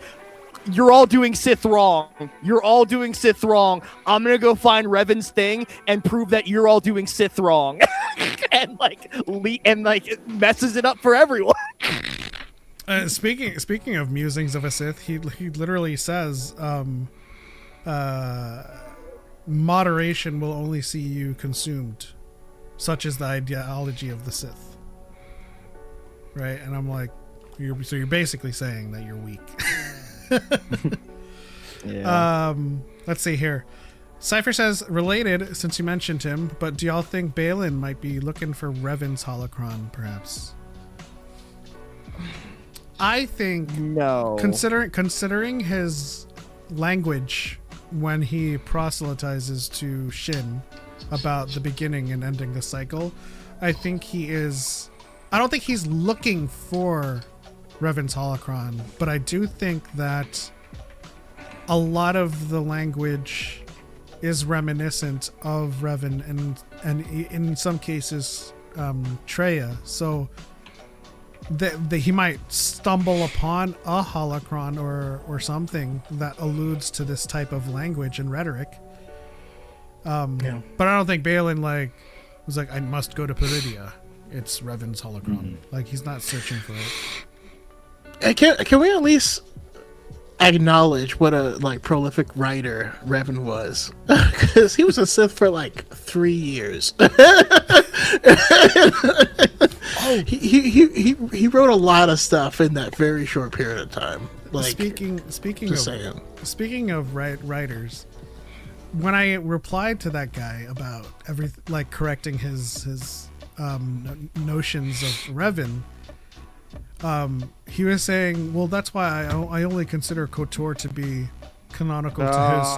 Speaker 6: you're all doing Sith wrong. You're all doing Sith wrong. I'm gonna go find Revan's thing and prove that you're all doing Sith wrong, and like messes it up for everyone.
Speaker 2: Speaking of musings of a Sith, he literally says, moderation will only see you consumed. Such is the ideology of the Sith. Right, and I'm like, you're basically saying that you're weak.
Speaker 4: Yeah.
Speaker 2: Let's see here. Cypher says, related, since you mentioned him, but do y'all think Balin might be looking for Revan's holocron, perhaps? I think
Speaker 6: No.
Speaker 2: Considering his language when he proselytizes to Shin about the beginning and ending the cycle, I don't think he's looking for Revan's holocron, but I do think that a lot of the language is reminiscent of Revan and in some cases Traya. So he might stumble upon a holocron or something that alludes to this type of language and rhetoric. But I don't think Balin was like, I must go to Peridia. It's Revan's holocron. Like, he's not searching for it.
Speaker 3: Can we at least acknowledge what a prolific writer Revan was? Because he was a Sith for 3 years. He wrote a lot of stuff in that very short period of time.
Speaker 2: Speaking of writers, when I replied to that guy about correcting his notions of Revan, he was saying, well, that's why I only consider KOTOR to be canonical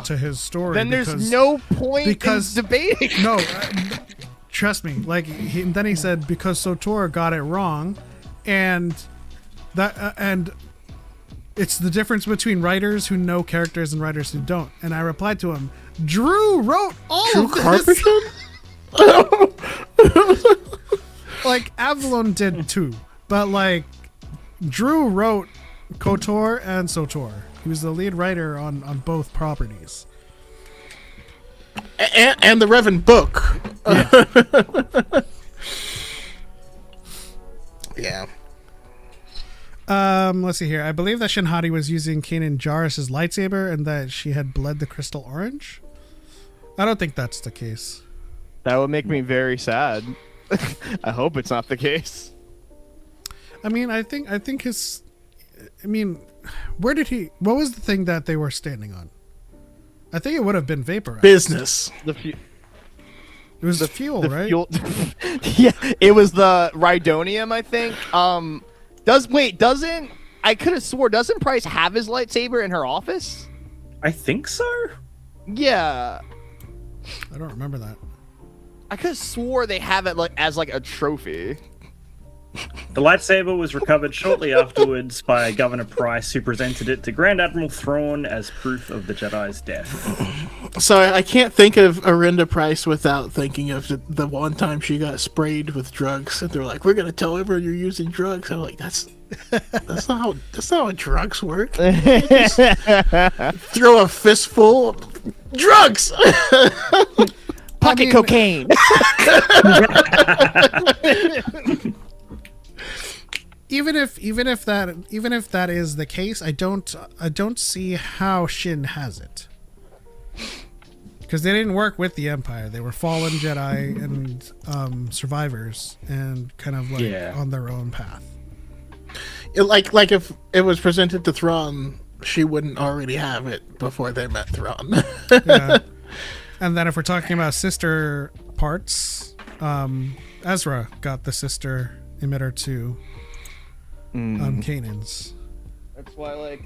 Speaker 2: to his story.
Speaker 6: Then there's no point in debating.
Speaker 2: No, trust me. Then he said, because SOTOR got it wrong, and it's the difference between writers who know characters and writers who don't. And I replied to him, Drew wrote all of this. Avalon did too, but Drew wrote KOTOR and SOTOR. He was the lead writer on both properties.
Speaker 3: And the Revan book. Yeah.
Speaker 2: Let's see here. I believe that Shinhati was using Kanan Jarrus' lightsaber and that she had bled the crystal orange. I don't think that's the case.
Speaker 6: That would make me very sad. I hope it's not the case.
Speaker 2: I mean, I think his. I mean, what was the thing that they were standing on? I think it would have been vaporized.
Speaker 3: Business.
Speaker 2: It was the fuel, right?
Speaker 6: Fuel. Yeah, it was the Rhydonium, I think. Doesn't Price have his lightsaber in her office?
Speaker 4: I think so.
Speaker 6: Yeah.
Speaker 2: I don't remember that.
Speaker 6: I could have swore they have it as a trophy.
Speaker 4: The lightsaber was recovered shortly afterwards by Governor Price, who presented it to Grand Admiral Thrawn as proof of the Jedi's death.
Speaker 3: So I can't think of Arinda Price without thinking of the one time she got sprayed with drugs, and they're like, "We're gonna tell everyone you're using drugs." I'm like, "That's not how drugs work." Throw a fistful of drugs.
Speaker 6: Pocket cocaine.
Speaker 2: Even if that is the case, I don't see how Shin has it, because they didn't work with the Empire. They were fallen Jedi and survivors, and kind of on their own path.
Speaker 3: Like if it was presented to Thrawn, she wouldn't already have it before they met Thrawn.
Speaker 2: Yeah. And then if we're talking about sister parts, Ezra got the sister emitter to Kanan's.
Speaker 6: That's why,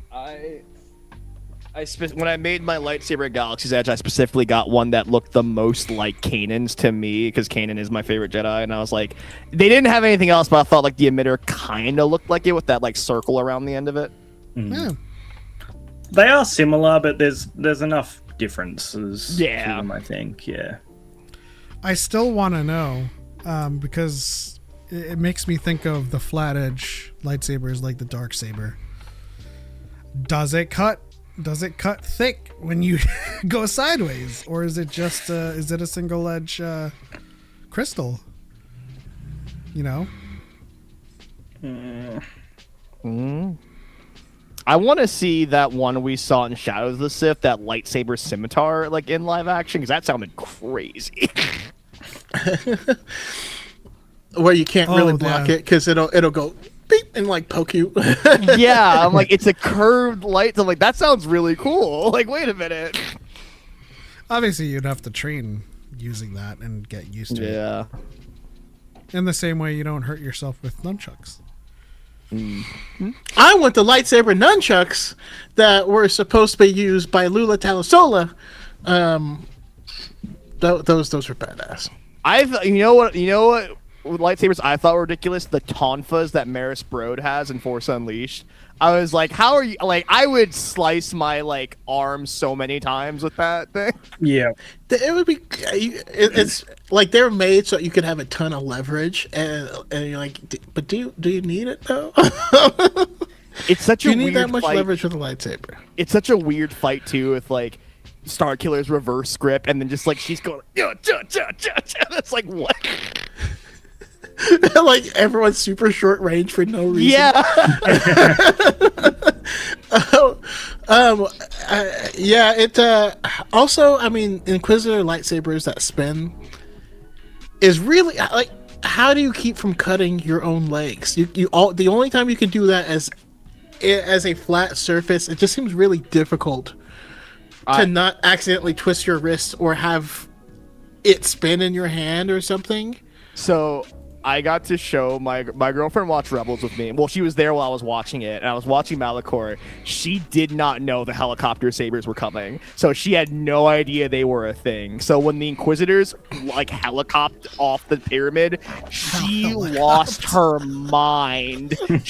Speaker 6: when I made my lightsaber at Galaxy's Edge, I specifically got one that looked the most like Kanan's to me, because Kanan is my favorite Jedi, and I was like, they didn't have anything else, but I thought the emitter kind of looked like it with that circle around the end of it.
Speaker 2: Yeah.
Speaker 4: They are similar, but there's enough differences to them, I think. Yeah.
Speaker 2: I still want to know, because it makes me think of the flat edge lightsabers like the dark saber. Does it cut thick when you go sideways, or is it just is it a single edge crystal?
Speaker 6: I want to see that one we saw in Shadows of the Sith, that lightsaber scimitar, in live action, because that sounded crazy.
Speaker 3: Where you can't really block it, because it'll go beep and poke you.
Speaker 6: Yeah, I'm it's a curved light. I'm that sounds really cool. Wait a minute.
Speaker 2: Obviously, you'd have to train using that and get used to it.
Speaker 6: Yeah.
Speaker 2: In the same way you don't hurt yourself with nunchucks.
Speaker 3: I want the lightsaber nunchucks that were supposed to be used by Lula Talasola. Those are badass.
Speaker 6: You know what lightsabers I thought were ridiculous, the tonfas that Maris Brode has in Force Unleashed. I was like, how are you? Like, I would slice my like arm so many times with that thing.
Speaker 4: Yeah.
Speaker 3: It would be. It's like they're made so you can have a ton of leverage, and you're like, but do you need it though?
Speaker 6: It's such
Speaker 3: do
Speaker 6: a
Speaker 3: you need
Speaker 6: weird
Speaker 3: that much
Speaker 6: fight.
Speaker 3: leverage with a lightsaber?
Speaker 6: It's such a weird fight too, with like Starkiller's reverse grip, and then just like she's going, that's like what?
Speaker 3: Like everyone's super short range for no reason.
Speaker 6: Yeah.
Speaker 3: Yeah. It also, I mean, Inquisitor lightsabers that spin is really like. How do you keep from cutting your own legs? The only time you can do that as a flat surface, it just seems really difficult to not accidentally twist your wrist or have it spin in your hand or something.
Speaker 6: So I got to show my girlfriend watched Rebels with me. Well, she was there while I was watching it, and I was watching Malachor. She did not know the helicopter sabers were coming, so she had no idea they were a thing. So when the Inquisitors like helicoptered off the pyramid, she lost her mind. When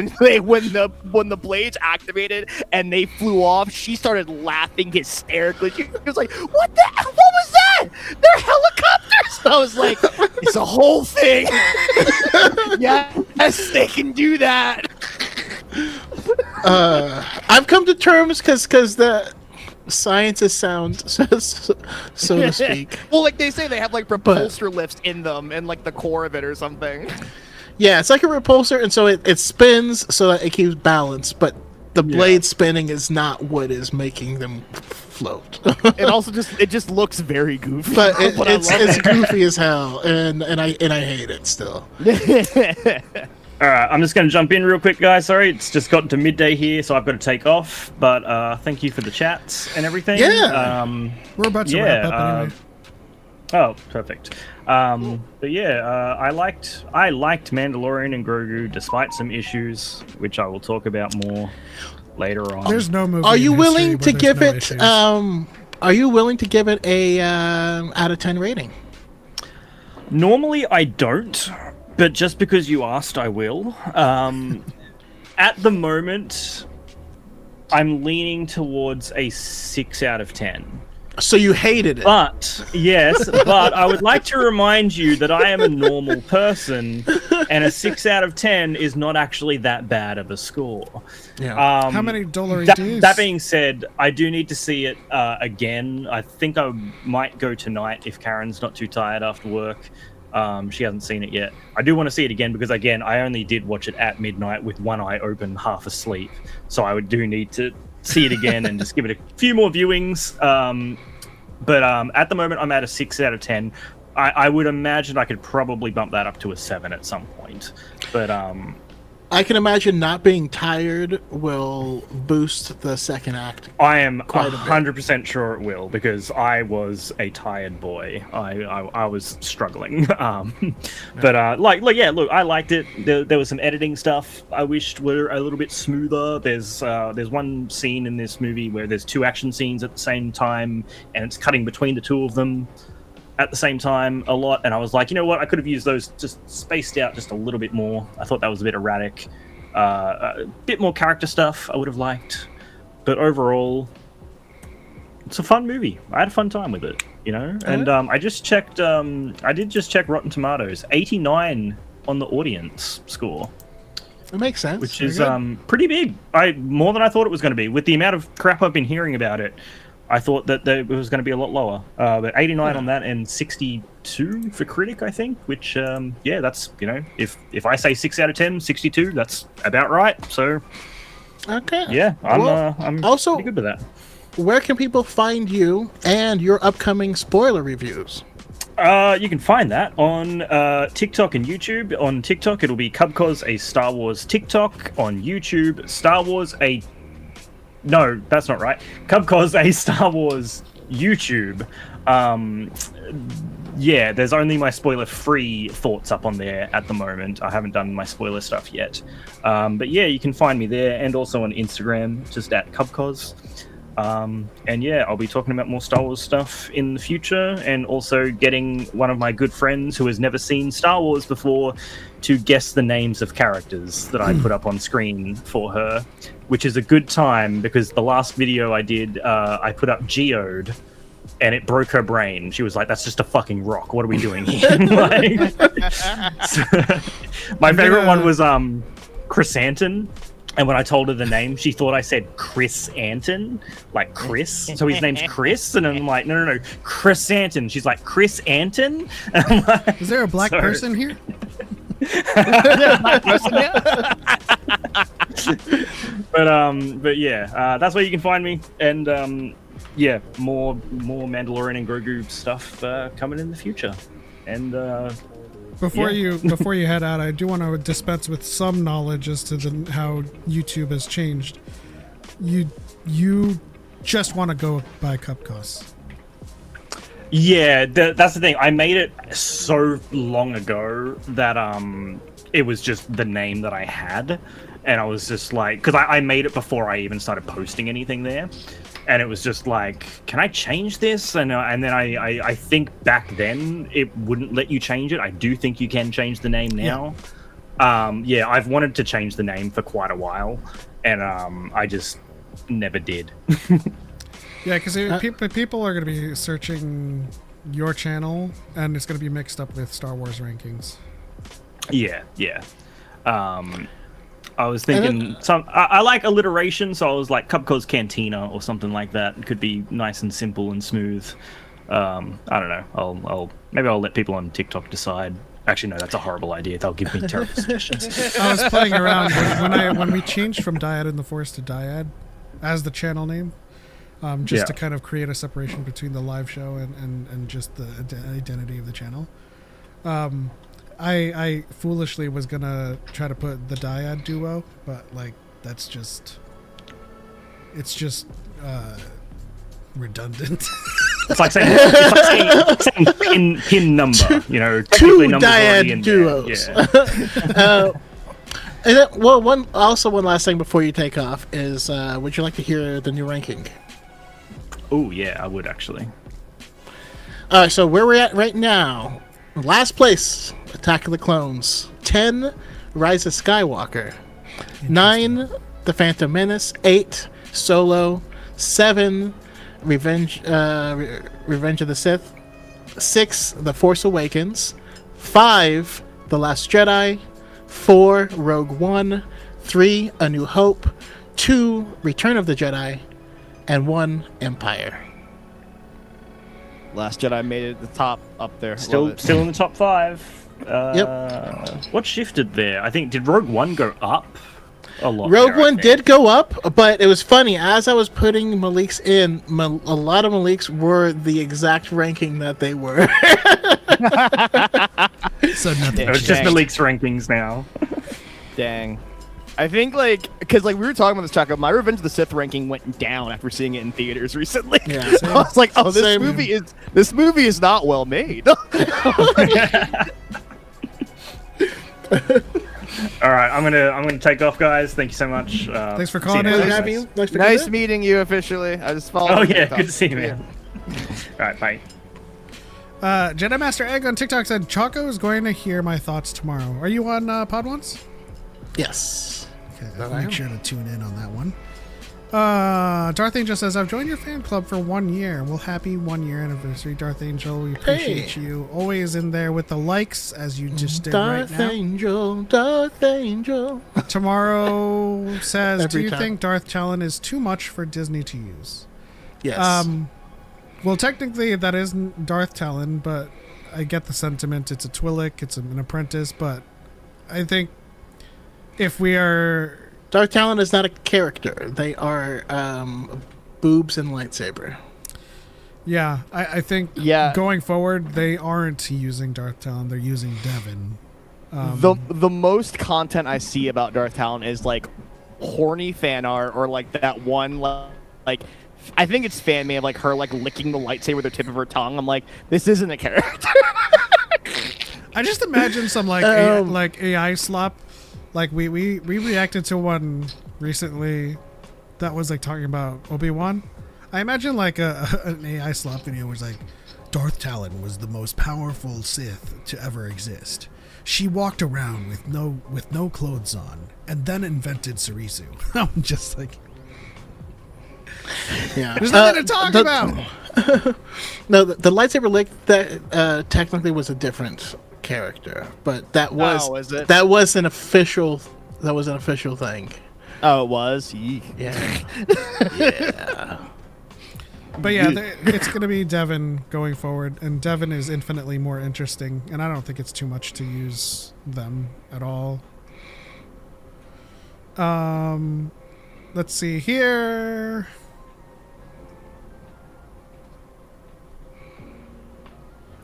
Speaker 6: the blades activated and they flew off, she started laughing hysterically. She was like, "What was that? They're helicopters!" I was like, "It's a whole thing." Yes, they can do that.
Speaker 3: I've come to terms because the science is sound, so to speak.
Speaker 6: Well, like they say, they have like repulsor lifts in them and like the core of it or something.
Speaker 3: Yeah, it's like a repulsor, and so it spins so that it keeps balance, but the blade spinning is not what is making them float.
Speaker 6: It also just looks very goofy.
Speaker 3: But it's goofy as hell, and I hate it still.
Speaker 4: All right, I'm just going to jump in real quick, guys. Sorry, it's just gotten to midday here, so I've got to take off. But thank you for the chats and everything.
Speaker 3: Yeah.
Speaker 2: We're about to wrap up anyway.
Speaker 4: Oh, perfect. But yeah, I liked Mandalorian and Grogu despite some issues, which I will talk about more later on.
Speaker 2: There's no movie.
Speaker 3: Are you
Speaker 2: in history
Speaker 3: willing
Speaker 2: where
Speaker 3: to
Speaker 2: there's
Speaker 3: give
Speaker 2: no
Speaker 3: it?
Speaker 2: issues.
Speaker 3: Are you willing to give it a out of 10 rating?
Speaker 4: Normally, I don't, but just because you asked, I will. At the moment, I'm leaning towards a 6 out of 10.
Speaker 3: So you hated it.
Speaker 4: But, yes, but I would like to remind you that I am a normal person, and a 6 out of 10 is not actually that bad of a score.
Speaker 3: Yeah.
Speaker 2: How many dollary dues?
Speaker 4: That being said, I do need to see it again. I think I might go tonight if Karen's not too tired after work. She hasn't seen it yet. I do want to see it again because, again, I only did watch it at midnight with one eye open, half asleep. So I do need to see it again and just give it a few more viewings. But at the moment, I'm at a 6 out of 10. I would imagine I could probably bump that up to a 7 at some point. But
Speaker 3: I can imagine not being tired will boost the second act.
Speaker 4: I am
Speaker 3: quite
Speaker 4: 100% sure it will because I was a tired boy. I was struggling. But yeah, look, I liked it. There was some editing stuff I wished were a little bit smoother. There's one scene in this movie where there's two action scenes at the same time, and it's cutting between the two of them at the same time a lot, and I was like, you know what, I could have used those just spaced out just a little bit more. I thought that was a bit erratic. A bit more character stuff I would have liked, but overall it's a fun movie. I had a fun time with it, you know. And I just checked I did just check Rotten Tomatoes, 89 on the audience score.
Speaker 3: It makes sense.
Speaker 4: Which is pretty big. More than I thought it was going to be. With the amount of crap I've been hearing about it, I thought that it was going to be a lot lower. But 89 on that and 62 for critic, I think. Which, yeah, that's, you know, if I say 6 out of 10, 62, that's about right. So,
Speaker 3: okay.
Speaker 4: Yeah, I'm
Speaker 3: also
Speaker 4: pretty good with that.
Speaker 3: Where can people find you and your upcoming spoiler reviews?
Speaker 4: You can find that on TikTok and YouTube. On TikTok, it'll be Cubcos, a Star Wars TikTok. On YouTube, Star Wars, a... No, that's not right. Cubcos, a Star Wars YouTube. Yeah, there's only my spoiler-free thoughts up on there at the moment. I haven't done my spoiler stuff yet. But yeah, you can find me there and also on Instagram, just at Cubcos. And yeah, I'll be talking about more Star Wars stuff in the future, and also getting one of my good friends who has never seen Star Wars before to guess the names of characters that I put up on screen for her, which is a good time because the last video I did, I put up Geode, and it broke her brain. She was like, "That's just a fucking rock. What are we doing here?" Like, so, my favorite one was Chrysanthemum. And when I told her the name, she thought I said Chris Anton, like Chris. So his name's Chris, and I'm like, no, Chris Anton. She's like, Chris Anton? And I'm like,
Speaker 2: is there a black person here?
Speaker 4: But yeah, that's where you can find me, and yeah, more Mandalorian and Grogu stuff coming in the future, and.
Speaker 2: Before you head out, I do want to dispense with some knowledge as to how YouTube has changed. You just want to go by cup costs.
Speaker 4: Yeah, that's the thing. I made it so long ago that it was just the name that I had, and I was just like, because I made it before I even started posting anything there. And it was just like, can I change this? And then I think back then it wouldn't let you change it. I do think you can change the name now. Yeah, I've wanted to change the name for quite a while, and I just never did.
Speaker 2: Yeah, because people are going to be searching your channel, and it's going to be mixed up with Star Wars rankings.
Speaker 4: Yeah. I was thinking I like alliteration, so I was like Cupco's Cantina or something like that. It could be nice and simple and smooth. I don't know. Maybe I'll let people on TikTok decide. Actually, no, that's a horrible idea. They'll give me terrible suggestions.
Speaker 2: I was playing around when we changed from Dyad in the Force to Dyad as the channel name, just to kind of create a separation between the live show and just the identity of the channel. I foolishly was gonna try to put the Dyad duo, but like it's just redundant.
Speaker 3: It's like saying
Speaker 4: pin number, you know,
Speaker 3: two
Speaker 4: numbers
Speaker 3: Dyad duos.
Speaker 4: Yeah.
Speaker 3: And then, well, one last thing before you take off is, would you like to hear the new ranking?
Speaker 4: Oh yeah, I would actually.
Speaker 3: All right, so where we're at right now. Last place, Attack of the Clones. 10, Rise of Skywalker. 9, The Phantom Menace. 8, Solo. 7, Revenge of the Sith. 6, The Force Awakens. 5, The Last Jedi. 4, Rogue One. 3, A New Hope. 2, Return of the Jedi. And 1, Empire.
Speaker 6: Last Jedi made it at the top up there.
Speaker 4: Still in the top 5.
Speaker 3: Yep.
Speaker 4: What shifted there? I think, did Rogue One go up a lot?
Speaker 3: Rogue One did go up, but it was funny. As I was putting Malik's in, a lot of Malik's were the exact ranking that they were.
Speaker 2: So nothing.
Speaker 4: It's just Malik's rankings now.
Speaker 6: Dang. I think, because we were talking about this, Choco, my Revenge of the Sith ranking went down after seeing it in theaters recently.
Speaker 3: Yeah,
Speaker 6: I was like, oh, this movie is not well made.
Speaker 4: All right, I'm gonna take off, guys. Thank you so much.
Speaker 2: Thanks for calling in.
Speaker 6: Nice meeting you officially. I just followed.
Speaker 4: Oh yeah, good to see you, man. All right, bye.
Speaker 2: Jedi Master Egg on TikTok said Choco is going to hear my thoughts tomorrow. Are you on Pod Once?
Speaker 3: Yes.
Speaker 2: Okay, I'll make sure to tune in on that one. Darth Angel says, I've joined your fan club for 1 year. Well, happy 1 year anniversary, Darth Angel. We appreciate you. Always in there with the likes, as you just did right now.
Speaker 3: Darth Angel.
Speaker 2: Tomorrow says, do you think Darth Talon is too much for Disney to use?
Speaker 3: Yes.
Speaker 2: Well, technically that isn't Darth Talon, but I get the sentiment. It's a Twi'lek, it's an apprentice, but I think if we are...
Speaker 3: Darth Talon is not a character. They are boobs and lightsaber.
Speaker 2: Yeah, I think going forward, they aren't using Darth Talon. They're using Devin.
Speaker 6: The most content I see about Darth Talon is horny fan art or that one I think it's fan made of her licking the lightsaber with the tip of her tongue. I'm like, this isn't a character.
Speaker 2: I just imagine some AI slop. We reacted to one recently that was talking about Obi-Wan, I imagine like an AI slop video where it's like, Darth Talon was the most powerful Sith to ever exist. She walked around with no clothes on, and then invented Sarisu. I'm just like,
Speaker 3: Yeah,
Speaker 2: there's nothing to talk about.
Speaker 3: No, the lightsaber lick that technically was a different character, but that was
Speaker 6: is it?
Speaker 3: that was an official thing.
Speaker 6: Oh, it was. Yeek.
Speaker 3: Yeah, yeah.
Speaker 2: But yeah, it's going to be Devin going forward, and Devin is infinitely more interesting, and I don't think it's too much to use them at all. Let's see here.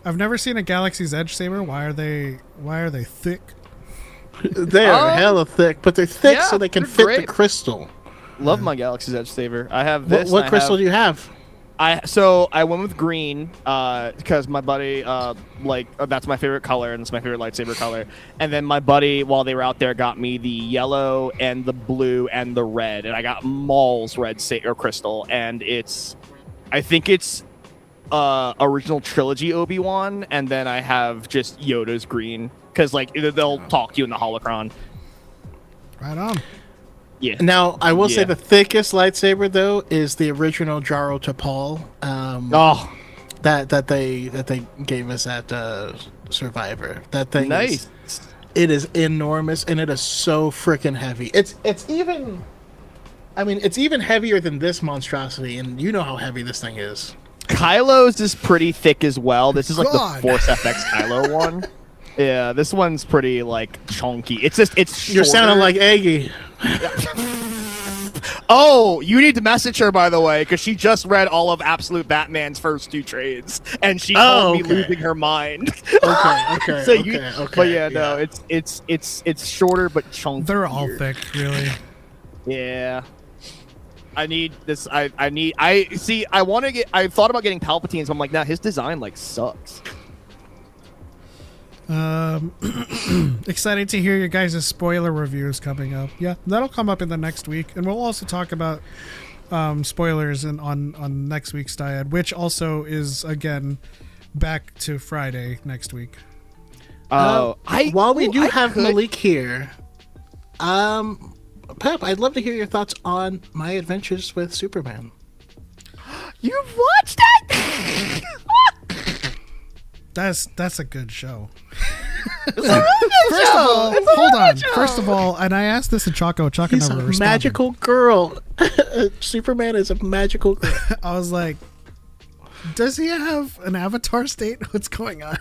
Speaker 2: I've never seen a Galaxy's Edge saber. Why are they thick?
Speaker 3: They are hella thick, but they're thick so they can
Speaker 6: they're
Speaker 3: fit
Speaker 6: great.
Speaker 3: the crystal.
Speaker 6: Love my Galaxy's Edge saber. I have this.
Speaker 3: What crystal do you have?
Speaker 6: So I went with green because my buddy that's my favorite color and it's my favorite lightsaber color. And then my buddy, while they were out there, got me the yellow and the blue and the red, and I got Maul's red crystal, and I think it's original trilogy Obi-Wan, and then I have just Yoda's green because like they'll talk to you in the holocron.
Speaker 2: Right on.
Speaker 6: Yeah.
Speaker 3: Now, I will say the thickest lightsaber though is the original Jaro Tapal. That they gave us at Survivor. That thing
Speaker 6: nice.
Speaker 3: It is enormous and it is so freaking heavy. It's even heavier than this monstrosity, and you know how heavy this thing is.
Speaker 6: Kylo's is pretty thick as well. This is like
Speaker 2: God.
Speaker 6: the Force FX Kylo one. Yeah, this one's pretty like chunky. It's
Speaker 3: You're sounding like Aggie.
Speaker 6: Oh, you need to message her, by the way, because she just read all of Absolute Batman's first 2 trades, and she called me losing her mind.
Speaker 3: Okay.
Speaker 6: But yeah, no, it's shorter but chunky.
Speaker 2: They're all thick, really.
Speaker 6: Yeah. I need this. I want to get. I thought about getting Palpatine's, but I'm like, nah, his design like sucks.
Speaker 2: Excited to hear your guys' spoiler reviews coming up. Yeah, that'll come up in the next week, and we'll also talk about spoilers on next week's Dyad, which also is again back to Friday next week.
Speaker 3: While we have Malik here, Pep, I'd love to hear your thoughts on my adventures with Superman.
Speaker 6: You've watched it?
Speaker 2: That's a good show. First of all, hold on. First of all, and I asked this to Choco. Choco
Speaker 3: He's
Speaker 2: never
Speaker 3: a
Speaker 2: responded.
Speaker 3: magical girl. Superman is a magical girl.
Speaker 2: I was like, does he have an avatar state? What's going on?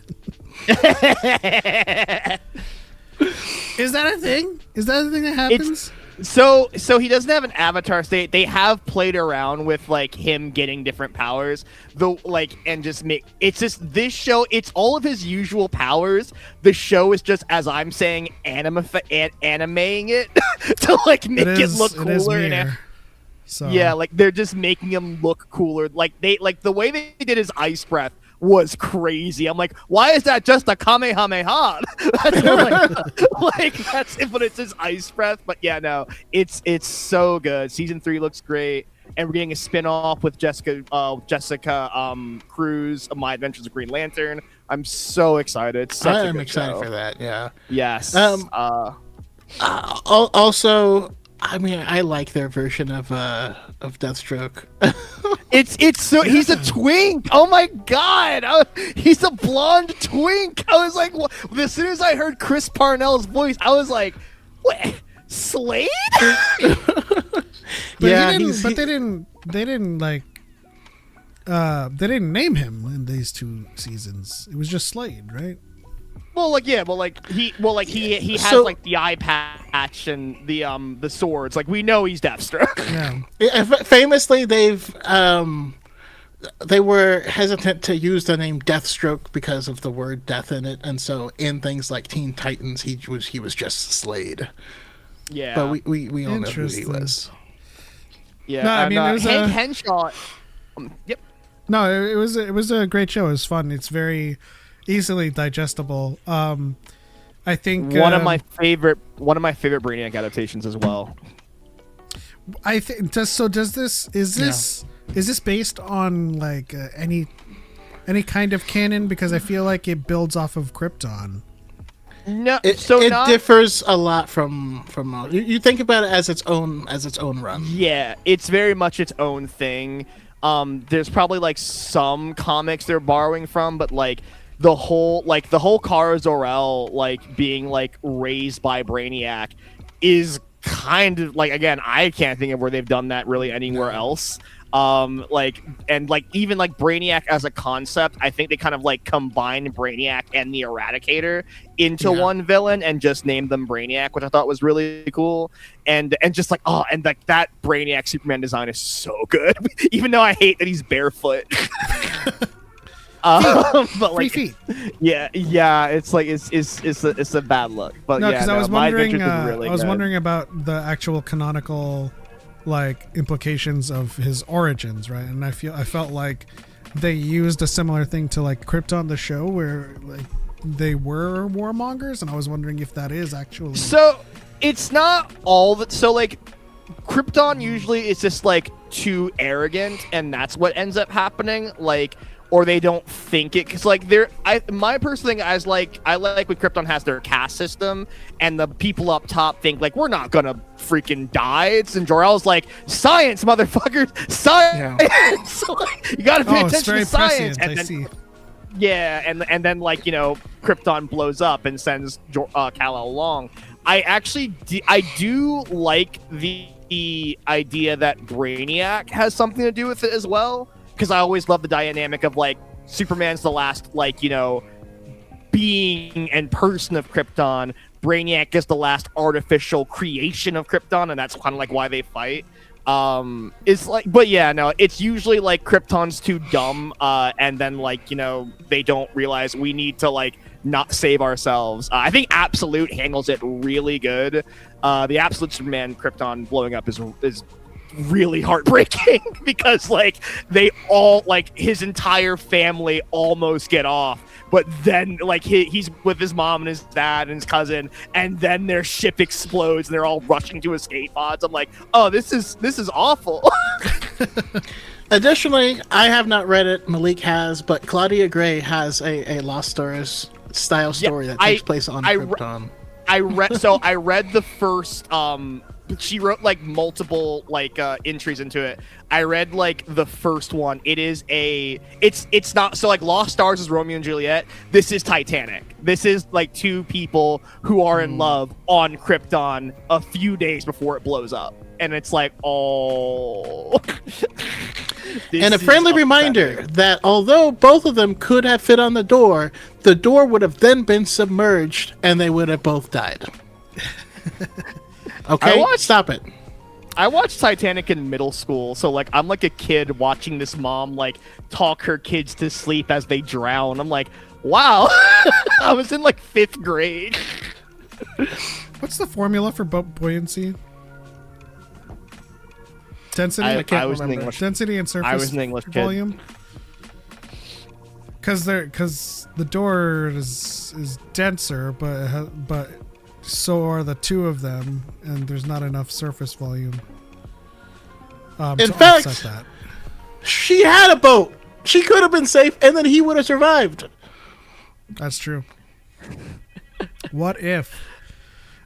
Speaker 2: Is that a thing? Is that a thing that happens?
Speaker 6: So he doesn't have an avatar state. They have played around with like him getting different powers, though, like, and just make it's just this show. It's all of his usual powers. The show is just, as I'm saying, animating it to like make it look cooler.
Speaker 2: So.
Speaker 6: Yeah, like they're just making him look cooler. Like the way they did his ice breath was crazy. I'm like, why is that just a Kamehameha? That's like that's it, but it's his ice breath. But yeah, no, it's so good. Season 3 looks great, and we're getting a spin-off with Jessica Cruz of My Adventures of Green Lantern. I'm so excired.
Speaker 3: I am excited for that. Yeah.
Speaker 6: Yes.
Speaker 3: Also, I mean, I like their version of Deathstroke.
Speaker 6: It's so he's a twink. Oh my god, he's a blonde twink. I was like, as soon as I heard Chris Parnell's voice, I was like, what? Slade?
Speaker 2: They didn't name him in these 2 seasons. It was just Slade, right?
Speaker 6: Well, like he has like the eye patch and the swords. Like we know he's Deathstroke.
Speaker 2: Yeah.
Speaker 3: Famously, they were hesitant to use the name Deathstroke because of the word death in it, and so in things like Teen Titans, he was just Slade.
Speaker 6: Yeah,
Speaker 3: but we all know who he was.
Speaker 6: Yeah,
Speaker 2: no, I mean, it was
Speaker 6: Hank Henshaw. Yep.
Speaker 2: No, it was a great show. It was fun. It's very easily digestible. I think
Speaker 6: one of my favorite Brainiac adaptations as well.
Speaker 2: I think does this Is this based on like any kind of canon? Because I feel like it builds off of Krypton.
Speaker 6: No,
Speaker 3: It differs a lot from you think about it as its own run.
Speaker 6: Yeah, it's very much its own thing. There's probably like some comics they're borrowing from, but like the whole Kara Zor-El like being like raised by Brainiac is kind of like, again, I can't think of where they've done that really anywhere else. Even like Brainiac as a concept, I think they kind of like combined Brainiac and the Eradicator into one villain and just named them Brainiac, which I thought was really cool. And just like that Brainiac Superman design is so good, even though I hate that he's barefoot. But like,
Speaker 2: feet.
Speaker 6: Yeah, it's like it's a bad look. But
Speaker 2: no, because I was wondering,
Speaker 6: really
Speaker 2: I was
Speaker 6: good.
Speaker 2: wondering about the actual canonical like implications of his origins, right? And I felt like they used a similar thing to like Krypton the show, where like they were warmongers, and I was wondering if that is actually
Speaker 6: so. It's not all that. So like Krypton usually is just like too arrogant, and that's what ends up happening. Like, or they don't think it, because like my personal thing is like I like when Krypton has their caste system, and the people up top think like we're not gonna freaking die. And Jor-El's like, science, motherfuckers, science. Yeah. So, like, you gotta pay attention to science.
Speaker 2: And then,
Speaker 6: yeah, and then like, you know, Krypton blows up and sends Kal-El along. I do like the idea that Brainiac has something to do with it as well. Because I always love the dynamic of like Superman's the last, like, you know, being and person of Krypton. Brainiac is the last artificial creation of Krypton, and that's kind of like why they fight. It's like, but yeah, no, it's usually like Krypton's too dumb, and then like, you know, they don't realize we need to like not save ourselves. I think Absolute handles it really good. The Absolute Superman Krypton blowing up is really heartbreaking because like they all, like his entire family almost get off, but then like he's with his mom and his dad and his cousin, and then their ship explodes and they're all rushing to escape pods. I'm like, oh, this is awful.
Speaker 3: Additionally, I have not read it. Malik has, but Claudia Gray has a Lost Stars style story that takes place on Krypton.
Speaker 6: I read the first she wrote like multiple like entries into it. I read like the first one. It's not, so like Lost Stars is Romeo and Juliet. This is Titanic. This is like two people who are in love on Krypton a few days before it blows up. And it's like, oh.
Speaker 3: And a friendly reminder that although both of them could have fit on the door would have then been submerged and they would have both died. Okay, stop it.
Speaker 6: I watched Titanic in middle school, so like I'm like a kid watching this mom like talk her kids to sleep as they drown. I'm like, wow. I was in like 5th grade.
Speaker 2: What's the formula for boat buoyancy? Density?
Speaker 6: I
Speaker 2: can't
Speaker 6: was
Speaker 2: remember. Density and surface volume? Because the door is denser, but so are the two of them, and there's not enough surface volume.
Speaker 3: In fact, she had a boat. She could have been safe, and then he would have survived.
Speaker 2: That's true. What if?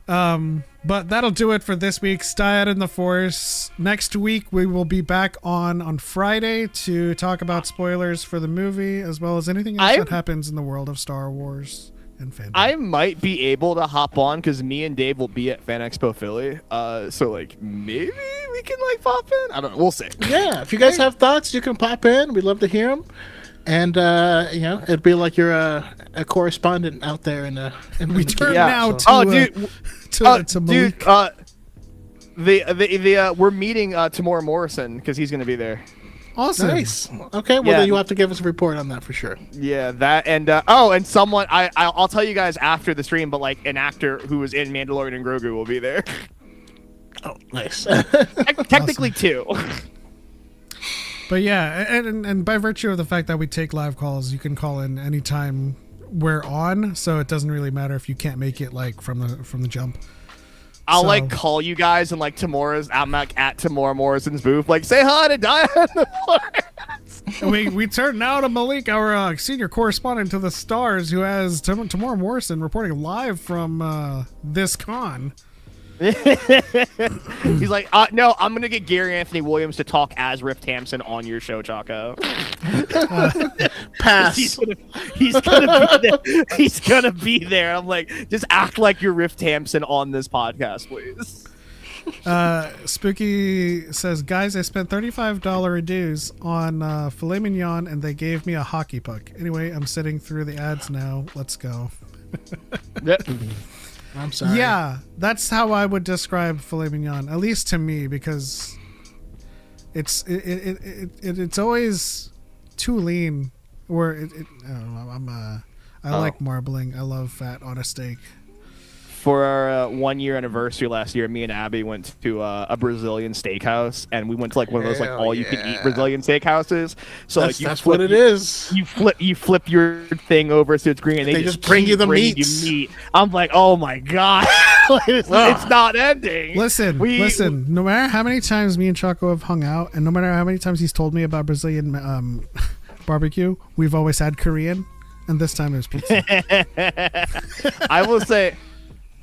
Speaker 2: But that'll do it for this week's Dyad in the Force. Next week, we will be back on Friday to talk about spoilers for the movie, as well as anything else that happens in the world of Star Wars and fandom.
Speaker 6: I might be able to hop on because me and Dave will be at Fan Expo Philly. So like maybe we can like pop in. I don't know. We'll see.
Speaker 3: Yeah, if you guys have thoughts, you can pop in. We'd love to hear them. And you know, it'd be like you're a correspondent out there in
Speaker 2: we turn now to
Speaker 6: Malik. We're meeting Tamora Morrison because he's going to be there.
Speaker 2: Awesome.
Speaker 3: Nice. Okay, well then you have to give us a report on that for sure.
Speaker 6: Yeah, that and someone I'll tell you guys after the stream, but like an actor who was in Mandalorian and Grogu will be there.
Speaker 3: Oh, nice.
Speaker 6: Technically two.
Speaker 2: But yeah, and by virtue of the fact that we take live calls, you can call in anytime we're on, so it doesn't really matter if you can't make it like from the jump.
Speaker 6: I'll like call you guys and like I'm like at Tamora Morrison's booth, like say hi to Dyad.
Speaker 2: we turn now to Malik, our senior correspondent to the stars, who has Tamora Morrison reporting live from this con.
Speaker 6: He's like, no, I'm gonna get Gary Anthony Williams to talk as Riff Tamson on your show, Choco.
Speaker 3: Pass.
Speaker 6: He's gonna be there. He's gonna be there. I'm like, just act like you're Riff Tamson on this podcast, please.
Speaker 2: Spooky says, guys, I spent $35 dues on filet mignon and they gave me a hockey puck. Anyway, I'm sitting through the ads now. Let's go.
Speaker 3: I'm sorry.
Speaker 2: Yeah, that's how I would describe filet mignon, at least to me, because it's always too lean. Or I don't know. I like marbling. I love fat on a steak.
Speaker 6: For our 1 year anniversary last year, me and Abby went to a Brazilian steakhouse, and we went to like one of those like all you can eat Brazilian steakhouses. So
Speaker 3: that's what it is.
Speaker 6: You flip your thing over so it's green, and they just bring you the meat. I'm like, oh my god, it's not ending.
Speaker 2: Listen. No matter how many times me and Choco have hung out, and no matter how many times he's told me about Brazilian barbecue, we've always had Korean, and this time it was pizza.
Speaker 6: I will say.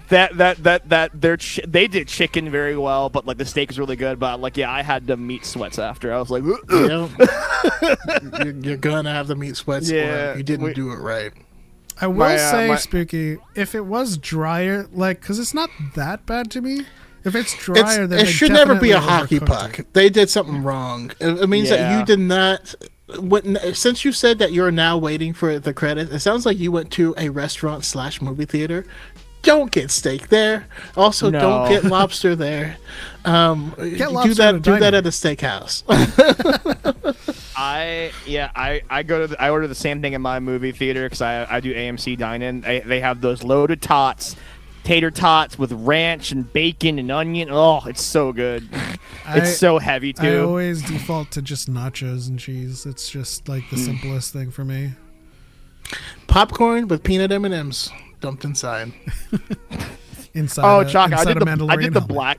Speaker 6: They did chicken very well, but like the steak is really good. But like, yeah, I had the meat sweats after. I was like,
Speaker 3: you're gonna have the meat sweats.
Speaker 6: Yeah,
Speaker 3: you didn't do it right.
Speaker 2: I will say, Spooky, if it was drier, like, because it's not that bad to me. If it's drier, then
Speaker 3: it should never be a hockey puck. They did something wrong. It means that you did not. Since you said that you're now waiting for the credit, it sounds like you went to a restaurant / movie theater. Don't get steak there. Also, don't get lobster there.
Speaker 2: Get lobster
Speaker 3: do that at a steakhouse.
Speaker 6: I order the same thing in my movie theater because I do AMC dine-in. They have those loaded tater tots with ranch and bacon and onion. Oh, it's so good. It's so heavy too.
Speaker 2: I always default to just nachos and cheese. It's just like the simplest thing for me.
Speaker 3: Popcorn with peanut M&Ms. Dumped inside.
Speaker 6: Choco, I did the
Speaker 2: black.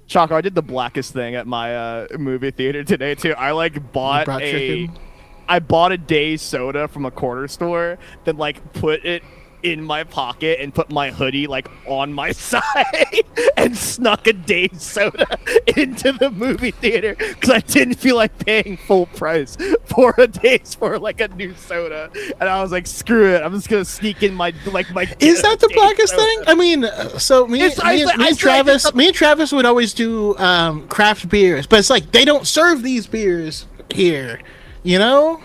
Speaker 6: Choco, I did the blackest thing at my movie theater today too. I like bought a Days soda from a corner store, then like put it in my pocket and put my hoodie like on my side and snuck a Days soda into the movie theater because I didn't feel like paying full price for a Days for like a new soda, and I was like, screw it, I'm just gonna sneak in my
Speaker 3: Is that the blackest thing? I mean, so me and Travis would always do craft beers, but it's like they don't serve these beers here. You know,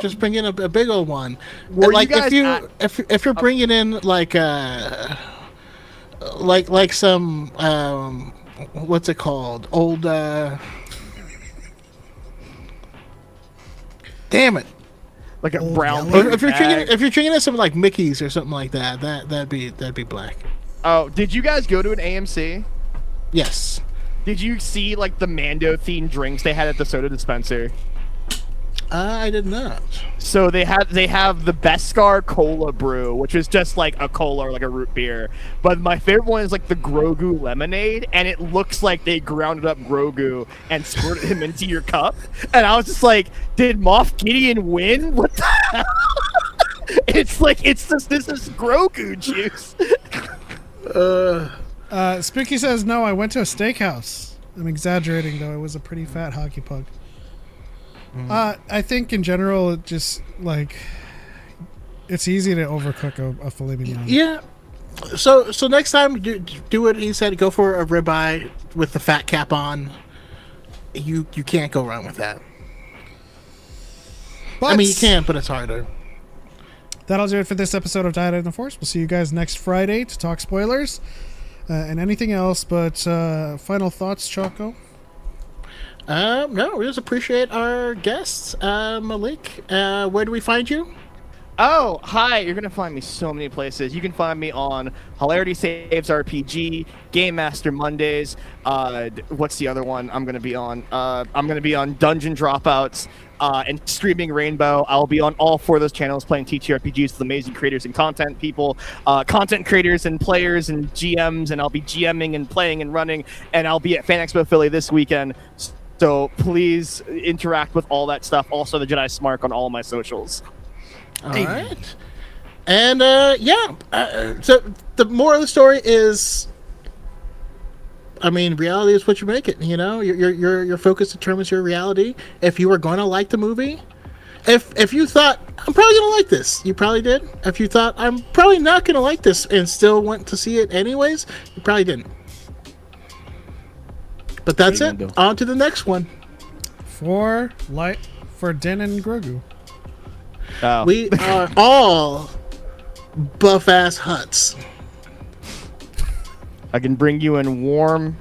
Speaker 3: just bring in a big old one. Like if you're bringing in like some what's it called? Old damn it.
Speaker 6: Like a brown.
Speaker 3: If you're drinking some like Mickey's or something like that, that'd be black.
Speaker 6: Oh, did you guys go to an AMC?
Speaker 3: Yes.
Speaker 6: Did you see like the Mando themed drinks they had at the soda dispenser?
Speaker 3: I did not.
Speaker 6: So they have the Beskar Cola Brew, which is just like a cola or like a root beer. But my favorite one is like the Grogu Lemonade, and it looks like they grounded up Grogu and squirted him into your cup. And I was just like, did Moff Gideon win? What the hell? It's like this is Grogu juice.
Speaker 2: Spooky says no. I went to a steakhouse. I'm exaggerating though. It was a pretty fat hockey puck. I think in general, it just like it's easy to overcook a filet mignon.
Speaker 3: Yeah. So next time, do what he said. Go for a ribeye with the fat cap on. You can't go wrong with that. But, I mean, you can, but it's harder.
Speaker 2: That'll do it for this episode of Dyad in the Force. We'll see you guys next Friday to talk spoilers and anything else. But final thoughts, Choco?
Speaker 3: No, we just appreciate our guests. Malik, where do we find you?
Speaker 6: Oh, hi! You're gonna find me so many places. You can find me on Hilarity Saves RPG, Game Master Mondays. What's the other one I'm gonna be on? I'm gonna be on Dungeon Dropouts and Streaming Rainbow. I'll be on all 4 of those channels playing TTRPGs with amazing creators and content people, content creators and players and GMs, and I'll be GMing and playing and running. And I'll be at Fan Expo Philly this weekend. So please interact with all that stuff. Also, the Jedi Smark on all of my socials.
Speaker 3: All right. And so the moral of the story is, I mean, reality is what you make it. You know, your focus determines your reality. If you were going to like the movie, if you thought I'm probably going to like this, you probably did. If you thought I'm probably not going to like this and still went to see it anyways, you probably didn't. But that's it. On to the next one.
Speaker 2: For Din and Grogu.
Speaker 6: Oh.
Speaker 3: We are all buff-ass huts.
Speaker 6: I can bring you in warm,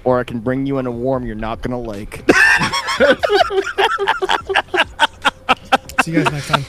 Speaker 6: or I can bring you in a warm you're not gonna like.
Speaker 2: See you guys next time.